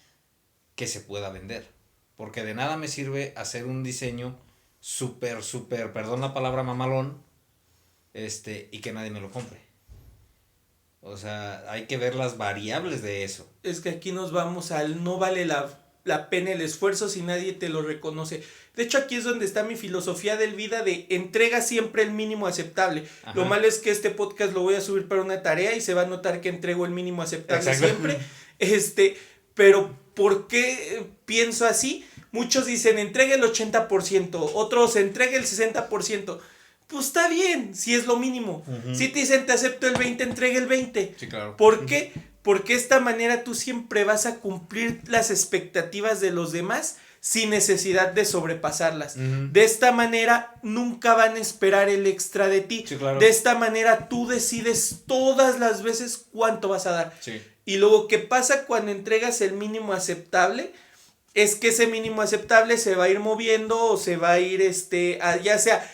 que se pueda vender. Porque de nada me sirve hacer un diseño súper, perdón la palabra mamalón, y que nadie me lo compre. O sea, hay que ver las variables de eso. Es que aquí nos vamos al no vale la pena el esfuerzo si nadie te lo reconoce. De hecho, aquí es donde está mi filosofía de vida de entrega siempre el mínimo aceptable. Ajá. Lo malo es que este podcast lo voy a subir para una tarea y se va a notar que entrego el mínimo aceptable Exacto. siempre. Pero ¿por qué pienso así? Muchos dicen entrega el 80%, otros entrega el 60%. Pues está bien, si es lo mínimo. Ujú. Si te dicen te acepto el 20%, entrega el 20%. Sí, claro. ¿Por qué? porque de esta manera tú siempre vas a cumplir las expectativas de los demás sin necesidad de sobrepasarlas. De esta manera nunca van a esperar el extra de ti. Sí, claro. De esta manera tú decides todas las veces cuánto vas a dar. Sí. Y luego, ¿qué pasa cuando entregas el mínimo aceptable? Es que ese mínimo aceptable se va a ir moviendo o se va a ir, ya sea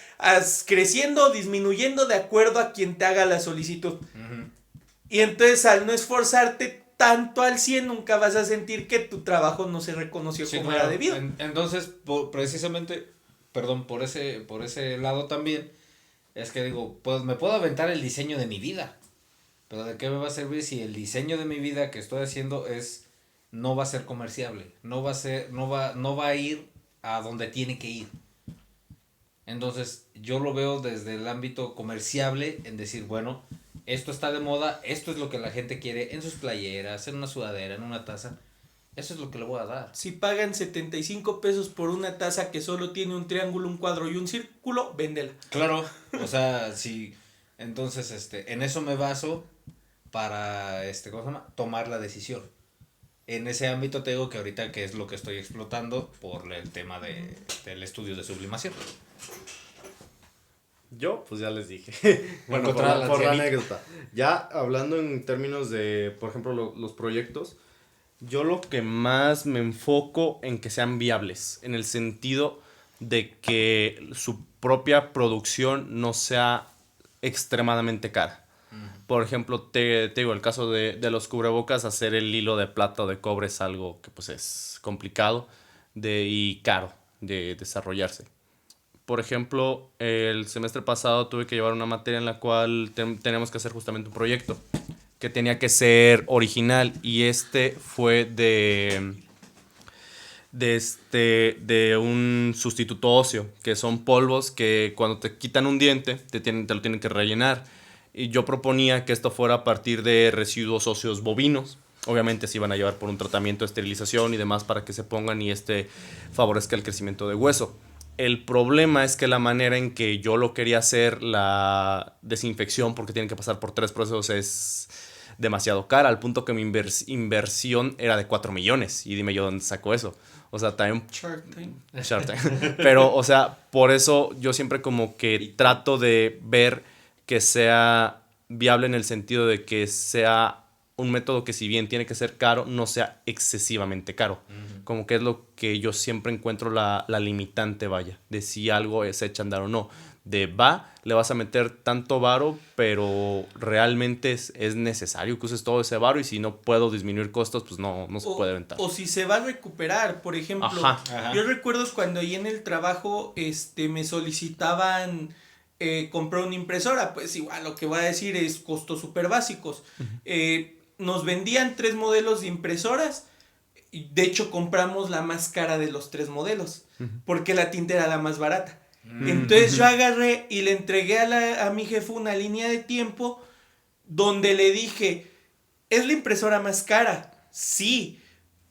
creciendo o disminuyendo de acuerdo a quien te haga la solicitud. Y entonces, al no esforzarte tanto al 100, nunca vas a sentir que tu trabajo no se reconoció como era debido. Entonces, precisamente, perdón, por ese lado también, es que digo, pues me puedo aventar el diseño de mi vida, pero ¿de qué me va a servir si el diseño de mi vida que estoy haciendo no va a ser comerciable, no va a ir a donde tiene que ir? Entonces, yo lo veo desde el ámbito comerciable, en decir, bueno, esto está de moda, esto es lo que la gente quiere en sus playeras, en una sudadera, en una taza. Eso es lo que le voy a dar. Si pagan 75 pesos por una taza que solo tiene un triángulo, un cuadro y un círculo, véndela. Claro, o sea, sí. Entonces, en eso me baso para, ¿cómo se llama? Tomar la decisión. En ese ámbito te digo que ahorita que es lo que estoy explotando por el tema del estudio de sublimación. Yo, pues ya les dije. Bueno, Encontrar al por la ancianito. anécdota. Ya hablando en términos de, por ejemplo, los proyectos, yo lo que más me enfoco en que sean viables, en el sentido de que su propia producción no sea extremadamente cara. Por ejemplo, te digo, el caso de los cubrebocas, hacer el hilo de plata o de cobre es algo que pues es complicado y caro de desarrollarse. Por ejemplo, el semestre pasado tuve que llevar una materia en la cual teníamos que hacer justamente un proyecto que tenía que ser original, y fue de un sustituto óseo, que son polvos que cuando te quitan un diente te lo tienen que rellenar. Y yo proponía que esto fuera a partir de residuos óseos bovinos. Obviamente se iban a llevar por un tratamiento de esterilización y demás para que se pongan y favorezca el crecimiento de hueso. El problema es que la manera en que yo lo quería hacer, la desinfección, porque tienen que pasar por 3 procesos, es demasiado cara, al punto que mi inversión era de 4 millones. Y dime yo dónde saco eso. O sea, también... Shark Tank. Pero, o sea, por eso yo siempre como que trato de ver que sea viable en el sentido de que sea un método que, si bien tiene que ser caro, no sea excesivamente caro. Como que es lo que yo siempre encuentro la limitante, vaya, de si algo se echa a andar o no. Le vas a meter tanto varo, pero realmente es necesario que uses todo ese varo, y si no puedo disminuir costos, pues no se puede aventar. O si se va a recuperar, por ejemplo. Ajá. Yo recuerdo cuando ahí en el trabajo me solicitaban comprar una impresora, pues igual lo que voy a decir es costos súper básicos. Nos vendían 3 modelos de impresoras. De hecho, compramos la más cara de los 3 modelos, porque la tinta era la más barata. Entonces yo agarré y le entregué a mi jefe una línea de tiempo donde le dije, ¿es la impresora más cara? Sí,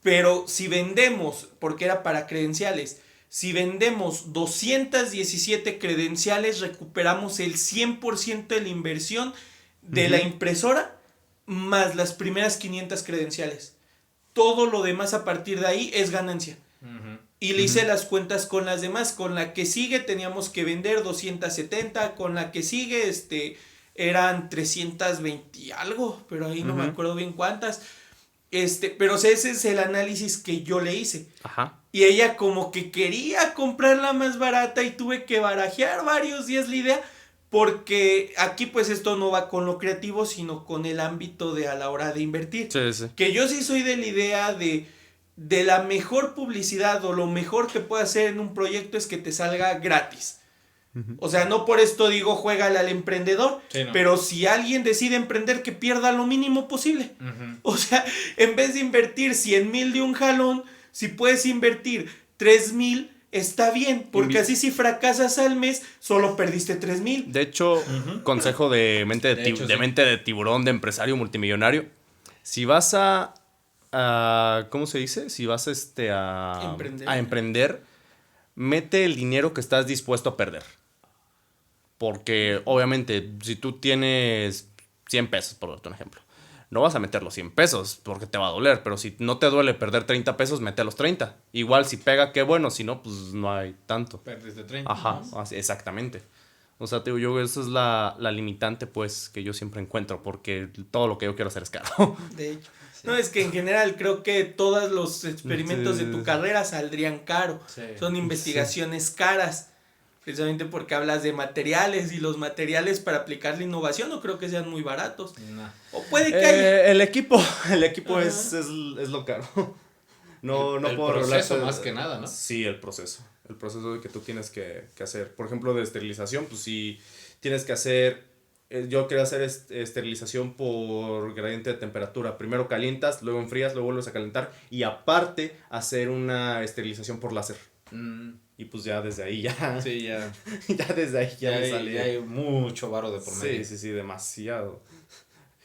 pero si vendemos, porque era para credenciales, si vendemos 217 credenciales, recuperamos el 100% de la inversión de la impresora más las primeras 500 credenciales. Todo lo demás a partir de ahí es ganancia. Y le hice las cuentas con las demás. Con la que sigue teníamos que vender 270. Con la que sigue eran 320 y algo. Pero ahí no me acuerdo bien cuántas. Pero ese es el análisis que yo le hice. Ajá. Y ella como que quería comprar la más barata y tuve que barajear varios días la idea. Porque aquí pues esto no va con lo creativo, sino con el ámbito de a la hora de invertir. Sí. Que yo sí soy de la idea de la mejor publicidad o lo mejor que puede hacer en un proyecto es que te salga gratis. O sea, no por esto digo juégale al emprendedor, sí, no. Pero si alguien decide emprender, que pierda lo mínimo posible. O sea, en vez de invertir 100,000 de un jalón, si puedes invertir 3,000, está bien, porque así si fracasas al mes, solo perdiste 3,000. De hecho, consejo de mente de tiburón, de empresario multimillonario, si vas a ¿cómo se dice? Si vas a emprender, mete el dinero que estás dispuesto a perder. Porque obviamente si tú tienes 100 pesos, por darte un ejemplo, no vas a meter los 100 pesos porque te va a doler, pero si no te duele perder 30 pesos, mete los 30. Igual si pega, qué bueno, si no, pues no hay tanto. Perdiste 30. Ajá, ¿no? así, exactamente. O sea, te digo yo, esa es la limitante, pues, que yo siempre encuentro, porque todo lo que yo quiero hacer es caro. De hecho. No, es que en general creo que todos los experimentos de tu carrera saldrían caro. Sí. Son investigaciones caras. Precisamente porque hablas de materiales y los materiales para aplicar la innovación no creo que sean muy baratos. Nah. O puede que haya. El equipo es lo caro. No, El no puedo proceso revelarte- más que nada, ¿no? Sí, el proceso. El proceso que tú tienes que hacer. Por ejemplo, de esterilización, pues sí tienes que hacer. Yo quería hacer esterilización por gradiente de temperatura. Primero calientas, luego enfrías, luego vuelves a calentar. Y aparte, hacer una esterilización por láser. Y pues ya desde ahí ya. Sí, ya. Ya desde ahí ya me sale. Ya hay mucho varo de por medio. Sí, demasiado.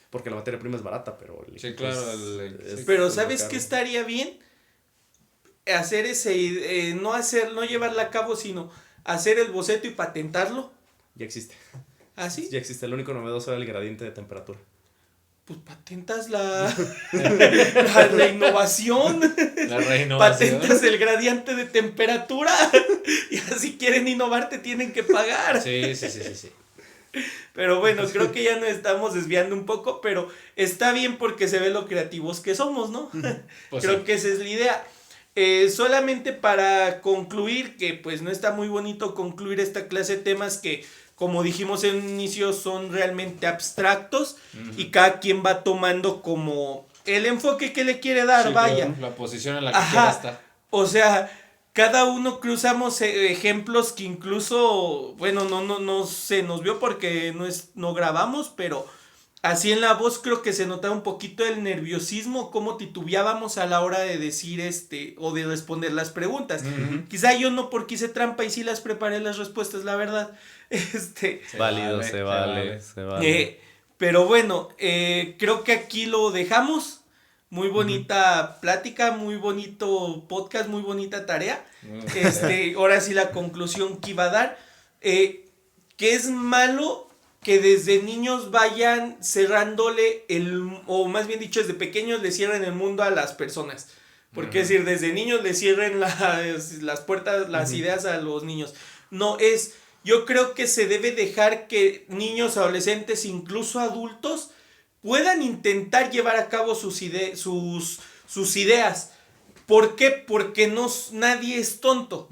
Porque la materia prima es barata, pero el Sí, equipo claro, es Pero es ¿sabes lo qué caro. estaría bien? Hacer no llevarla a cabo, sino hacer el boceto y patentarlo. Ya existe. ¿Así? Ya existe. Lo único novedoso era el gradiente de temperatura. Pues patentas la innovación. La renovación. Patentas el gradiente de temperatura. Y así quieren innovar, te tienen que pagar. Sí. Pero bueno, creo que ya nos estamos desviando un poco, pero está bien porque se ve lo creativos que somos, ¿no? Pues Creo sí. que esa es la idea. Solamente para concluir, que pues no está muy bonito concluir esta clase de temas que, como dijimos en un inicio, son realmente abstractos y cada quien va tomando como el enfoque que le quiere dar, Sí, vaya. claro, la posición en la que Ajá. quiera estar. O sea, cada uno cruzamos ejemplos que incluso, bueno, no se nos vio porque no grabamos, pero así en la voz creo que se notaba un poquito el nerviosismo, cómo titubeábamos a la hora de decir o de responder las preguntas. Quizá yo no porque hice trampa y sí las preparé las respuestas, la verdad. Válido, se vale. Pero bueno, creo que aquí lo dejamos. Muy bonita plática, muy bonito podcast, muy bonita tarea. Ahora sí la conclusión que iba a dar. Que es malo que desde niños vayan cerrándole o más bien dicho, desde pequeños le cierren el mundo a las personas. Porque es decir, desde niños le cierren las puertas, las ideas a los niños. Yo creo que se debe dejar que niños, adolescentes, incluso adultos, puedan intentar llevar a cabo sus ideas. ¿Por qué? Porque nadie es tonto.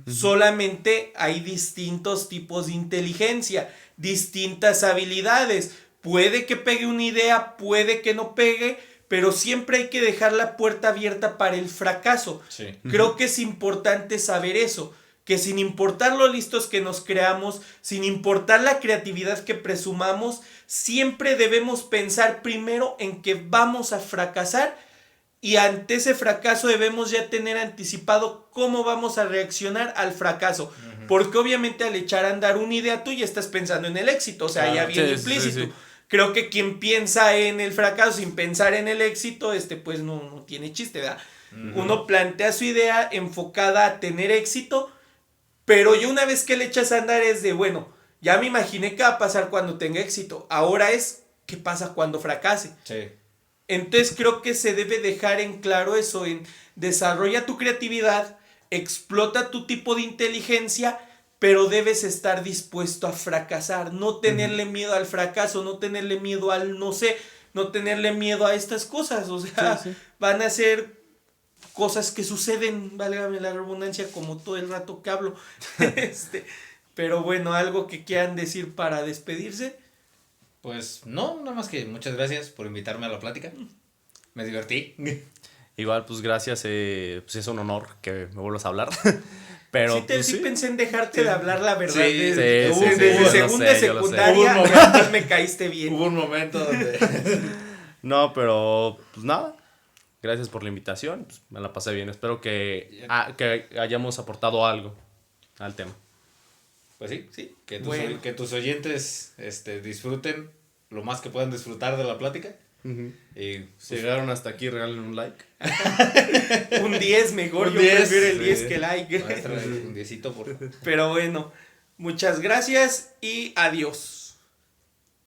Solamente hay distintos tipos de inteligencia, distintas habilidades. Puede que pegue una idea, puede que no pegue, pero siempre hay que dejar la puerta abierta para el fracaso. Sí. Creo que es importante saber eso, que sin importar lo listos que nos creamos, sin importar la creatividad que presumamos, siempre debemos pensar primero en que vamos a fracasar y ante ese fracaso debemos ya tener anticipado cómo vamos a reaccionar al fracaso. Porque obviamente al echar a andar una idea tú ya estás pensando en el éxito, o sea, Claro, ya viene sí, implícito. sí. Creo que quien piensa en el fracaso sin pensar en el éxito, pues no tiene chiste, ¿verdad? Uno plantea su idea enfocada a tener éxito, pero ya una vez que le echas a andar es de, bueno, ya me imaginé qué va a pasar cuando tenga éxito. Ahora es, ¿qué pasa cuando fracase? Sí. Entonces creo que se debe dejar en claro eso, en desarrolla tu creatividad, explota tu tipo de inteligencia, pero debes estar dispuesto a fracasar, no tenerle miedo al fracaso, no tenerle miedo al no sé, no tenerle miedo a estas cosas, o sea, van a ser cosas que suceden, válgame la redundancia, como todo el rato que hablo. Pero bueno, algo que quieran decir para despedirse. Pues no, nada más que muchas gracias por invitarme a la plática. Me divertí. Igual, pues gracias. Pues es un honor que me vuelvas a hablar. Pero Sí, pues, sí pensé en dejarte de hablar, la verdad. Sí, desde sí, desde yo segunda lo sé, yo lo sé. secundaria, Hubo un ya me caíste bien. Hubo un momento donde... no, pero pues nada. Gracias por la invitación. Pues, me la pasé bien. Espero que hayamos aportado algo al tema. Pues sí, Sí, que bueno. que tus oyentes disfruten lo más que puedan disfrutar de la plática. Y Si llegaron hasta aquí, regalen un like. Un 10 mejor, Un yo 10, prefiero el sí. 10 que like. maestra, un 10, por favor. Pero bueno, muchas gracias y adiós.